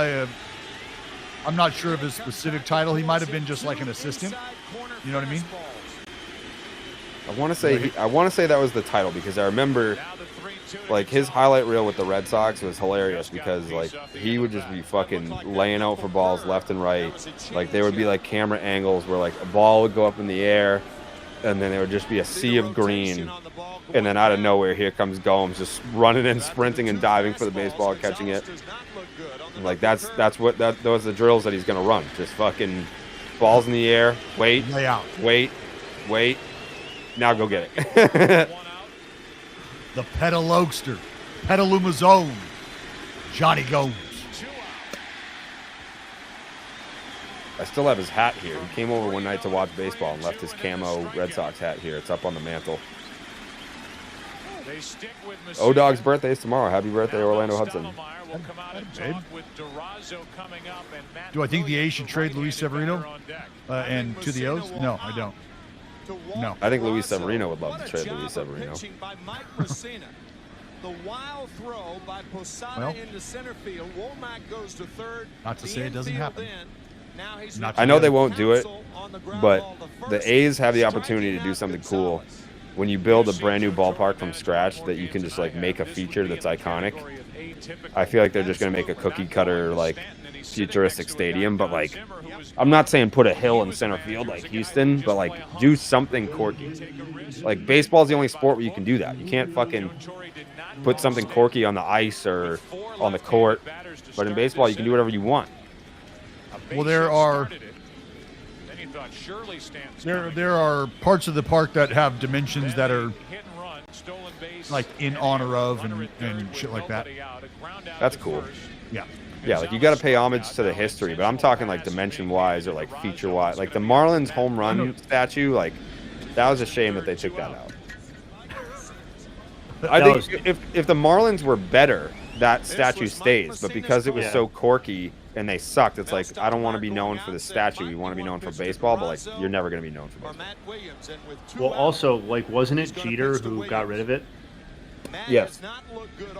I'm not sure of his specific title. He might have been just like an assistant. You know what I mean? I want to say that was the title because I remember like his highlight reel with the Red Sox was hilarious because like he would just be fucking laying out for balls left and right. Like there would be like camera angles where like a ball would go up in the air and then there would just be a sea of green. And then out of nowhere, here comes Gomes just running and sprinting and diving for the baseball, catching it. Like those are the drills that he's gonna run. Just fucking balls in the air, wait, wait. Now go get it. The Petalogster, Petalumazone, Johnny Gomes. I still have his hat here. He came over one night to watch baseball and left his camo Red Sox hat here. It's up on the mantle. O-Dog's birthday is tomorrow. Happy birthday, Orlando Hudson. Do I think the A's should trade Luis Severino and to the O's? No, I don't. No. I think Luis Severino would love to trade Luis Severino. The wild throw by Posada into center field. Womack goes to third. Not to say it doesn't happen. I know they won't do it, but the A's have the opportunity to do something cool. When you build a brand new ballpark from scratch that you can just like make a feature that's iconic. I feel like they're just going to make a cookie cutter like futuristic stadium, but like I'm not saying put a hill in center field like Houston, but like do something quirky. Like baseball's the only sport where you can do that. You can't fucking put something quirky on the ice or on the court, but in baseball you can do whatever you want. Well, there are parts of the park that have dimensions that are like in honor of and shit like that. That's cool. Yeah. Yeah, like you got to pay homage to the history, but I'm talking like dimension-wise or like feature-wise. Like the Marlins home run statue, like that was a shame that they took that out. I think if the Marlins were better, that statue stays, but because it was so quirky and they sucked, it's like I don't want to be known for the statue. We want to be known for baseball, but like you're never going to be known for baseball. Well, also, like, wasn't it Jeter who got rid of it? Yes.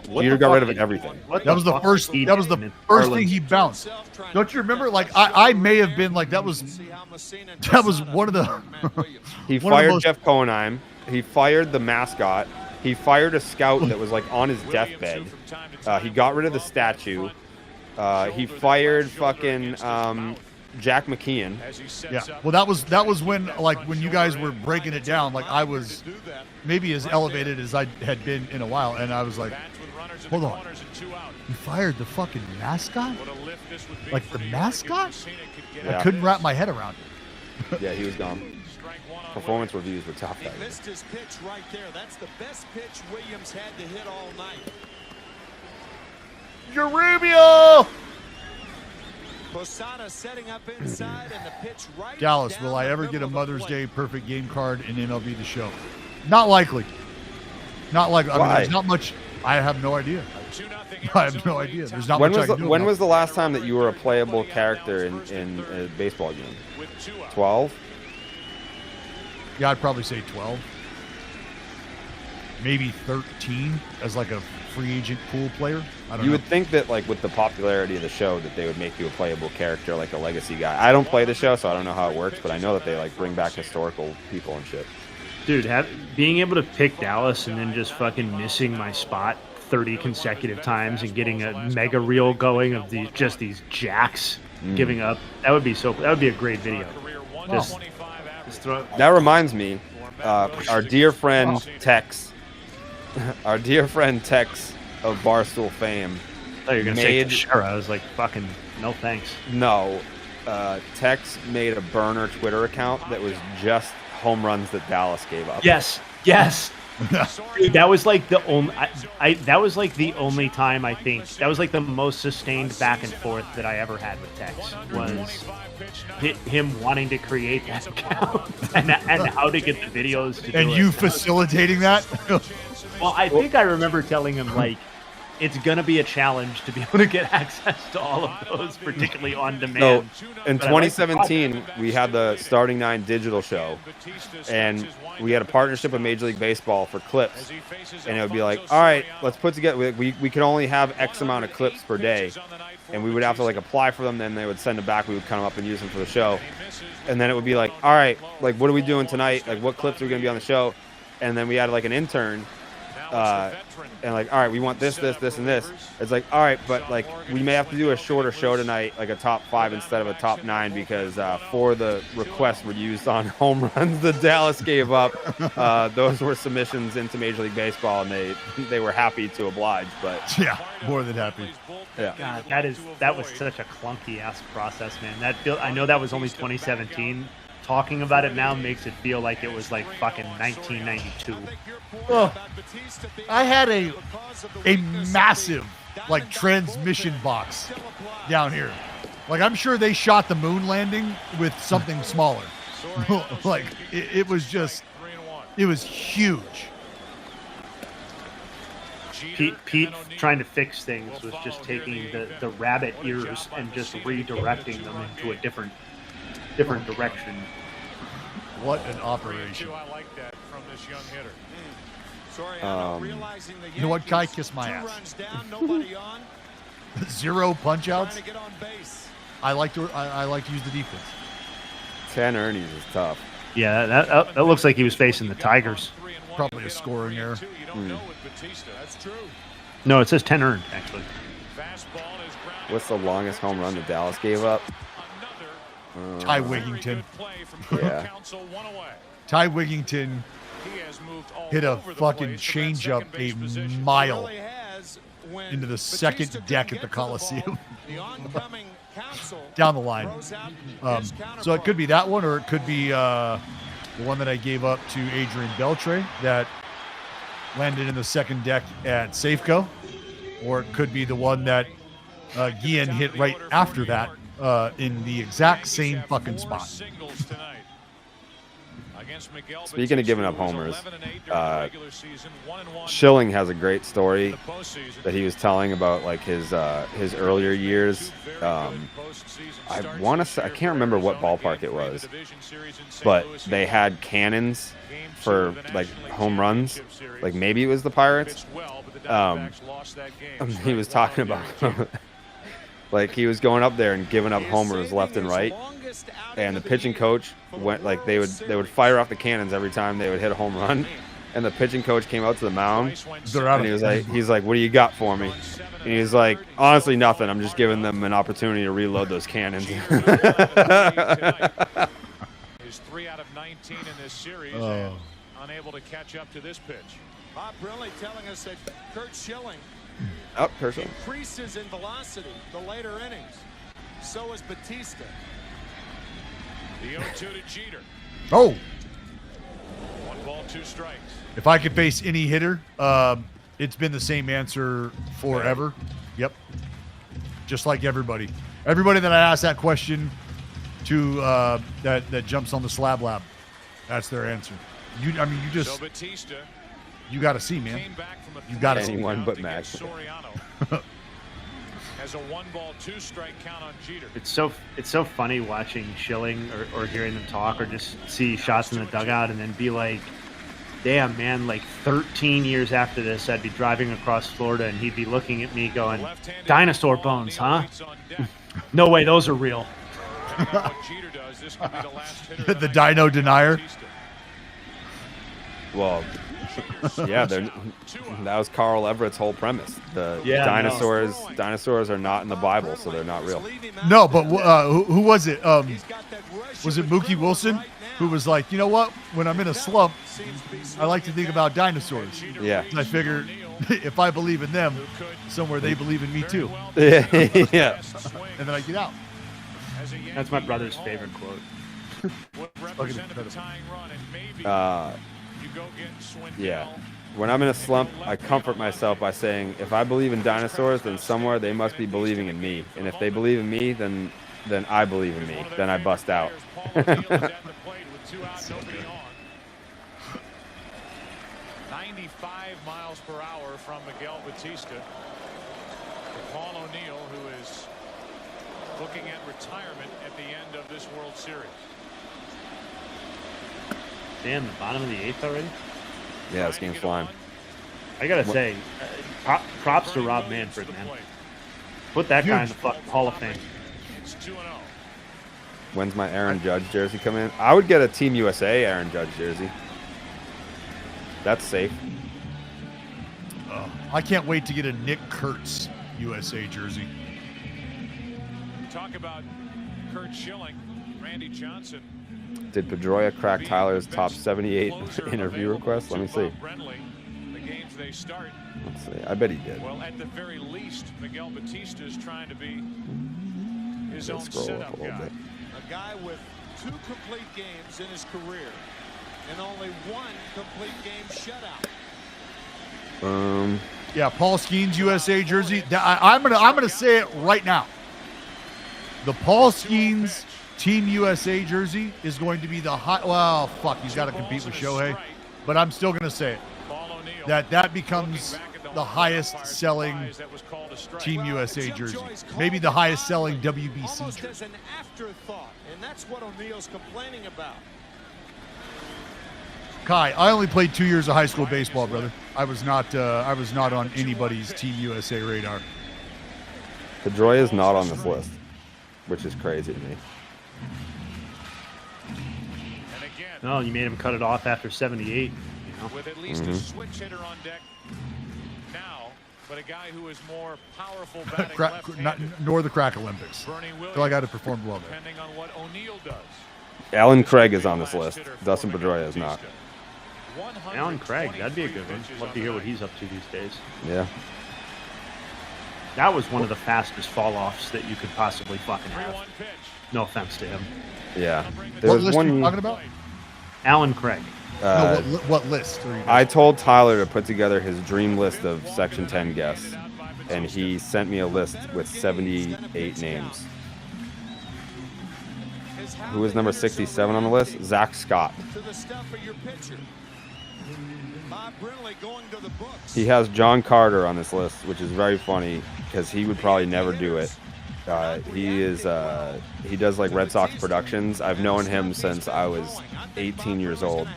Jeter got rid of everything. That was the first. That was the first thing he bounced. Don't you remember? Like I may have been like that was one of the. He fired Jeff Cohenheim. He fired the mascot. He fired a scout that was like on his deathbed. He got rid of the statue. He fired fucking Jack McKeon. Yeah. Well, that was when you guys were breaking it down. Like I was maybe as elevated as I had been in a while, and I was like, hold on. You fired the fucking mascot? Like the mascot? Yeah. I couldn't wrap my head around it. Yeah, he was gone. Performance reviews were tough. He missed his pitch right there. That's the best pitch Williams had to hit all night. Rubio! Mussina setting up inside and the pitch right Dallas, will I ever get a Mother's Day perfect game card in MLB The Show? Not likely. Not likely. I mean, there's not much. I have no idea. I have no idea. There's not much I can do. When was the last time that you were a playable character in a baseball game? 12? Yeah, I'd probably say 12. Maybe 13 as like a free agent pool player. I don't know. You would think that like with the popularity of the show that they would make you a playable character, like a legacy guy. I don't play the show, so I don't know how it works, but I know that they like bring back historical people and shit. Dude, being able to pick Dallas and then just fucking missing my spot 30 consecutive times and getting a mega reel going of these jacks giving up, that would be a great video. Just throw it. That reminds me, our dear friend Tex of Barstool fame. Oh, you're gonna say Teixeira. I was like, fucking no thanks. No, Tex made a burner Twitter account that was just home runs that Dallas gave up. Yes. Dude, that was like the only. That was like the only time I think that was like the most sustained back and forth that I ever had with Tex was him wanting to create that account and how to get the videos to do it. And you facilitating that? Well, I think I remember telling him like it's gonna be a challenge to be able to get access to all of those, particularly on demand. So in 2017, we had the Starting Nine digital show, and we had a partnership with Major League Baseball for clips, and it would be like, all right, let's put together. We could only have X amount of clips per day, and we would have to like apply for them. Then they would send them back. We would come up and use them for the show, and then it would be like, all right, like what are we doing tonight? Like what clips are we gonna be on the show? And then we had like an intern. And like, all right, we want this, and this. It's like, all right, but like, we may have to do a shorter show tonight, like a top 5 instead of a top 9, because 4 of the requests were used on home runs that Dallas gave up. Those were submissions into Major League Baseball, and they were happy to oblige. But yeah, more than happy. Yeah, God, that was such a clunky ass process, man. I know that was only 2017. Talking about it now makes it feel like it was like fucking 1992. Oh, I had a massive like transmission box down here. Like I'm sure they shot the moon landing with something smaller. Like it was huge. Pete trying to fix things was just taking the rabbit ears and just redirecting them into a different direction. What an operation. I like that from this young hitter. You know what, Kai? Kiss my ass. 0 punch outs. I like to use the defense. 10 earnings is tough. Yeah, that looks like he was facing the Tigers. Probably a scoring error. No, it says 10 earned actually. What's the longest home run that Dallas gave up? Ty Wigington. Yeah. Ty Wigington hit a fucking changeup a mile into the second deck at the Coliseum. Down the line. So it could be that one, or it could be the one that I gave up to Adrian Beltre that landed in the second deck at Safeco, or it could be the one that Guillen hit right after that in the exact same fucking spot. Speaking of giving up homers, Schilling has a great story that he was telling about like his earlier years. I want to say, I can't remember what ballpark it was, but they had cannons for like home runs. Like maybe it was the Pirates. He was talking about like he was going up there and giving up homers left and right, and the pitching coach went like they would fire off the cannons every time they would hit a home run, and the pitching coach came out to the mound and he's like, what do you got for me? And he's like, honestly, nothing. I'm just giving them an opportunity to reload those cannons. His 3 out of 19 in this series, and unable to catch up to this pitch. Bob Briley telling us that Curt Schilling increases in velocity the later innings. So is Batista. The 0-2 to Jeter. Oh. 1 ball, 2 strikes. If I could face any hitter, it's been the same answer forever. Yep. Just like everybody. Everybody that I ask that question to that jumps on the slab lab, that's their answer. You Batista. You got to see, man. You got to see. Anyone but Max. Has a 1 ball, 2 strike count on Jeter. It's so funny watching Schilling or hearing them talk or just see shots in the dugout and then be like, damn, man, like 13 years after this, I'd be driving across Florida and he'd be looking at me going, dinosaur bones, huh? No way, those are real. The dino denier. Well, yeah, that was Carl Everett's whole premise. Dinosaurs are not in the Bible, so they're not real. No, but who was it? Was it Mookie Wilson who was like, you know what? When I'm in a slump, I like to think about dinosaurs. Yeah. I figure if I believe in them, somewhere they believe in me too. Yeah. And then I get out. That's my brother's favorite quote. Yeah. When I'm in a slump, I comfort myself by saying, if I believe in dinosaurs, then somewhere they must be believing in me. And if they believe in me, then I believe in me. Then I bust out. 95 miles per hour from Miguel Batista. Paul O'Neill, who is looking at retirement at the end of this World Series. Damn, the bottom of the 8th already? Yeah, this game's flying. I gotta say, props to Rob Manfred, man. Put that guy in the fucking Hall of Fame. It's 2-0. When's my Aaron Judge jersey come in? I would get a Team USA Aaron Judge jersey. That's safe. I can't wait to get a Nick Kurtz USA jersey. Talk about Curt Schilling, Randy Johnson. Did Pedroia crack Tyler's top 78 interview request? Let me see. The games they start. Let's see. I bet he did. Well, at the very least, Miguel Batista is trying to be his own setup guy. A guy with 2 complete games in his career and only 1 complete game shutout. Yeah, Paul Skeens USA jersey. I'm gonna say it right now. The Paul Skeens Team USA jersey is going to be the high. Well, fuck, he's got to compete with Shohei, but I'm still going to say it. That becomes the highest selling Team USA jersey, maybe the highest selling WBC jersey. As an afterthought, and that's what O'Neill's complaining about. Kai, I only played 2 years of high school baseball, brother. I was not on anybody's Team USA radar. Pedroia is not on this list, which is crazy to me. No, you made him cut it off after 78. With at least a switch hitter on deck now, but a guy who is more powerful batting left-handed. Nor the Crack Olympics. I feel like I'd have performed well there. Depending on what O'Neill does. Alan Craig is on this list. Dustin Pedroia is not. Alan Craig, that'd be a good one. Love to hear what he's up to these days. Yeah. That was one of the fastest fall-offs that you could possibly fucking have. No offense to him. Yeah. What list are you talking about? Alan Craig. No, what list? I told Tyler to put together his dream list of Section 10 guests, and he sent me a list with 78 names. Who is number 67 on the list? Zach Scott. To the stuff of your pitcher. Bob Brinley going to the books. He has John Carter on this list, which is very funny because he would probably never do it. He does like Red Sox productions. I've known him since I was 18 years old,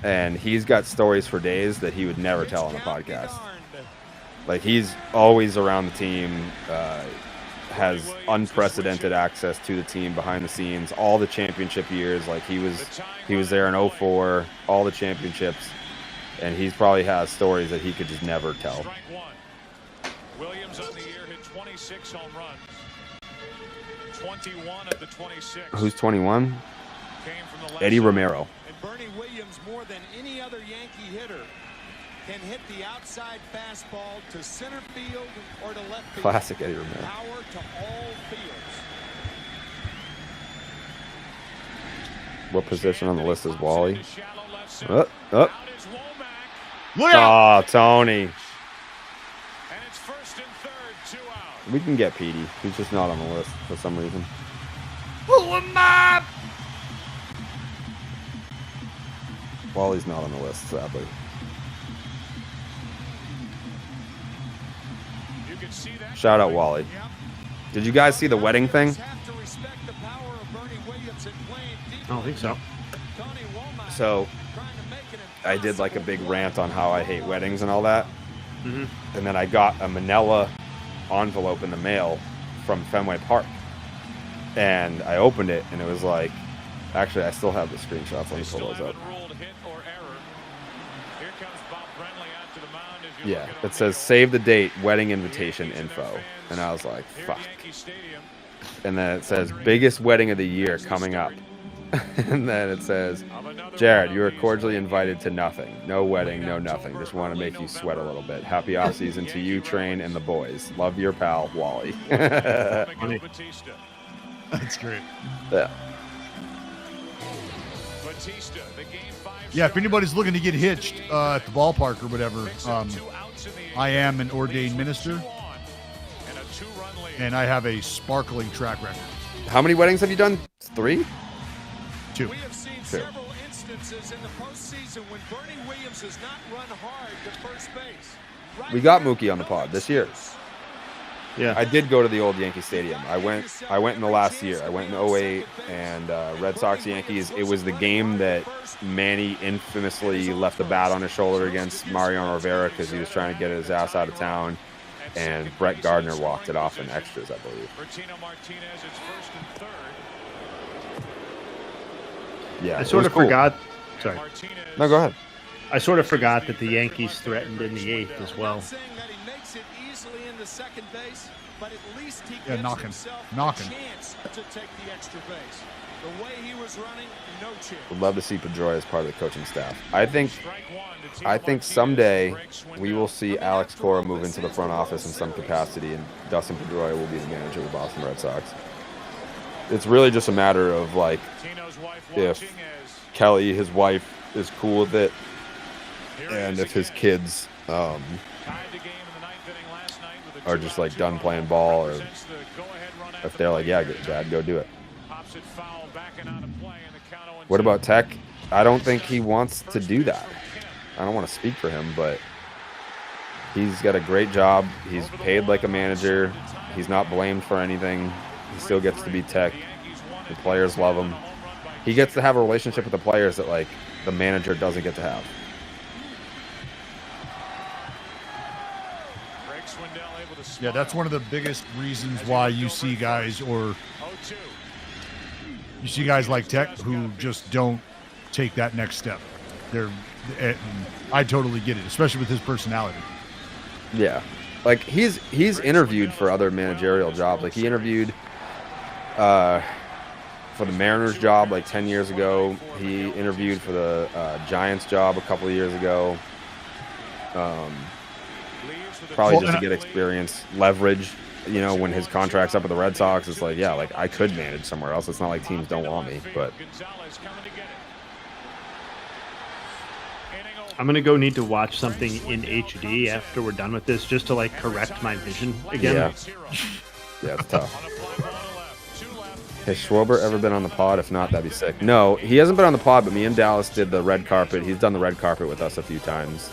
and he's got stories for days that he would never tell on a podcast. Like, he's always around the team, has unprecedented access to the team behind the scenes, all the championship years. Like, he was there in 04, all the championships, and he probably has stories that he could just never tell. Williams on the year hit 26 home runs. 21 of the 26. Who's 21? Came from the left Eddie side. Romero. And Bernie Williams, more than any other Yankee hitter, can hit the outside fastball to center field or to left field. Classic Eddie Romero. Power to all fields. What position on the list is Wally? Up. Up. Look out! Oh, Tony. And it's first and third, 2 out. We can get Petey. He's just not on the list for some reason. Wally's not on the list, sadly. You can see that. Shout out Wally. Did you guys see the wedding thing? Have to respect the power of Bernie Williams in playing I don't think so. Tony Womack So trying to make it I did like a big rant on how I hate weddings and all that. Mhm. And then I got a manila envelope in the mail from Fenway Park. And I opened it, and it was like, actually, I still have the screenshots. Let me pull those up. Ruled hit or error. Here comes Bob Brenly out to the mound. If you Yeah, look at it says save the date, wedding invitation info. And I was like, Here's fuck. Yankee Stadium. And then it says biggest wedding of the year coming up. And then it says, Of another Jared, one you are of these cordially invited to nothing. No wedding, no nothing. Just want to make you sweat a little bit. Happy off season to you, Train, and the boys. Love your pal, Wally. Miguel Batista. That's great. Yeah. Batista, the game 5. Yeah, if anybody's looking to get hitched at the ballpark or whatever, I am an ordained minister, And a 2-run lead. and I have a sparkling track record. How many weddings have you done? 3? 2. We have seen several instances in the postseason when Bernie Williams has not run hard to first base. Right We got now, Mookie on the pod this year. Yeah. I did go to the old Yankee Stadium. I went in the last year. I went in 08 and Red Sox Yankees. It was the game that Manny infamously left the bat on his shoulder against Mariano Rivera because he was trying to get his ass out of town, and Brett Gardner walked it off in extras, I believe. Bertino Martinez, it's first and third. Yeah, I it sort was of cool. forgot. Sorry. Martinez. No, go ahead. I sort of forgot that the Yankees threatened in the 8th as well. Not saying that he makes it easily into second base, but at least he Yeah, gives knocking. himself Knocking. a chance to take the extra base. The way he was running, no chance. Would love to see Pedroia as part of the coaching staff. I think Strike one to Tito think Martinez. someday Break Swindell. we will see Alex Cora move into the front office in some capacity, and Dustin Pedroia will be the manager of the Boston Red Sox. It's really just a matter of like Tino's wife if watching as Kelly, his wife, is cool with it, here it and is if his again. kids Tied the game in the ninth inning last night with a are just like 2-out, done 2-run playing run. ball, or Represents the go-ahead run after if they're like, the yeah, first. Dad, go do it. Pops it foul, backing out of play, and the count 0-2. What about Tech? I don't think he wants to do that. I don't want to speak for him, but he's got a great job. He's paid like a manager. He's not blamed for anything. He still gets to be Tech. The players love him. He gets to have a relationship with the players that like the manager doesn't get to have. Greg Swindell able to Yeah, that's one of the biggest reasons why you see guys like Tech who just don't take that next step. I totally get it, especially with his personality. Yeah, like he's interviewed for other managerial jobs. Like he interviewed for the Mariners job like 10 years ago. He interviewed for the Giants job a couple of years ago. Probably just to get experience, leverage. You know, when his contract's up with the Red Sox, it's like, yeah, like I could manage somewhere else. It's not like teams don't want me, but I'm gonna go need to watch something in HD after we're done with this, just to like correct my vision again. yeah, it's tough. Has Schwarber ever been on the pod? If not, that'd be sick. No, he hasn't been on the pod, but me and Dallas did the red carpet. He's done the red carpet with us a few times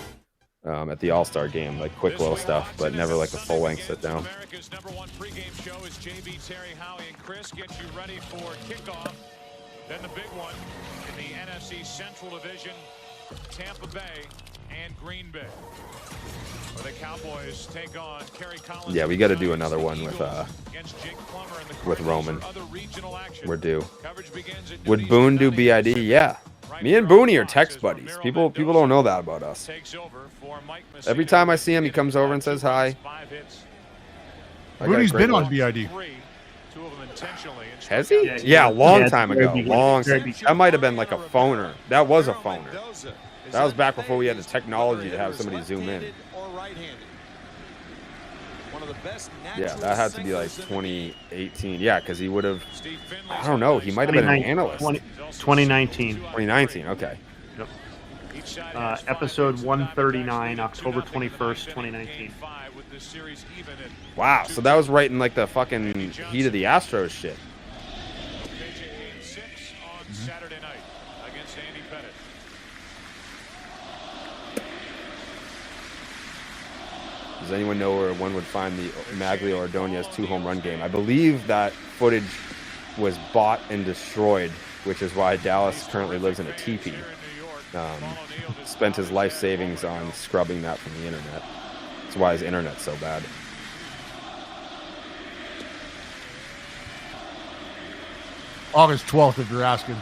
at the All-Star game, like quick little stuff, but never like a full-length sit-down. America's #1 pregame show is JB, Terry, Howie, and Chris get you ready for kickoff. Then the big one in the NFC Central Division, Tampa Bay and Green Bay. Where the Cowboys take on Kerry Collins. Yeah, we got to do another one with Roman. We're due. Would Boone do BID? Yeah. Me and Booney are text buddies. People don't know that about us. Every time I see him, he comes over and says hi. Booney's been on BID. Has he? Yeah, a long time ago. That might have been like a phoner. That was a phoner. That was back before we had the technology to have somebody zoom in. Yeah, that had to be like 2018. Yeah, because he would have, I don't know, he might have been an analyst. 2019. 2019, okay. Yep. Episode 139, October 21st, 2019. Wow, so that was right in like the fucking heat of the Astros shit. Does anyone know where one would find the Magglio Ordonez 2-home run game? I believe that footage was bought and destroyed, which is why Dallas currently lives in a teepee. Spent his life savings on scrubbing that from the internet. That's why his internet's so bad. August 12th, if you're asking.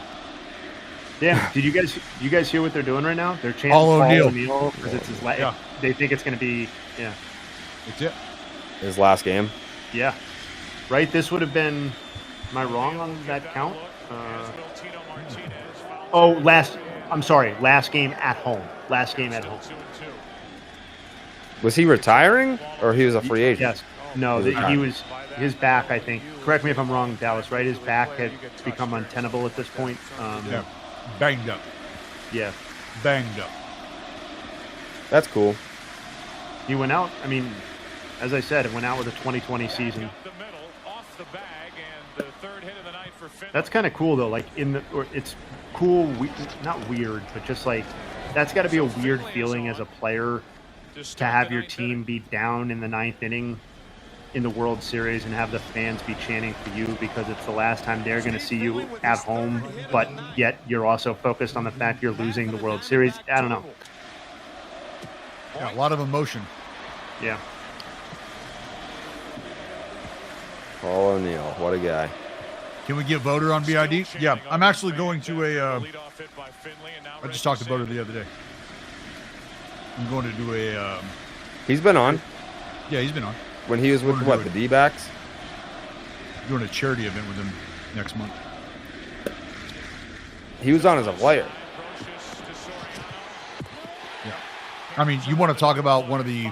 Yeah. Did you guys hear what they're doing right now? They're chanting Paul O'Neill because it's his last. Yeah. They think it's going to be. Yeah. That's it. His last game? Yeah. Right? This would have been... Am I wrong on that count? I'm sorry. Last game at home. Last game at home. Was he retiring? Or he was a free agent? Yes. No, he was... His back, I think... Correct me if I'm wrong, Dallas, right? His back had become untenable at this point. Yeah. Banged up. Yeah. Banged up. That's cool. He went out... I mean... As I said, it went out with a 2020 season. That's kind of cool, though. Like it's cool, not weird, but just like that's got to be a weird feeling as a player to have your team be down in the 9th inning in the World Series and have the fans be chanting for you because it's the last time they're going to see you at home, but yet you're also focused on the fact you're losing the World Series. I don't know. Yeah, a lot of emotion. Yeah. Paul O'Neill, what a guy. Can we get Voter on BID? Yeah, I'm actually going to I just talked to Voter the other day. I'm going to do a... He's been on. Yeah, he's been on. When he was with, what, the D-backs? Doing a charity event with him next month. He was on as a player. Yeah. I mean, you want to talk about one of the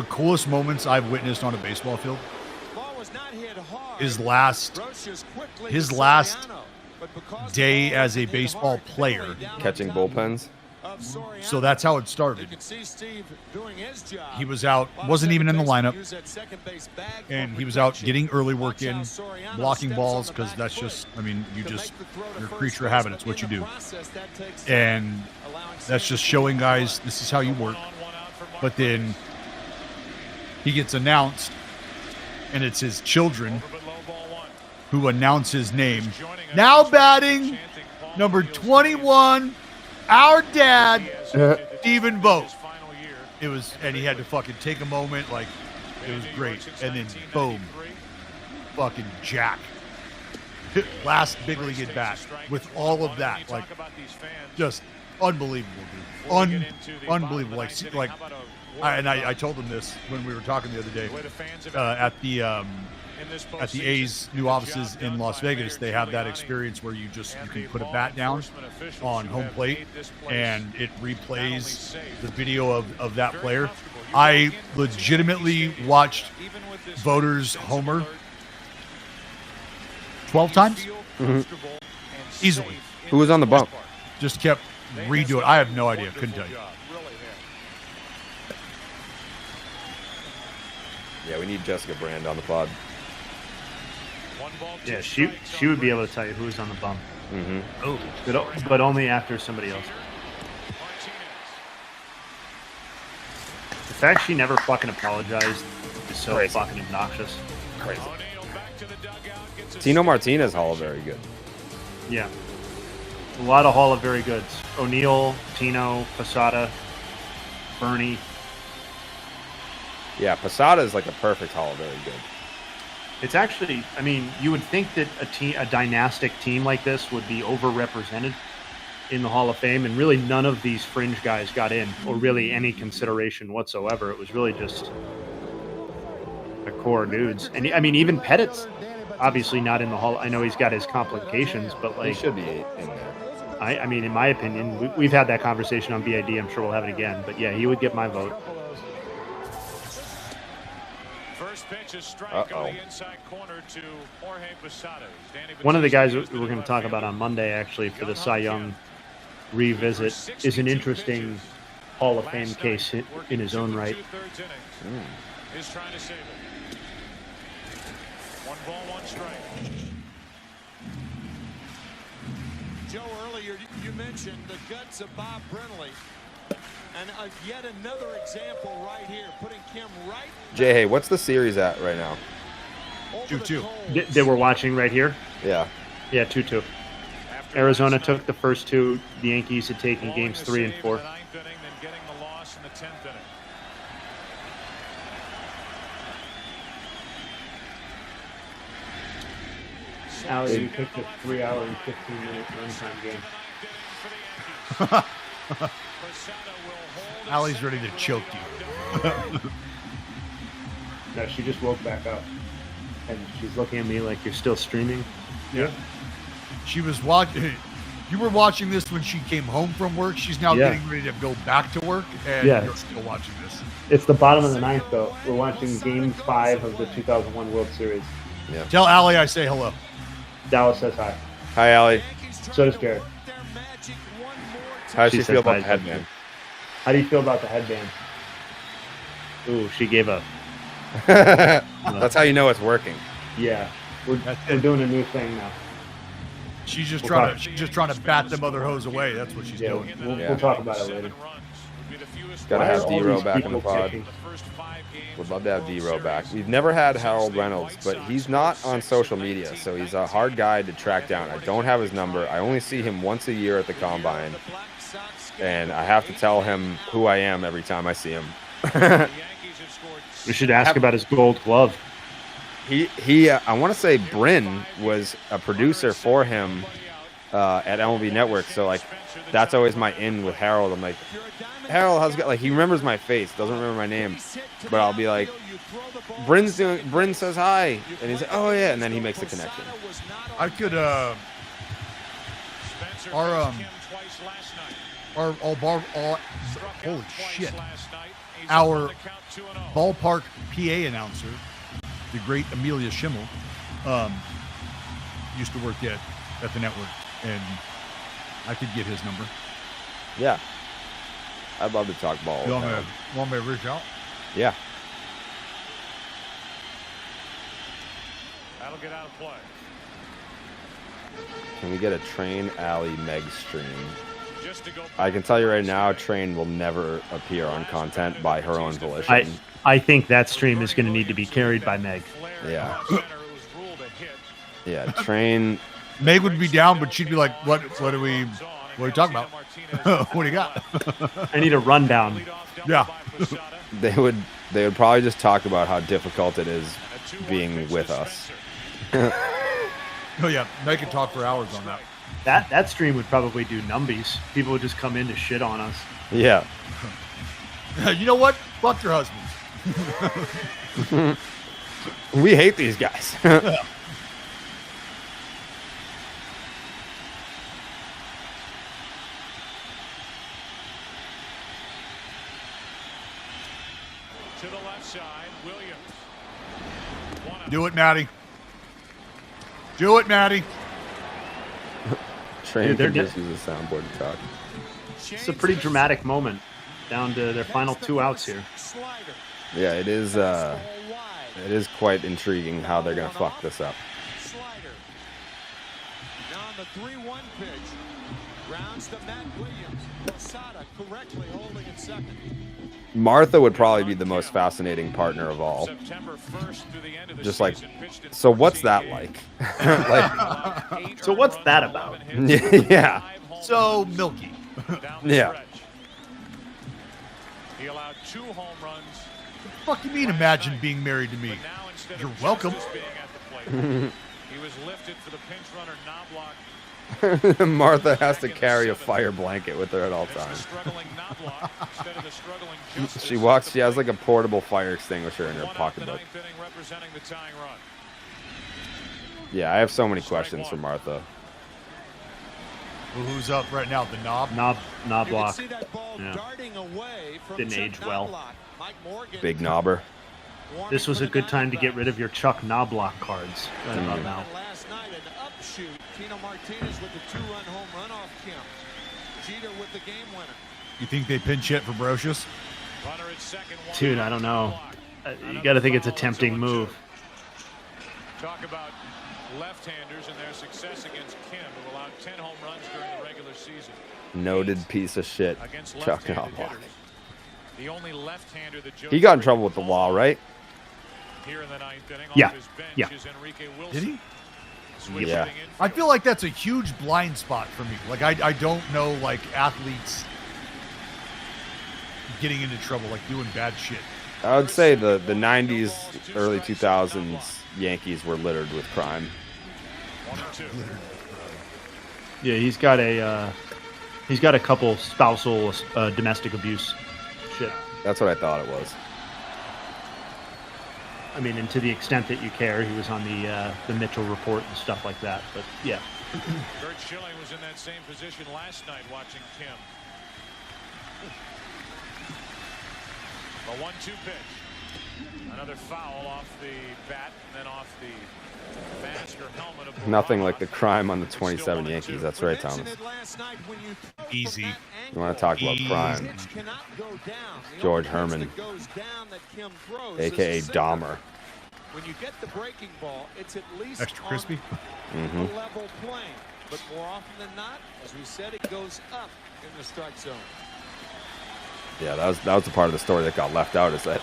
coolest moments I've witnessed on a baseball field? His last day as a baseball player. Catching bullpens. So that's how it started. He was out, wasn't even in the lineup, and he was out getting early work in, blocking balls, because that's just, I mean, you're a creature of habit. It's what you do. And that's just showing guys this is how you work. But then he gets announced, and it's his children who announce his name. Now batting, number 21, our dad, Stephen Vogt. It was, and he had to fucking take a moment, like, it was great. And then, boom, fucking jack. Last big league at bat with all of that, like, just unbelievable, dude. Unbelievable. Like, I told him this when we were talking the other day at the A's new offices in Las Vegas. They have that experience where you can put a bat down on home plate and it replays the video of that player. I legitimately watched Voter's homer 12 times easily. Who was on the bump? Just kept redoing. I have no idea. Couldn't tell you. Yeah, we need Jessica Brand on the pod. Yeah, she would be able to tell you who's on the bum. Mm-hmm. Oh, but only after somebody else. The fact she never fucking apologized is so Crazy. fucking obnoxious. Crazy. Tino Martinez Hall very good. Yeah. A lot of Hall of Very Goods. O'Neill, Tino, Posada, Bernie. Yeah, Posada is like a perfect Hall of Very Good. It's actually, I mean, you would think that a dynastic team like this would be overrepresented in the Hall of Fame, and really none of these fringe guys got in, or really any consideration whatsoever. It was really just the core dudes. And I mean, even Pettit's obviously not in the Hall. I know he's got his complications, but like, He should be in there. I mean, in my opinion, we've had that conversation on BID. I'm sure we'll have it again. But yeah, he would get my vote. First pitch is strike on the inside corner to Jorge Posada. One of the guys we're going to talk about on Monday, actually, for the Cy Young revisit, is an interesting Hall of Fame case in his own right. Is trying to save it. 1 ball, 1 strike. Joe, earlier you mentioned the guts of Bob Brenly. And yet another example right here, putting Kim right. Jay, hey, what's the series at right now? 2-2. That we're watching right here? Yeah. Yeah, 2-2. Arizona took the first 2. The Yankees had taken games 3 and 4. Allie, you picked a 3-hour and 15-minute runtime game. Allie's ready to choke you. No, she just woke back up, and she's looking at me like, you're still streaming? Yeah. She was watching. You were watching this when she came home from work. She's now getting ready to go back to work, and you're still watching this. It's the bottom of the 9th, though. We're watching Game 5 of the 2001 World Series. Yeah. Tell Allie I say hello. Dallas says hi. Hi, Allie. So does Jared. How does she says feel about hi, the headband? How do you feel about the headband? Ooh, she gave up. That's how you know it's working. Yeah, we're doing a new thing now. She's just trying to bat them other hoes away. That's what she's doing. We'll talk about it later. Gotta have D-Row back in the pod. Would love to have D-Row back. We've never had Harold Reynolds, but he's not on social media, so he's a hard guy to track down. I don't have his number. I only see him once a year at the Combine, and I have to tell him who I am every time I see him. We should ask about his Gold Glove. He I want to say Bryn was a producer for him at MLB Network, so like that's always my in with Harold. I'm like, Harold, how's it go? Like, he remembers my face, doesn't remember my name, but I'll be like, Bryn says hi, and he's like, oh yeah, and then he makes the connection. I could holy shit, our ballpark PA announcer, the great Amelia Schimmel, used to work at the network, and I could get his number. Yeah, I'd love to talk ball. You want me to reach out? Yeah. That'll get out of play. Can we get a Train Alley Meg stream? I can tell you right now, Train will never appear on content by her own volition. I think that stream is going to need to be carried by Meg. Yeah. Yeah, Train. Meg would be down, but she'd be like, what are we talking about? What do you got? I need a rundown. Yeah. They would probably just talk about how difficult it is being with us. Oh yeah, Meg could talk for hours on that. That stream would probably do numbies. People would just come in to shit on us. Yeah. You know what? Fuck your husbands. We hate these guys. To the left side, Williams. Do it, Maddie. Do it, Maddie. Train could just use a soundboard to talk. It's a pretty dramatic moment. Down to their final 2 outs here. Yeah, it is quite intriguing how they're gonna fuck this up. 3-1 pitch. Grounds to Matt Williams. Mussina correctly holding in second. Martha would probably be the most fascinating partner of all. Just like, so what's that like? So what's that about? Yeah. So milky. Yeah. He allowed 2 home runs. What the fuck you mean? Imagine being married to me. You're welcome. He was lifted for the pinch runner Knobloch. Martha has to carry a fire blanket with her at all times. She walks. She has like a portable fire extinguisher in her pocketbook. Yeah, I have so many questions for Martha. Well, who's up right now? The Knobloch. Yeah. Didn't age well. Big knobber. This was a good time to get rid of your Chuck Knobloch cards right about now. Last night, an upshoot. Tino Martinez with the 2-run home run off Kim. Jeter with the game winner. You think they pinch hit for Brocious? Dude, I don't know. You got to think it's a tempting move. Talk about left-handers and their success against Kim, who allowed 10 home runs during the regular season. Noted piece of shit, Chuck Knobloch. The only left-hander that he got in trouble with the law, right? Here in the 9th inning, yeah. Off his bench Yeah. is Enrique Wilson. Did he? Yeah. I feel like that's a huge blind spot for me. Like I don't know like athletes getting into trouble, like doing bad shit. I would say the 90s, early 2000s Yankees were littered with crime. Yeah, he's got a couple spousal domestic abuse shit. That's what I thought it was. I mean, and to the extent that you care, he was on the Mitchell report and stuff like that. But yeah. Kurt Schilling was in that same position last night watching Kim. A 1-2 pitch. Another foul off the bat and then off the mask or helmet of Nothing like the crime on the 27 Yankees. That's right, Thomas. Easy. You want to talk about crime? George Herman, a.k.a. Dahmer. When you get the breaking ball, it's at least extra crispy. A level plane. But more often than not, as we said, it goes up in the strike zone. Yeah, that was the part of the story that got left out, is that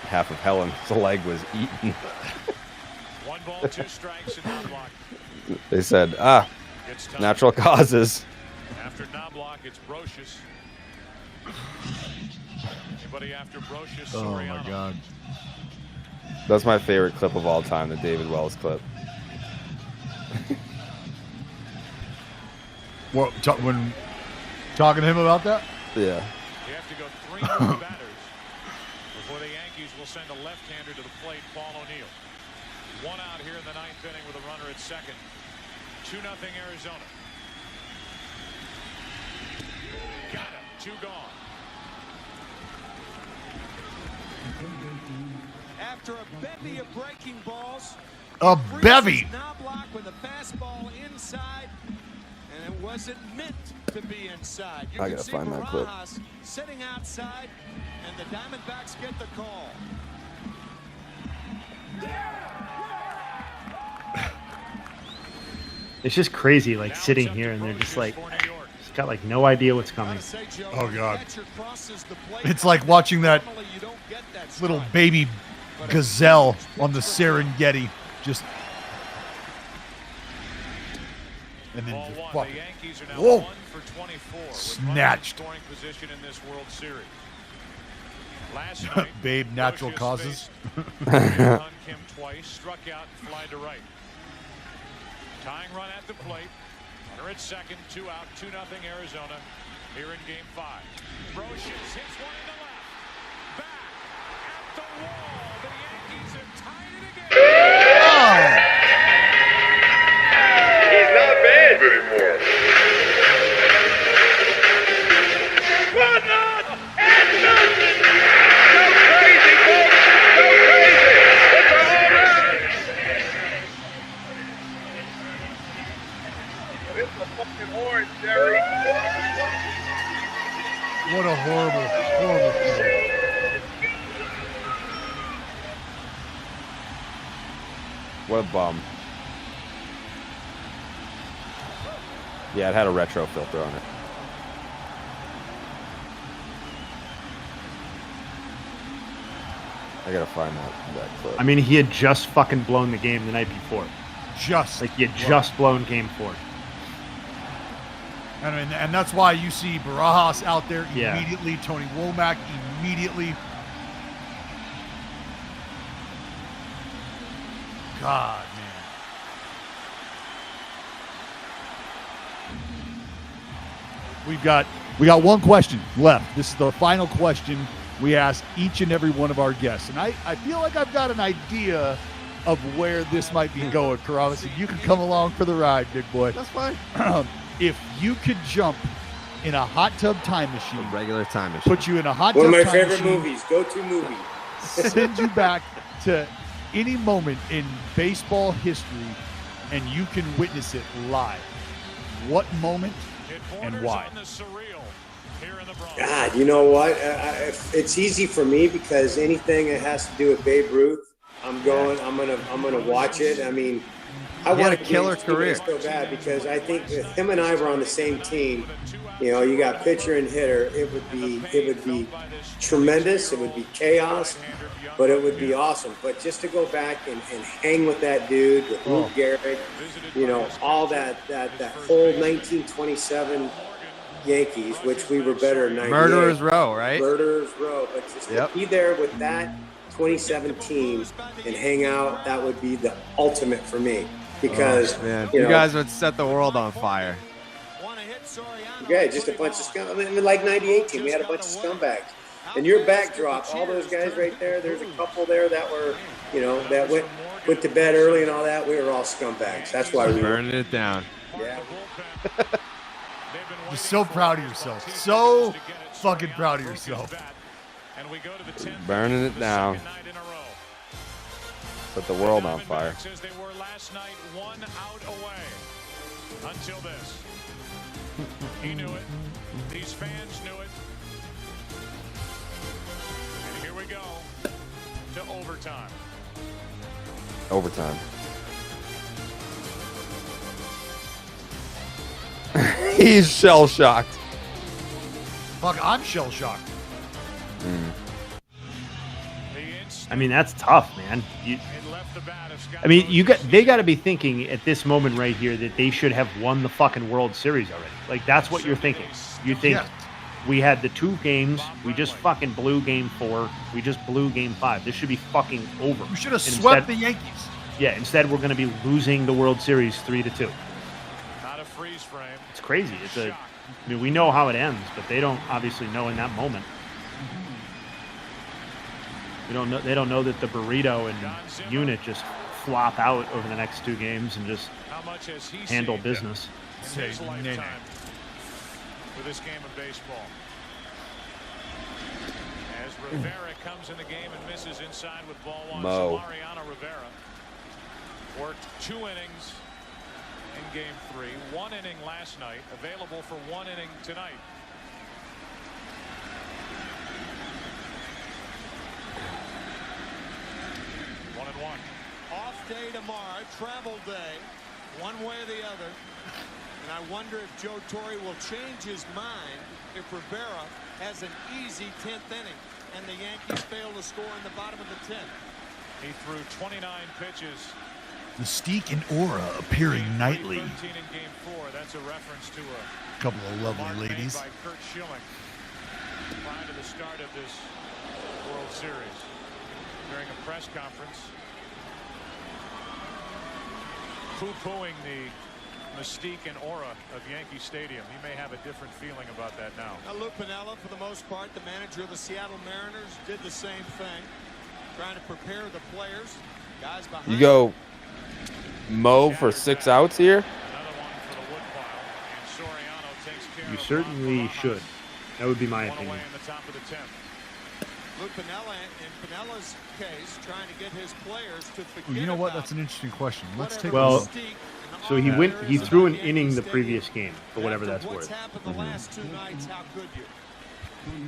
half of Helen's leg was eaten. 1 ball, 2 strikes, and Knobloch. They said, natural causes. After Knobloch, it's Brocious. Anybody after Brocious? Oh my God. That's my favorite clip of all time, the David Wells clip. What, when talking to him about that? Yeah. You have to go 3 more batters before the Yankees will send a left-hander to the plate, Paul O'Neill. 1 out here in the 9th inning with a runner at second. 2-0 Arizona. Got him. 2 gone. After a bevy of breaking balls. A bevy. Knobloch with a fastball inside, and it wasn't meant to be inside. You I can gotta see find that clip. Barajas sitting outside, and the Diamondbacks get the call. It's just crazy, like sitting here and they're just like, just got like no idea what's coming. Oh God. It's like watching that little baby gazelle on the Serengeti just. And then just fucking, whoa, snatched. Babe, natural causes. Kim twice, struck out and fly to right. Tying run at the plate. Runner at second, 2 out, 2-0 Arizona. Here in Game 5. Brocious hits one in the left. Back at the wall. The Yankees have tied it again. He's not bad anymore. One out and nothing. Go crazy, folks. Go crazy. It's a home run. It's a fucking orange, Jerry. What a horrible, horrible thing. What a bum. Yeah, it had a retro filter on it. I gotta find that clip. I mean, he had just fucking blown the game the night before. Just like he had just blown game 4. And that's why you see Barajas out there immediately, Tony Womack immediately. God, man. We got one question left. This is the final question we ask each and every one of our guests. And I feel like I've got an idea of where this might be going, Carrabis. And you can come along for the ride, big boy. That's fine. If you could jump in a hot tub time machine, a regular time machine, put you in a hot one tub of my time favorite machine, movies, go-to movie, send you back to any moment in baseball history, and you can witness it live. What moment and why? God, you know what? It's easy for me because anything that has to do with Babe Ruth, I'm gonna watch it. I mean, I want a killer career so bad because I think if him and I were on the same team, you know, you got pitcher and hitter, it would be tremendous. It would be chaos, but it would be awesome. But just to go back and hang with that dude, with Lou Gehrig, you know, all that whole 1927 Yankees, which we were better in 98. Murderers Row, right? Murderers Row. But just to be there with that 27 team and hang out, that would be the ultimate for me. Because man, you know, guys would set the world on fire. Yeah, just a bunch of scum. I mean, like 98 team, we had a bunch of scumbags. And your backdrop, all those guys right there, there's a couple there that were, you know, that went to bed early and all that. We were all scumbags. That's why we burning it down. Yeah. You're so proud of yourself. So fucking proud of yourself. Burning it down. Set the world on fire. They were last night 1 out away until this. He knew it. These fans knew it. And here we go to overtime. Overtime. He's shell shocked. Fuck, I'm shell shocked. I mean, that's tough, man. They got to be thinking at this moment right here that they should have won the fucking World Series already. Like, that's what you're thinking. You think we had the 2 games, we just fucking blew game 4, we just blew game 5. This should be fucking over. We should have swept the Yankees. Yeah, instead we're going to be losing the World Series 3-2. Not a freeze frame. It's crazy. I mean, we know how it ends, but they don't obviously know in that moment. They don't know that the burrito and unit just flop out over the next 2 games and just handle business. His lifetime for this game of baseball. As Rivera comes in the game and misses inside with ball 1. Mariano Rivera worked 2 innings in game 3. 1 inning last night, available for 1 inning tonight. Off day tomorrow, travel day, one way or the other. And I wonder if Joe Torre will change his mind if Rivera has an easy 10th inning and the Yankees fail to score in the bottom of the 10th. He threw 29 pitches. Mystique and Aura appearing nightly. 13 in game 4. That's a reference to a couple of lovely ladies. By Kurt Schilling prior to the start of this World Series. During a press conference, poo-pooing the mystique and aura of Yankee Stadium. He may have a different feeling about that now. Lou Piniella, for the most part, the manager of the Seattle Mariners, did the same thing, trying to prepare the players. Guys behind. You go Mo for 6 outs here? You certainly should. That would be my opinion. Lou Piniella, in Pinella's case, trying to get his players to forget. You know what? That's an interesting question. Let's take well. So he threw an inning the previous game, for whatever that's worth.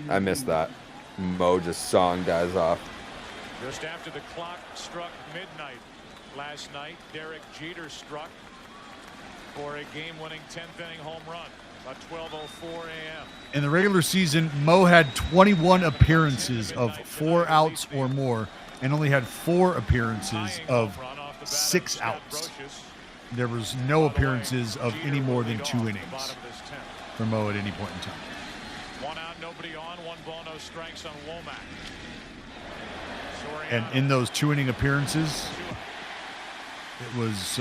I missed that. Mo just sawing guys off. Just after the clock struck midnight last night, Derek Jeter struck. for a game-winning 10th inning home run. About 12:04 a.m. In the regular season, Mo had 21 appearances of 4 outs or more and only had 4 appearances of 6 outs. There was no appearances of any more than 2 innings for Mo at any point in time. 1 out, nobody on, 1 ball, no strikes on Womack. And in those 2-inning appearances, it was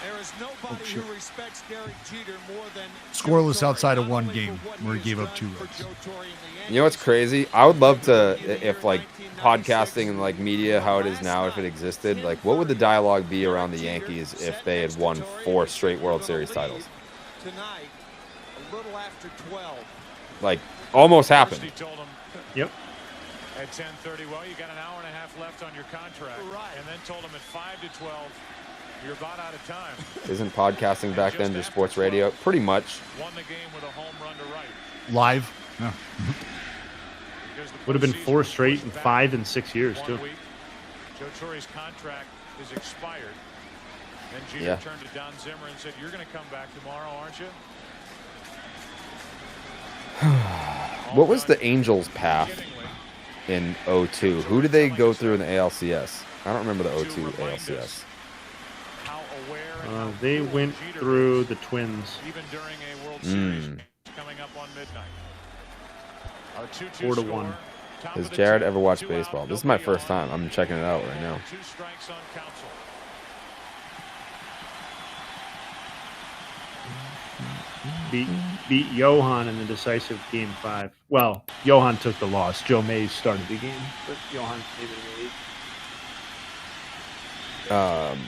There is nobody who respects Derek Jeter more than scoreless outside of 1 game where he gave up 2 runs. You know what's crazy? I would love to, if like podcasting and like media, how it is now, if it existed, like what would the dialogue be around the Yankees if they had won 4 straight World Series titles? Tonight, a little after 12. Like almost happened. Yep. At 10:30, well, you got an hour and a half left on your contract, and then told him at 5 to 12, you're about out of time. Isn't podcasting back then just sports radio? Pretty much. Won the game with a home run to right. Live. No. Would have been 4 straight and 5 in 6 years too. Joe Torre's contract is expired. Then Jeter turned to Don Zimmer and said, "You're going to come back tomorrow, aren't you?" What was the Angels' path in 02? Who did they go through in the ALCS? I don't remember the 02 ALCS. They went through the Twins. Even during a World Series coming up on midnight. 4-1. Has Jared ever watched baseball? This is my first time. I'm checking it out right now. 2 strikes on Counsell. Beat Johan in the decisive game 5. Well, Johan took the loss. Joe Mays started the game, but Johan stayed in the lead.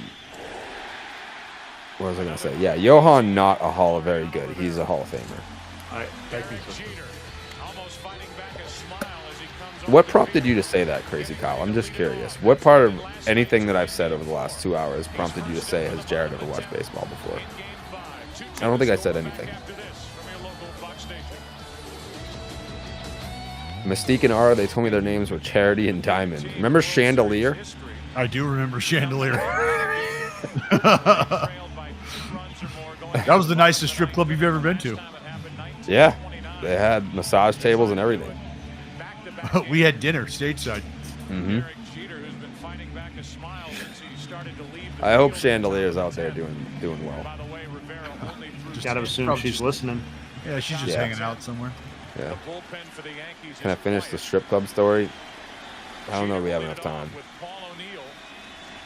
What was I going to say? Yeah, Johan, not a Hall of Very Good. He's a Hall of Famer. I think so. What prompted you to say that, Crazy Kyle? I'm just curious. What part of anything that I've said over the last 2 hours prompted you to say, has Jared ever watched baseball before? I don't think I said anything. Mystique and Ara, they told me their names were Charity and Diamond. Remember Chandelier? I do remember Chandelier. That was the nicest strip club you've ever been to. Yeah, they had massage tables and everything. We had dinner stateside. Mm-hmm. I hope Chandelier's out there doing well. Gotta assume she's listening. Yeah, she's just hanging out somewhere. Yeah. Can I finish the strip club story? I don't know if we have enough time.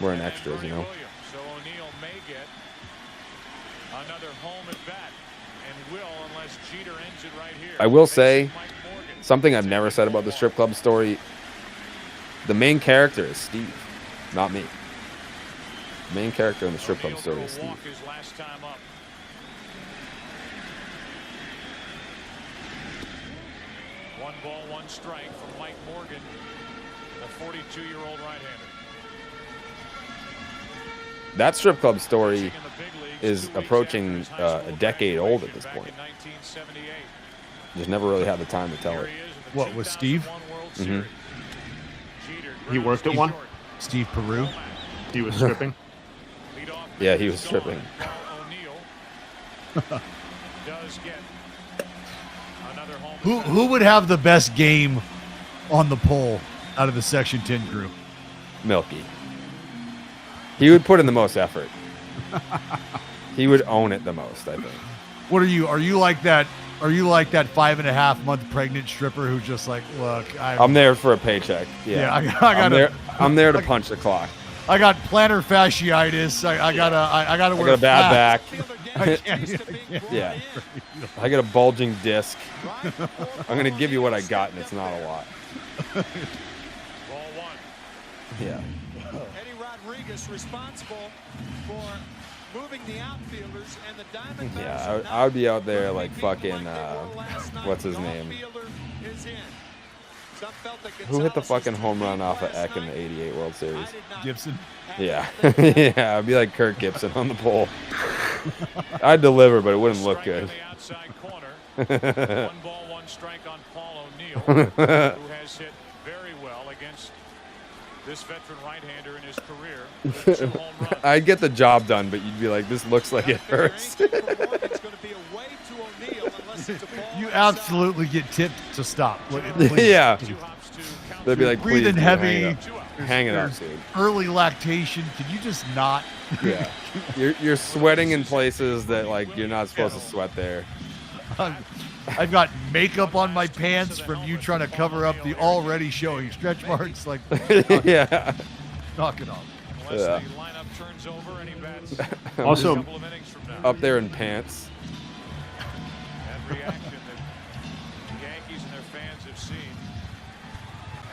We're in extras, you know. So O'Neill may get another home at bat, and will, unless Jeter ends it right here. I will say something I've never said about the strip club story. The main character is Steve, not me. The main character in the strip club story is Steve. One ball, 1 strike from Mike Morgan, the 42-year-old right-hander. That strip club story is approaching a decade old at this point. Just never really had the time to tell it. What, with Steve? Mm-hmm. He worked at one? Steve Peru? He was stripping? Yeah, he was stripping. Who would have the best game on the poll out of the Section 10 crew? Milky. He would put in the most effort. He would own it the most, I think. What are you? Are you like that? Are you like that 5.5-month pregnant stripper who's just like, look, I'm there for a paycheck. Yeah, I'm there to punch the clock. I got plantar fasciitis. I got a bad back. Yeah, I got a bulging disc. I'm gonna give you what I got, and it's not a lot. Ball 1. Yeah. Eddie Rodriguez responsible for moving the outfielders, and the Diamondbacks. Yeah, I would be out there like fucking what's his name? Who hit the fucking home run off of Eck in the '88 World Series? Gibson. Yeah, yeah, I'd be like Kirk Gibson on the pole. I'd deliver, but it wouldn't look good. 1 ball, 1 strike on Paul O'Neill, who has hit very well against This veteran right-hander in his career with 2 home runs. I'd get the job done, but you'd be like, this looks like it hurts. You absolutely get tipped to stop. Yeah. They'd be like, breathing please, heavy. Hang it up, dude. Early lactation. Can you just not? Yeah. You're sweating in places that like you're not supposed to sweat there. I've got makeup on my pants from you trying to cover up the already showing stretch marks. Like, yeah. Knock it off. Yeah. Also, up there in pants. That reaction that the Yankees and their fans have seen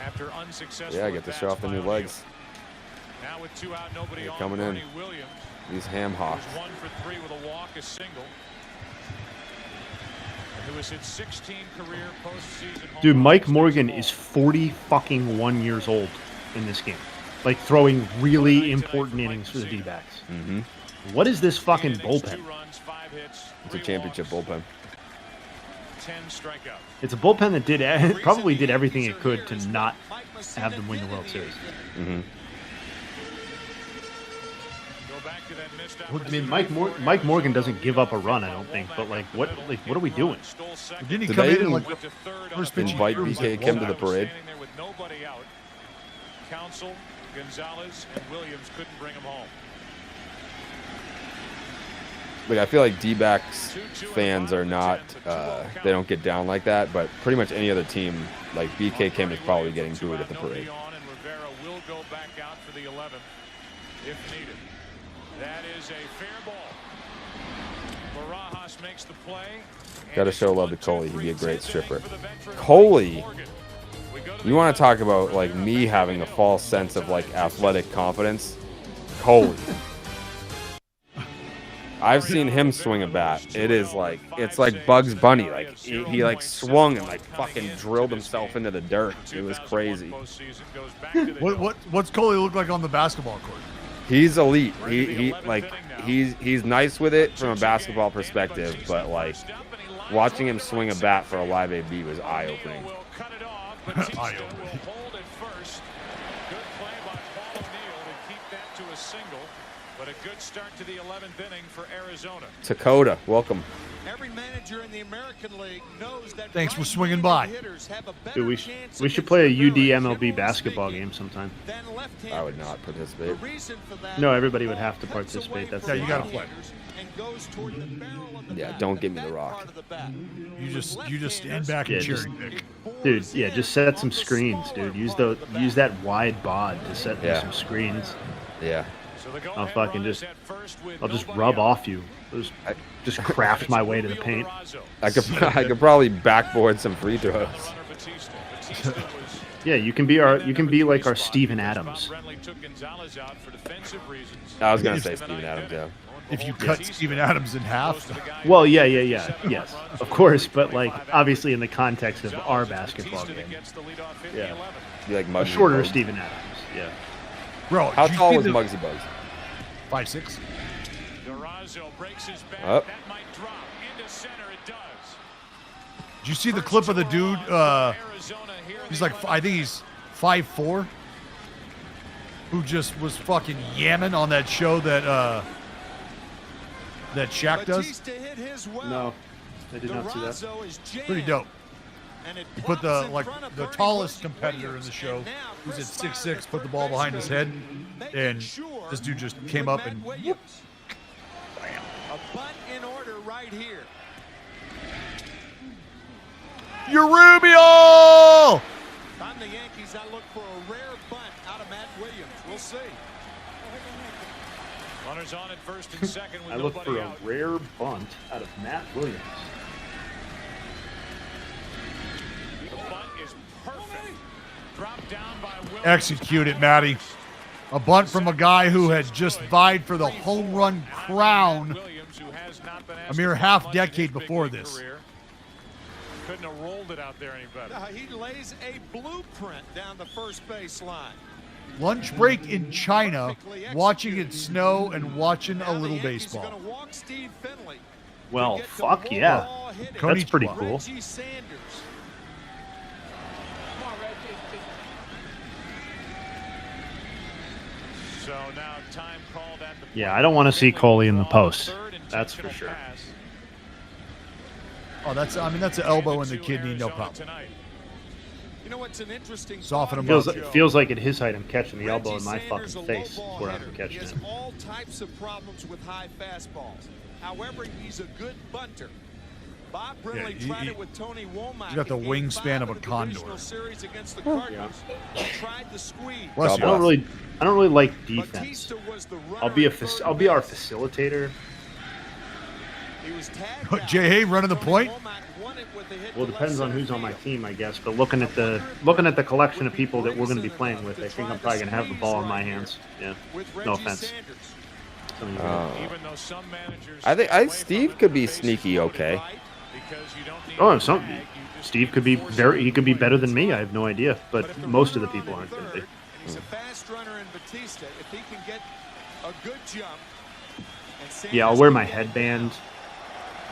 after unsuccessful. Yeah, I get to show off the new legs. Now with 2 out, nobody They're on. coming in. Williams. These ham hocks. 1 for 3 with a walk, a single. Who has hit 16 career postseason. Dude, Mike Morgan is 41 years old in this game. Like throwing really important innings for the D-backs. Mm-hmm. What is this fucking bullpen? It's a championship bullpen. 10 strikeouts. It's a bullpen that probably did everything it could to not have them win the World Series. Mm-hmm. I mean, Mike Morgan doesn't give up a run, I don't think. But what are we doing? Didn't he Did come they in even like first pitch? invite BK Kim to the parade? With nobody out. Counsell, Gonzalez, and Williams couldn't bring him home. Like I feel like D-backs fans are not. They don't get down like that. But pretty much any other team, like BK Kim, is probably getting booed at the parade. And Rivera will go back out for the 11th if needed. That is a fair ball. Barajas makes the play. Got to show love to Coley. He'd be a great stripper. Coley, you want to talk about like me having a false sense of like athletic confidence? Coley. I've seen him swing a bat. It's like Bugs Bunny. Like he like swung and like fucking drilled himself into the dirt. It was crazy. What's Coley look like on the basketball court? He's elite. He's nice with it from a basketball perspective, but like watching him swing a bat for a live AB was eye-opening. But a good start to the 11th inning for Arizona. Dakota, welcome. Every manager in the American League knows that. Thanks for swinging by. Dude, we should play a UD MLB basketball game sometime. I would not participate. No, everybody would have to participate. That's you gotta play. Yeah, don't give me the rock. You just stand back and cherry pick. Dude, yeah, just set some screens, dude. Use that wide bod to set some screens. Yeah. I'll just rub off you. Just craft my way to the paint. I could probably backboard some free throws. Yeah, you can be like our Steven Adams. I was gonna say Steven Adams, yeah. If you cut Steven Adams in half. Well, yes, of course, but like obviously in the context of our basketball game. Yeah, be like a shorter Steven Adams. Yeah. Bro, how tall was Muggsy Bugs? 5'6". Up. Did you see the clip of the dude? He's like, I think he's 5'4", who just was fucking yamming on that show that Shaq does. No, I did not see that. Pretty dope. He put the tallest competitor in the show, who's at 6'6", put the ball behind his head, and this dude just came up and whoop. Bam. A bunt in order right here. Rubio! If I'm the Yankees, I look for a rare bunt out of Matt Williams. We'll see. Runners on at first and second with I look for a rare bunt out of Matt Williams. Execute it, Matty. A bunt from a guy who had just vied for the home run crown a mere half-decade before this. Couldn't have rolled it out there any better. He lays a blueprint down the first base line. Lunch break in China, watching it snow and watching a little baseball. Well, fuck yeah. That's pretty cool. Yeah, I don't want to see Coley in the post. That's for sure. Oh, that's an elbow in the kidney, no problem. You know what's an interesting Soften him feels, up. Feels like at his height, I'm catching the elbow in my fucking face where I'm catching it. All types of problems with high fastballs. However, he's a good bunter. Bob Brinley tried it with Tony Womack. He's got the wingspan of a condor. Series against the Cardinals. Tried the squeeze. I don't really like defense. I'll be our facilitator. He was tagged J.A. running the point. Well, it depends on who's on my team, I guess. But looking at the collection of people that we're going to be playing with, I think I'm probably going to have the ball in my hands. Yeah, no offense. I think Steve could be sneaky okay. Oh, Steve could be he could be better than me. I have no idea, but most of the people aren't going to be. He's a fast runner in Batista. If he can get a good jump. Yeah, I'll wear my headband.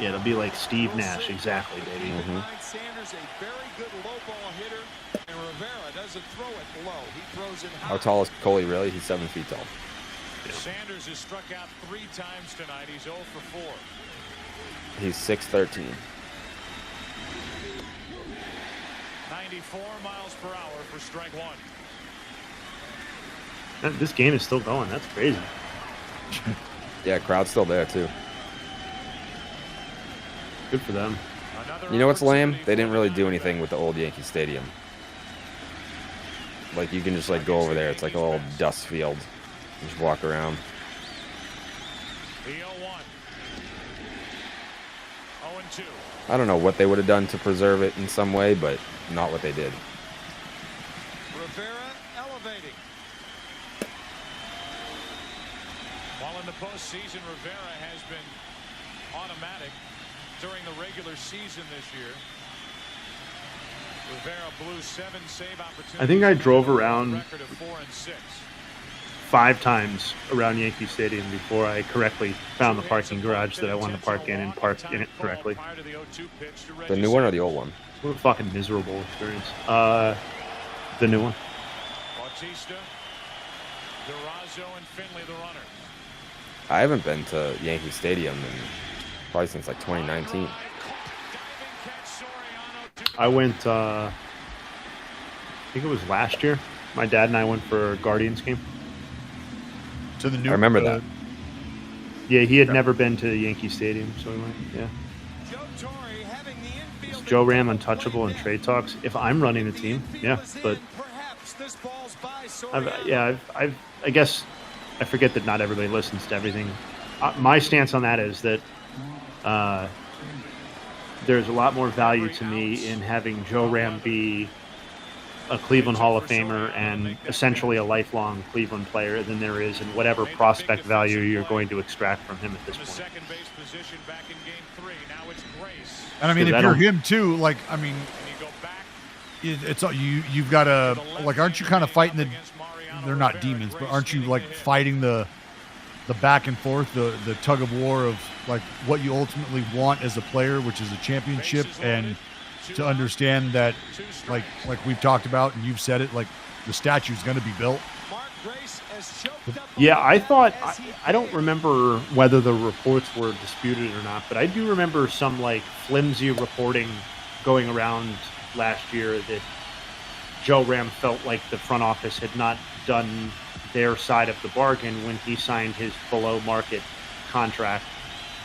Yeah, it'll be like Steve Nash, exactly, baby. Sanders, a very good low ball hitter, and Rivera doesn't throw it low. He throws it high. How tall is Coley really? He's 7 feet tall. Yeah. Sanders has struck out 3 times tonight. He's 0 for 4. He's 6'13". 94 miles per hour for strike 1. This game is still going. That's crazy. Yeah, crowd's still there too. Good for them. You know what's lame? They didn't really do anything with the old Yankee Stadium. Like, you can just like go over there. It's like a little dust field. Just walk around. The 0-1. 0-2. I don't know what they would have done to preserve it in some way, but not what they did. Rivera elevating. While in the postseason, Rivera has been automatic during the regular season this year. Rivera blew 7 save opportunities. I think I drove around Record of 4 and 6. 5 times around Yankee Stadium before I correctly found the parking garage that I wanted to park in and parked in it correctly. The new one or the old one? What a fucking miserable experience. The new one. Bautista, Durazo, and Finley, the runners. I haven't been to Yankee Stadium in probably since like 2019. I went, I think it was last year. My dad and I went for a Guardians game. To the new. I remember that. Yeah, he had never been to Yankee Stadium, so we went. Yeah. Is Joe Ram untouchable in trade talks? If I'm running the team, yeah. But I guess I forget that not everybody listens to everything. My stance on that is that there's a lot more value to me in having Joe Ram be a Cleveland Hall of Famer and essentially a lifelong Cleveland player than there is in whatever prospect value you're going to extract from him at this point. And I mean, if you're him too, like, I mean, it's you've got to, like, aren't you kind of fighting they're not demons, but aren't you like fighting the back and forth, the tug of war of like what you ultimately want as a player, which is a championship, and to understand that, like we've talked about and you've said it, like the statue's going to be built. Yeah, I thought I don't remember whether the reports were disputed or not, but I do remember some like flimsy reporting going around last year that Joe Ram felt like the front office had not done their side of the bargain when he signed his below market contract,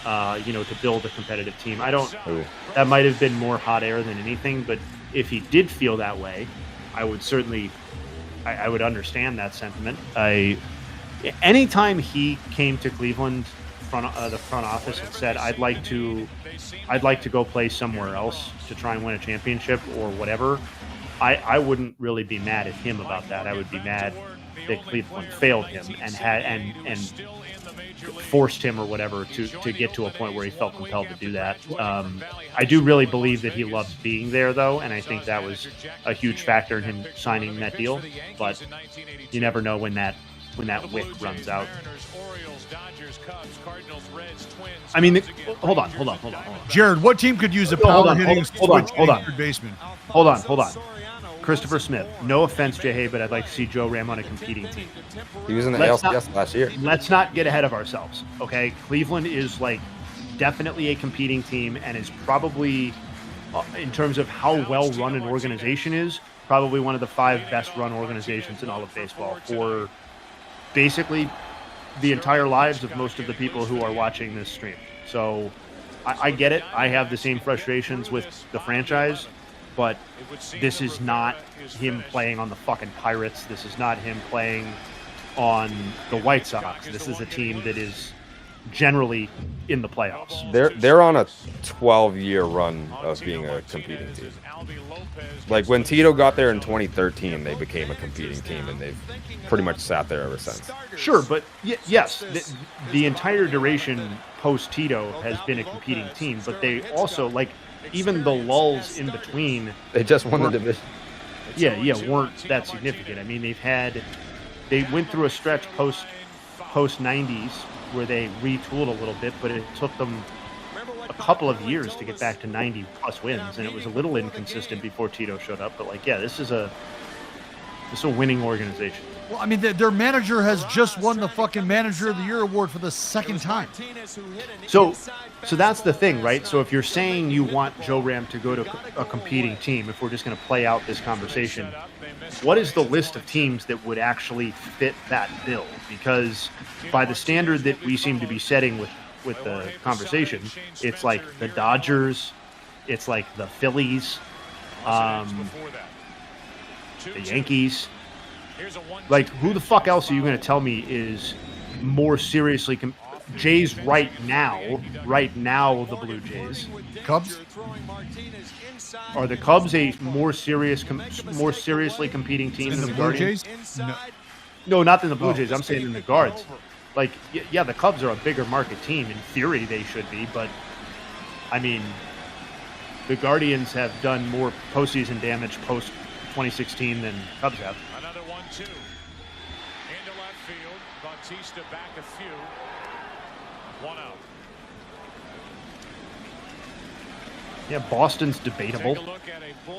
to build a competitive team. That might have been more hot air than anything, but if he did feel that way, I would certainly, I would understand that sentiment. Anytime he came to Cleveland, the front office and said, I'd like to go play somewhere else to try and win a championship or whatever, I wouldn't really be mad at him about that. I would be mad that Cleveland failed him and forced him or whatever to get to a point where he felt compelled to do that. I do really believe that he loves being there, though, and I think that was a huge factor in him signing that deal. But you never know when that wick runs out. I mean, hold on. Jared, what team could use a power hitting switch baseman? Hold on. Christopher Smith. No offense, Jay, but I'd like to see Joe Ram on a competing team. He was in the ALCS last year. Let's not get ahead of ourselves, okay? Cleveland is like definitely a competing team and is probably, in terms of how well run an organization is, probably one of the 5 best run organizations in all of baseball for basically the entire lives of most of the people who are watching this stream. So I get it. I have the same frustrations with the franchise, but this is not him playing on the fucking Pirates. This is not him playing on the White Sox. This is a team that is generally in the playoffs. They're on a 12-year run of being a competing team. Like when Tito got there in 2013, they became a competing team, and they've pretty much sat there ever since. Sure, but yes, the entire duration post Tito has been a competing team, but they also, like, even the lulls in between, they just won the division. Yeah, weren't that significant. I mean, they went through a stretch post 90s where they retooled a little bit, but it took them a couple of years to get back to 90 plus wins, and it was a little inconsistent before Tito showed up. But like, yeah, this is a winning organization. Well, I mean, their manager has just won the fucking Manager of the Year award for the second time. So that's the thing, right? So if you're saying you want Joe Ram to go to a competing team, if we're just going to play out this conversation, what is the list of teams that would actually fit that bill? Because by the standard that we seem to be setting with the conversation, it's like the Dodgers, it's like the Phillies, the Yankees. Like, who the fuck else are you going to tell me is more seriously Jays right now, the Blue Jays. Cubs? Are the Cubs a more seriously competing team than the Guardians? Jays? No, not in the Blue Jays. I'm saying in the Guards. Like, yeah, the Cubs are a bigger market team. In theory, they should be, but I mean, the Guardians have done more postseason damage post 2016 than Cubs have. Another 1-2 into left field. Bautista back a few. 1 out. Yeah, Boston's debatable.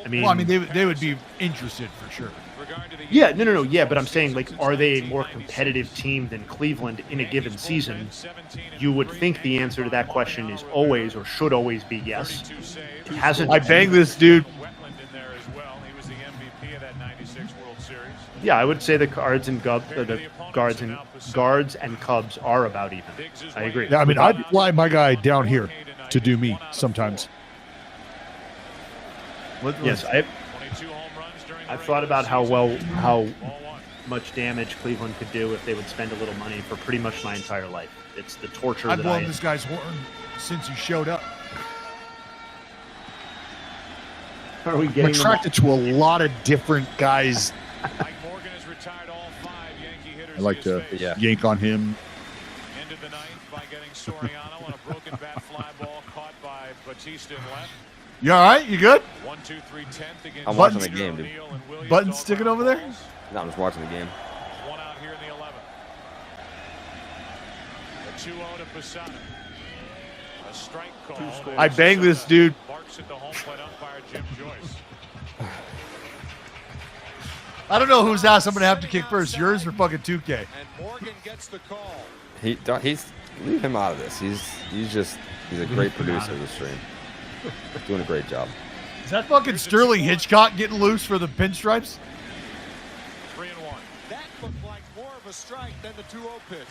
I mean, they would be interested for sure. Yeah, no. Yeah, but I'm saying, like, are they a more competitive team than Cleveland in a given season? You would think the answer to that question is always, or should always be, yes. It hasn't. I bang this dude. Yeah, I would say the Guards and Cubs are about even. I agree. Yeah, I mean, I'd fly my guy down here to do me sometimes. Yes, I've thought about how much damage Cleveland could do if they would spend a little money for pretty much my entire life. It's the torture I've blown this guy's horn since he showed up. Are we getting attracted to a lot of different guys? I like to yank on him. Into the ninth by getting Soriano on a broken bat fly ball caught by Bautista in left. You all right? You good? 1, 2, 3, 10th against I'm watching the game, dude. Button sticking over there? No, I'm just watching the game. 1 out here in the 11th. A 2-0 to Mussina. A strike call. I bang this dude. Barks at the home plate umpire Jim Joyce. I don't know whose ass I'm going to have to kick first, yours or fucking 2K. And Morgan gets the call. He's leave him out of this. He's a great producer of the stream. Doing a great job. Is that fucking Sterling Hitchcock getting loose for the pinstripes? 3-1. That looked like more of a strike than the 2-0 pitch.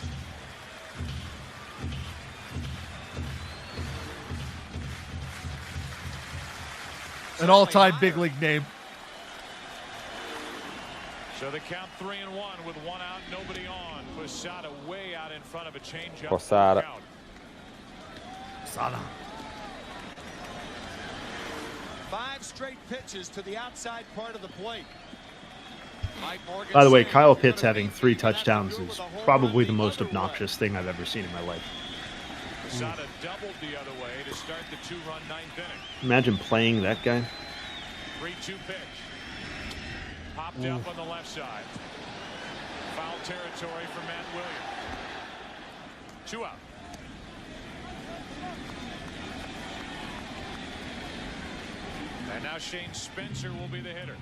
An all-time big league name. So the count 3-1 with 1 out, nobody on. Posada way out in front of a changeup. Posada. 5 straight pitches to the outside part of the plate. By the way, Kyle Pitts having 3 touchdowns is probably the most obnoxious thing I've ever seen in my life. Posada doubled the other way to start the 2-run 9th inning. Imagine playing that guy. 3-2 pitch. Popped up on the left side. Foul territory for Matt Williams. 2 out. And now Shane Spencer will be the hitter.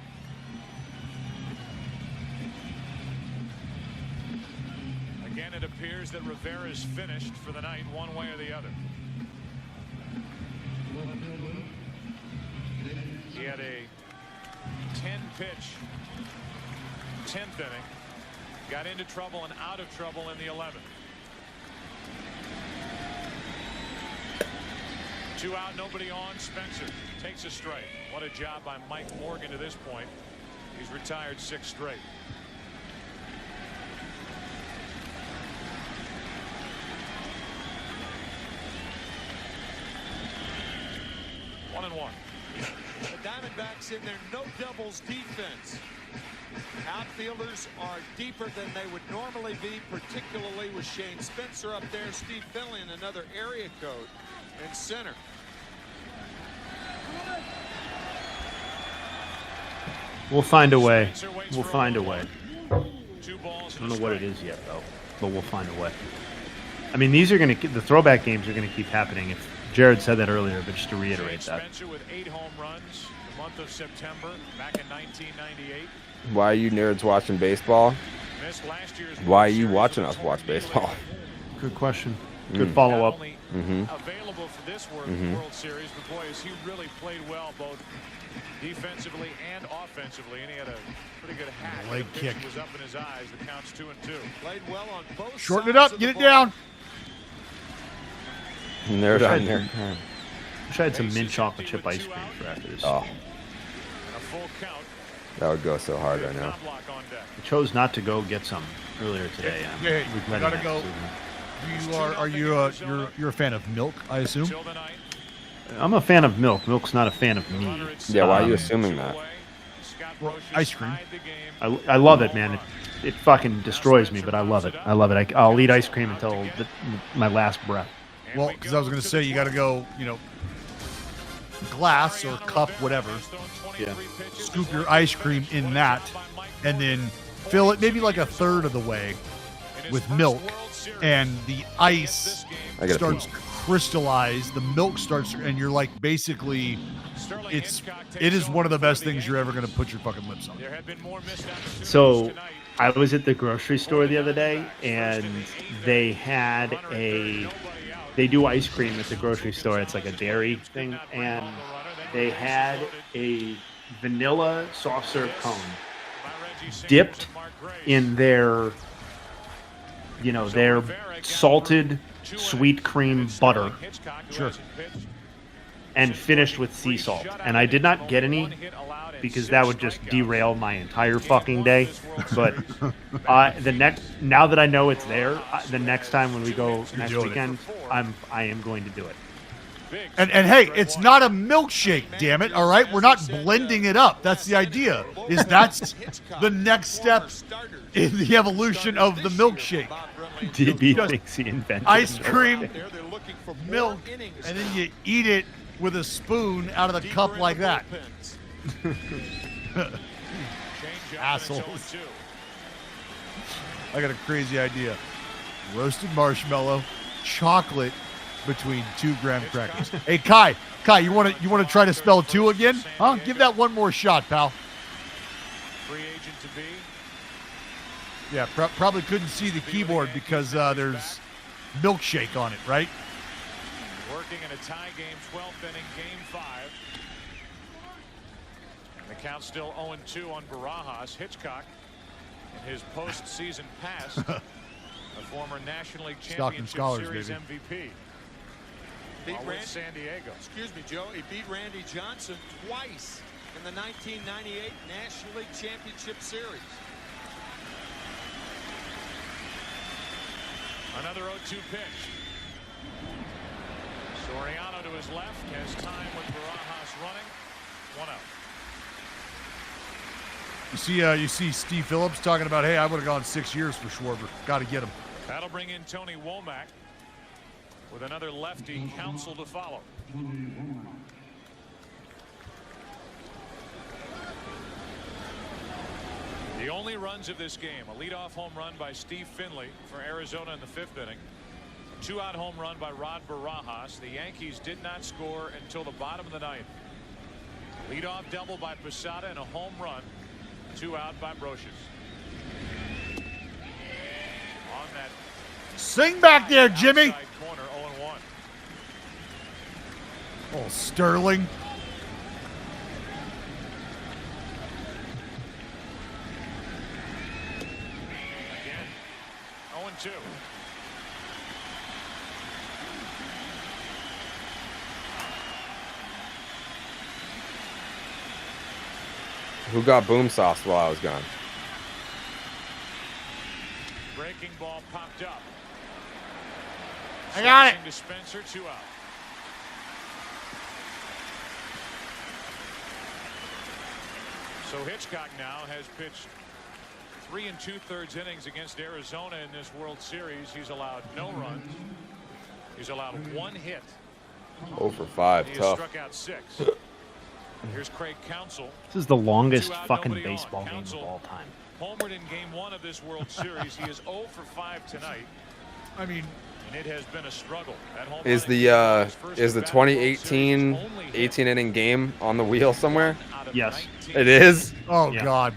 Again, it appears that Rivera's finished for the night one way or the other. He had a 10-pitch 10th inning. Got into trouble and out of trouble in the 11th. 2 out, nobody on. Spencer takes a strike. What a job by Mike Morgan to this point. He's retired 6 straight. One and one. The Diamondbacks in their no doubles defense. Outfielders are deeper than they would normally be, particularly with Shane Spencer up there, Steve Finley in another area code in center. We'll find a way. We'll find a way. I don't know what it is yet, though, but we'll find a way. I mean, these are going to, the throwback games are going to keep happening. If Jared said that earlier, but just to reiterate that. Spencer with 8 home runs the month of September back in 1998. Why are you nerds watching baseball? Why are you watching us watch baseball? Good question. Good follow-up. Available for this World Series, but boy, has he really played well both defensively and offensively, and he had a pretty good hack. Leg kick was up in his eyes. The count's 2-2. Played well on both. Shorten it up, get it down. And there's on there. Wish I had some mint chocolate chip ice cream for after this. Oh, A full count. that would go so hard right now. I chose not to go get some earlier today. Yeah, you gotta go. You're a fan of milk, I assume? I'm a fan of milk. Milk's not a fan of me. Yeah, why are you assuming that? Well, ice cream. I love it, man. It fucking destroys me, but I love it. I love it. I'll eat ice cream until my last breath. Well, because I was going to say, you got to go, glass or cup, whatever. Yeah. Scoop your ice cream in that, and then fill it maybe like a third of the way with milk, and the ice starts to crystallize. The milk starts, and you're like, basically, it is one of the best things you're ever going to put your fucking lips on. So I was at the grocery store the other day, and they had they do ice cream at the grocery store. It's like a dairy thing, and they had a vanilla soft serve cone dipped in their salted sweet cream butter. Sure. And finished with sea salt. And I did not get any because that would just derail my entire fucking day. But now that I know it's there, the next time when we go next weekend, I am going to do it. And hey, it's not a milkshake, damn it, all right? We're not blending it up. That's the idea. That's the next step in the evolution of the milkshake. DB thinks he invented ice cream, milk, and then you eat it with a spoon out of the cup like that. Assholes. I got a crazy idea. Roasted marshmallow, chocolate between 2 graham crackers. Hey, Kai, you want to try to spell 2 again? Huh? Give that one more shot, pal. Free agent to be. Yeah, probably couldn't see the keyboard because there's milkshake on it, right? Working in a tie game, 12th inning, game 5. And the count still 0-2 on Barajas. Hitchcock, in his postseason past, a former National League Championship Series baby. MVP. Beat San Diego. Excuse me, Joe. He beat Randy Johnson twice in the 1998 National League Championship Series. Another 0-2 pitch. Soriano to his left has time with Barajas running. 1 out. You see Steve Phillips talking about, hey, I would have gone 6 years for Schwarber. Got to get him. That'll bring in Tony Womack with another lefty counsel to follow. The only runs of this game, a leadoff home run by Steve Finley for Arizona in the 5th inning. A 2-out home run by Rod Barajas. The Yankees did not score until the bottom of the 9th. Leadoff double by Posada and a home run. 2 out by Brocious. On Sing back there, Jimmy. Oh, Sterling. Again, 0-2. Who got boom sauce while I was gone? Breaking ball popped up. I got it. To Spencer, 2 out. So Hitchcock now has pitched 3 2/3 innings against Arizona in this World Series. He's allowed no runs. He's allowed 1 hit. 0 for 5. He has Tough. struck out 6. Here's Craig Counsell. This is the longest 2 out, fucking nobody on. baseball game of Counsell all time. homered in Game 1 of this World Series. He is 0 for 5 tonight. I mean, and it has been a struggle. Is the 2018 18-inning game on the wheel somewhere? Yes. It is? Oh, Yeah. God.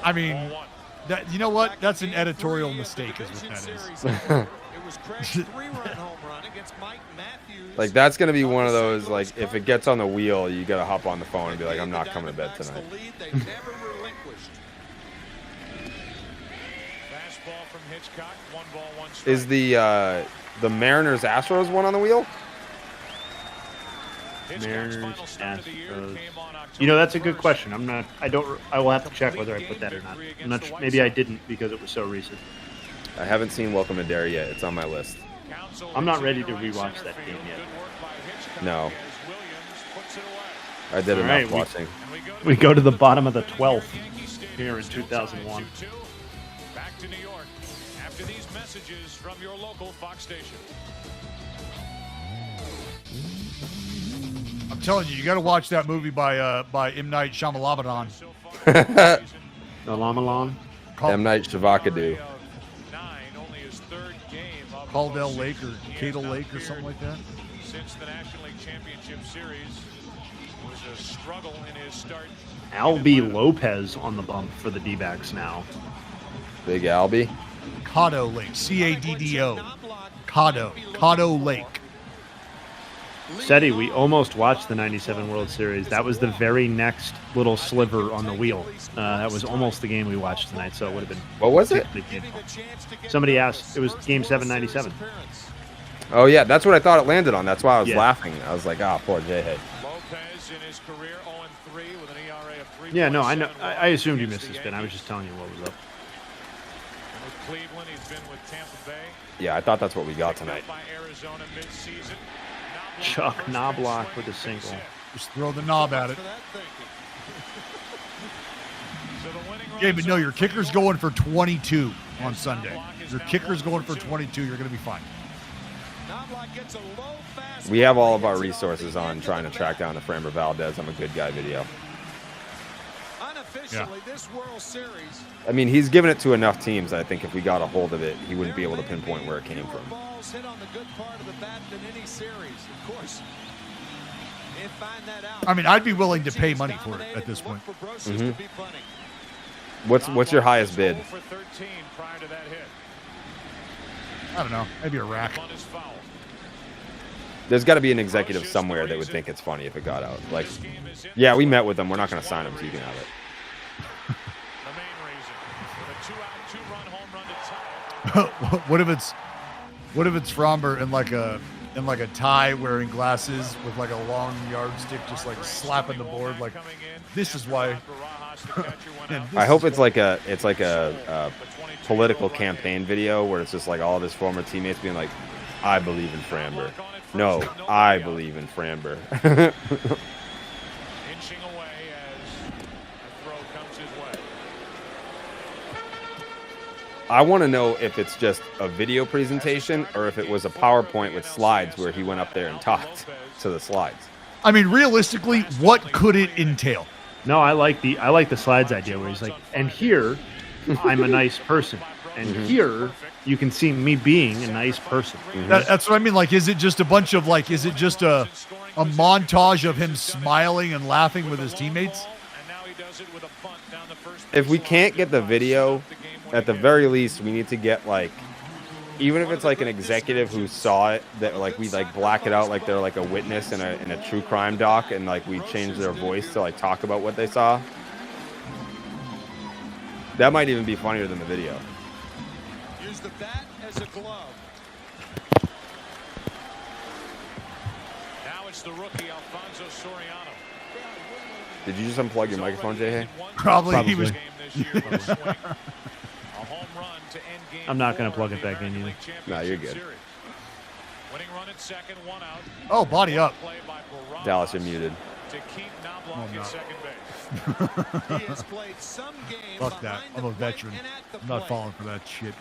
I mean, that, you know what? That's an editorial mistake is what that is. It was Craig's 3-run home run against Mike Matthews. Like, that's going to be one of those, like, if it gets on the wheel, you got to hop on the phone and be like, I'm not coming to bed tonight. Fastball from Hitchcock, 1 ball, 1 strike. Is the Mariners Astros one on the wheel? Mariners, Astros. You know, that's a good question. I will have to check whether I put that or not. I'm not sure. Maybe I didn't because it was so recent. I haven't seen Welcome to Derry yet. It's on my list. I'm not ready to rewatch that game yet. No. I did enough watching. We go to the bottom of the 12th here in 2001. Back to New York after these messages from your local Fox station. I'm telling you, you got to watch that movie by M. Night Shyamalan. Shyamalan. M. Night Shyamalan. Caldwell Lake or Cadle Lake or something like that. Since the National League Championship Series was a struggle in his start. Albie Lopez on the bump for the D-backs now. Big Albie. Caddo Lake. Caddo. Caddo Lake. Seti, we almost watched the 97 World Series. That was the very next little sliver on the wheel. That was almost the game we watched tonight, so it would have been... What was it? Somebody asked. It was Game 7, 97. Oh, yeah, that's what I thought it landed on. That's why I was laughing. I was like, poor J-Head. Lopez in his career 0-3 with an ERA of 3. Yeah, no, I know. I assumed you missed the spin. I was just telling you what was up. With Cleveland, he's been with Tampa Bay. Yeah, I thought that's what we got tonight. By Arizona mid-season. Chuck Knobloch with a single. Just throw the knob at it. Yeah, but no, your kicker's going for 22 on Sunday. Your kicker's going for 22. You're going to be fine. We have all of our resources on trying to track down the Framber Valdez I'm a Good Guy video. Yeah. This World Series. I mean, he's given it to enough teams. I think if we got a hold of it, he wouldn't be able to pinpoint where it came from. Balls hit on the good part of the bat in any series, of course. And find that out. I mean, I'd be willing to pay money for it at this point. Mm-hmm. What's your highest bid? I don't know. Maybe a rack. There's got to be an executive somewhere that would think it's funny if it got out. Like, yeah, we met with them. We're not going to sign him, so you can have it. What if it's Framber in like a tie, wearing glasses with like a long yardstick, just like slapping the board, like this is why. I hope it's like a political campaign video where it's just like all of his former teammates being like, I believe in Framber. No, I believe in Framber. Inching away as the throw comes his way. I want to know if it's just a video presentation or if it was a PowerPoint with slides where he went up there and talked to the slides. I mean, realistically, what could it entail? No, I like the slides idea where he's like, and here, I'm a nice person. And here, you can see me being a nice person. That's what I mean. Like, is it just a bunch of like, is it just a montage of him smiling and laughing with his teammates? if we can't get the video, at the very least, we need to get like, even if it's like an executive who saw it, that like we like black it out like they're like a witness in a true crime doc, and like we change their voice to like talk about what they saw. That might even be funnier than the video. Use the bat as a glove. Now it's the rookie Alfonso Soriano. Did you just unplug your microphone, Jay? Probably. He was. I'm not going to plug it back in either. No, you're good. Winning run at second, 1 out. Oh, body up. Dallas, you're muted. To keep Knobloch at second base. He has played some games. Fuck that. I'm a veteran. I'm not falling for that shit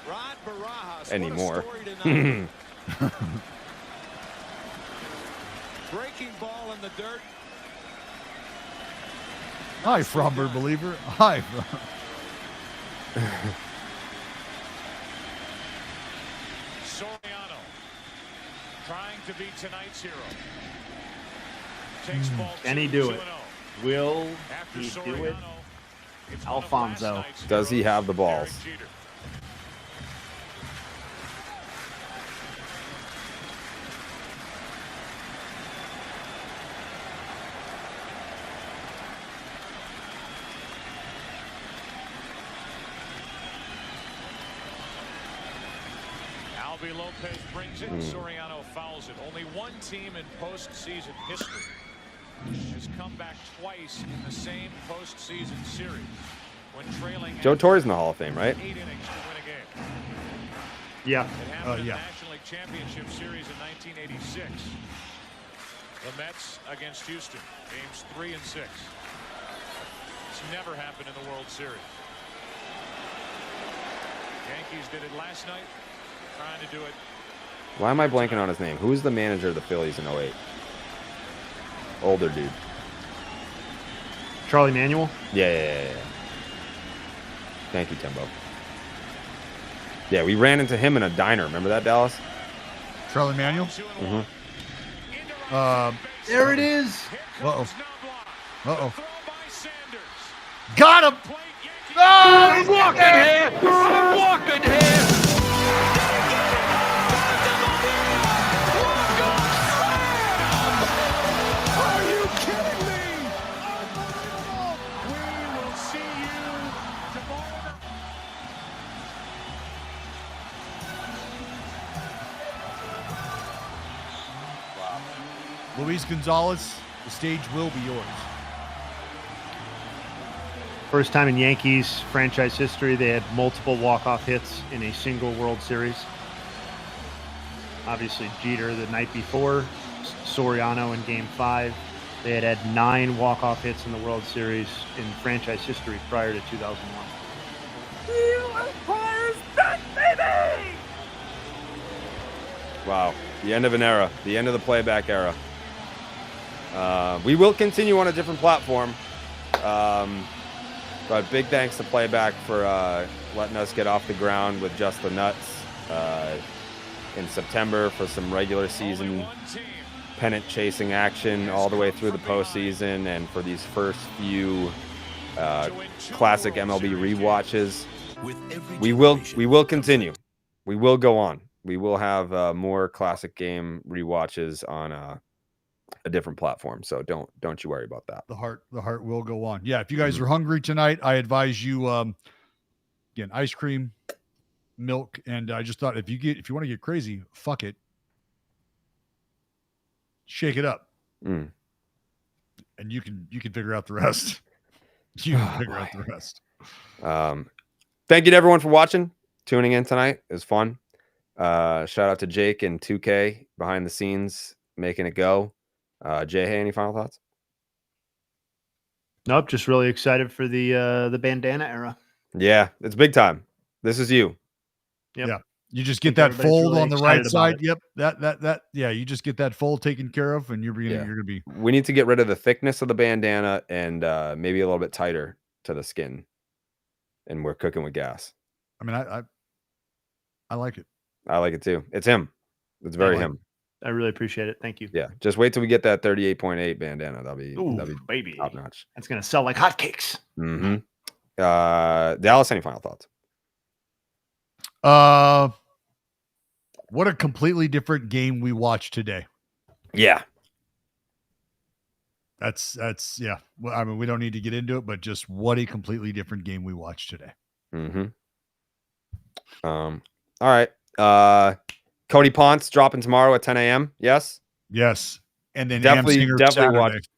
anymore. Breaking ball in the dirt. Hi, Framber believer. Hi. Soriano trying to be tonight's hero. Takes ball Can he do it? Will he do it? Alfonso. Does he have the balls? Albi Lopez brings it. Soriano fouls it. Only one team in postseason history has come back twice in the same postseason series when trailing. Joe Torre's in the Hall of Fame, right? 8 innings to win a game. Yeah. It happened in the National League Championship Series in 1986. The Mets against Houston, games 3 and 6. It's never happened in the World Series. Yankees did it last night, trying to do it. Why am I blanking on his name? Who's the manager of the Phillies in 08? Older dude. Charlie Manuel? Yeah. Thank you, Timbo. Yeah, we ran into him in a diner. Remember that, Dallas? Charlie Manuel? Mm-hmm. There it is. Uh-oh. Got him! Oh, he's walking here! Walking here! Are you kidding me? We will see you tomorrow. Luis Gonzalez, the stage will be yours. First time in Yankees franchise history, they had multiple walk-off hits in a single World Series. Obviously, Jeter the night before, Soriano in Game 5. They had 9 walk-off hits in the World Series in franchise history prior to 2001. Wow. The end of an era. The end of the playback era. We will continue on a different platform. But big thanks to Playback for letting us get off the ground with just the nuts in September for some regular season pennant chasing action all the way through the postseason, and for these first few classic MLB rewatches. We will continue. We will go on. We will have more classic game rewatches on a different platform, so don't you worry about that. The heart will go on. Yeah, if you guys are hungry tonight, I advise you again, ice cream, milk, and I just thought if you want to get crazy, fuck it, shake it up, and you can figure out the rest. You can figure out the rest. Thank you to everyone for watching, tuning in tonight. It was fun. Shout out to Jake and 2K behind the scenes making it go. Jay, any final thoughts? Nope, just really excited for the bandana era. Yeah, it's big time. This is you. Yep. Yeah. You just get that fold really on the right excited side. about Yep. That. Yeah. You just get that fold taken care of, and you're gonna be. We need to get rid of the thickness of the bandana and maybe a little bit tighter to the skin. And we're cooking with gas. I mean, I like it. I like it too. It's him. It's very him. I really appreciate it. Thank you. Yeah, just wait till we get that 38.8 bandana. That'll be baby, top notch. That's gonna sell like hotcakes. Mm-hmm. Dallas, any final thoughts? What a completely different game we watched today. Yeah. That's yeah. Well, I mean, we don't need to get into it, but just what a completely different game we watched today. Mm-hmm. All right. Cody Ponce dropping tomorrow at 10 a.m. Yes. Yes. And then definitely Saturday. watch.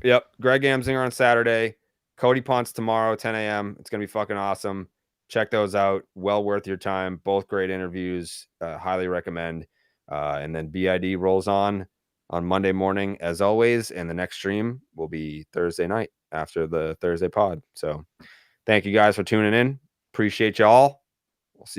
Yep. Greg Amsinger on Saturday. Cody Ponce tomorrow, 10 a.m. It's gonna be fucking awesome. Check those out. Well worth your time. Both great interviews. Highly recommend. And then BID rolls on Monday morning, as always. And the next stream will be Thursday night after the Thursday pod. So thank you guys for tuning in. Appreciate y'all. We'll see you.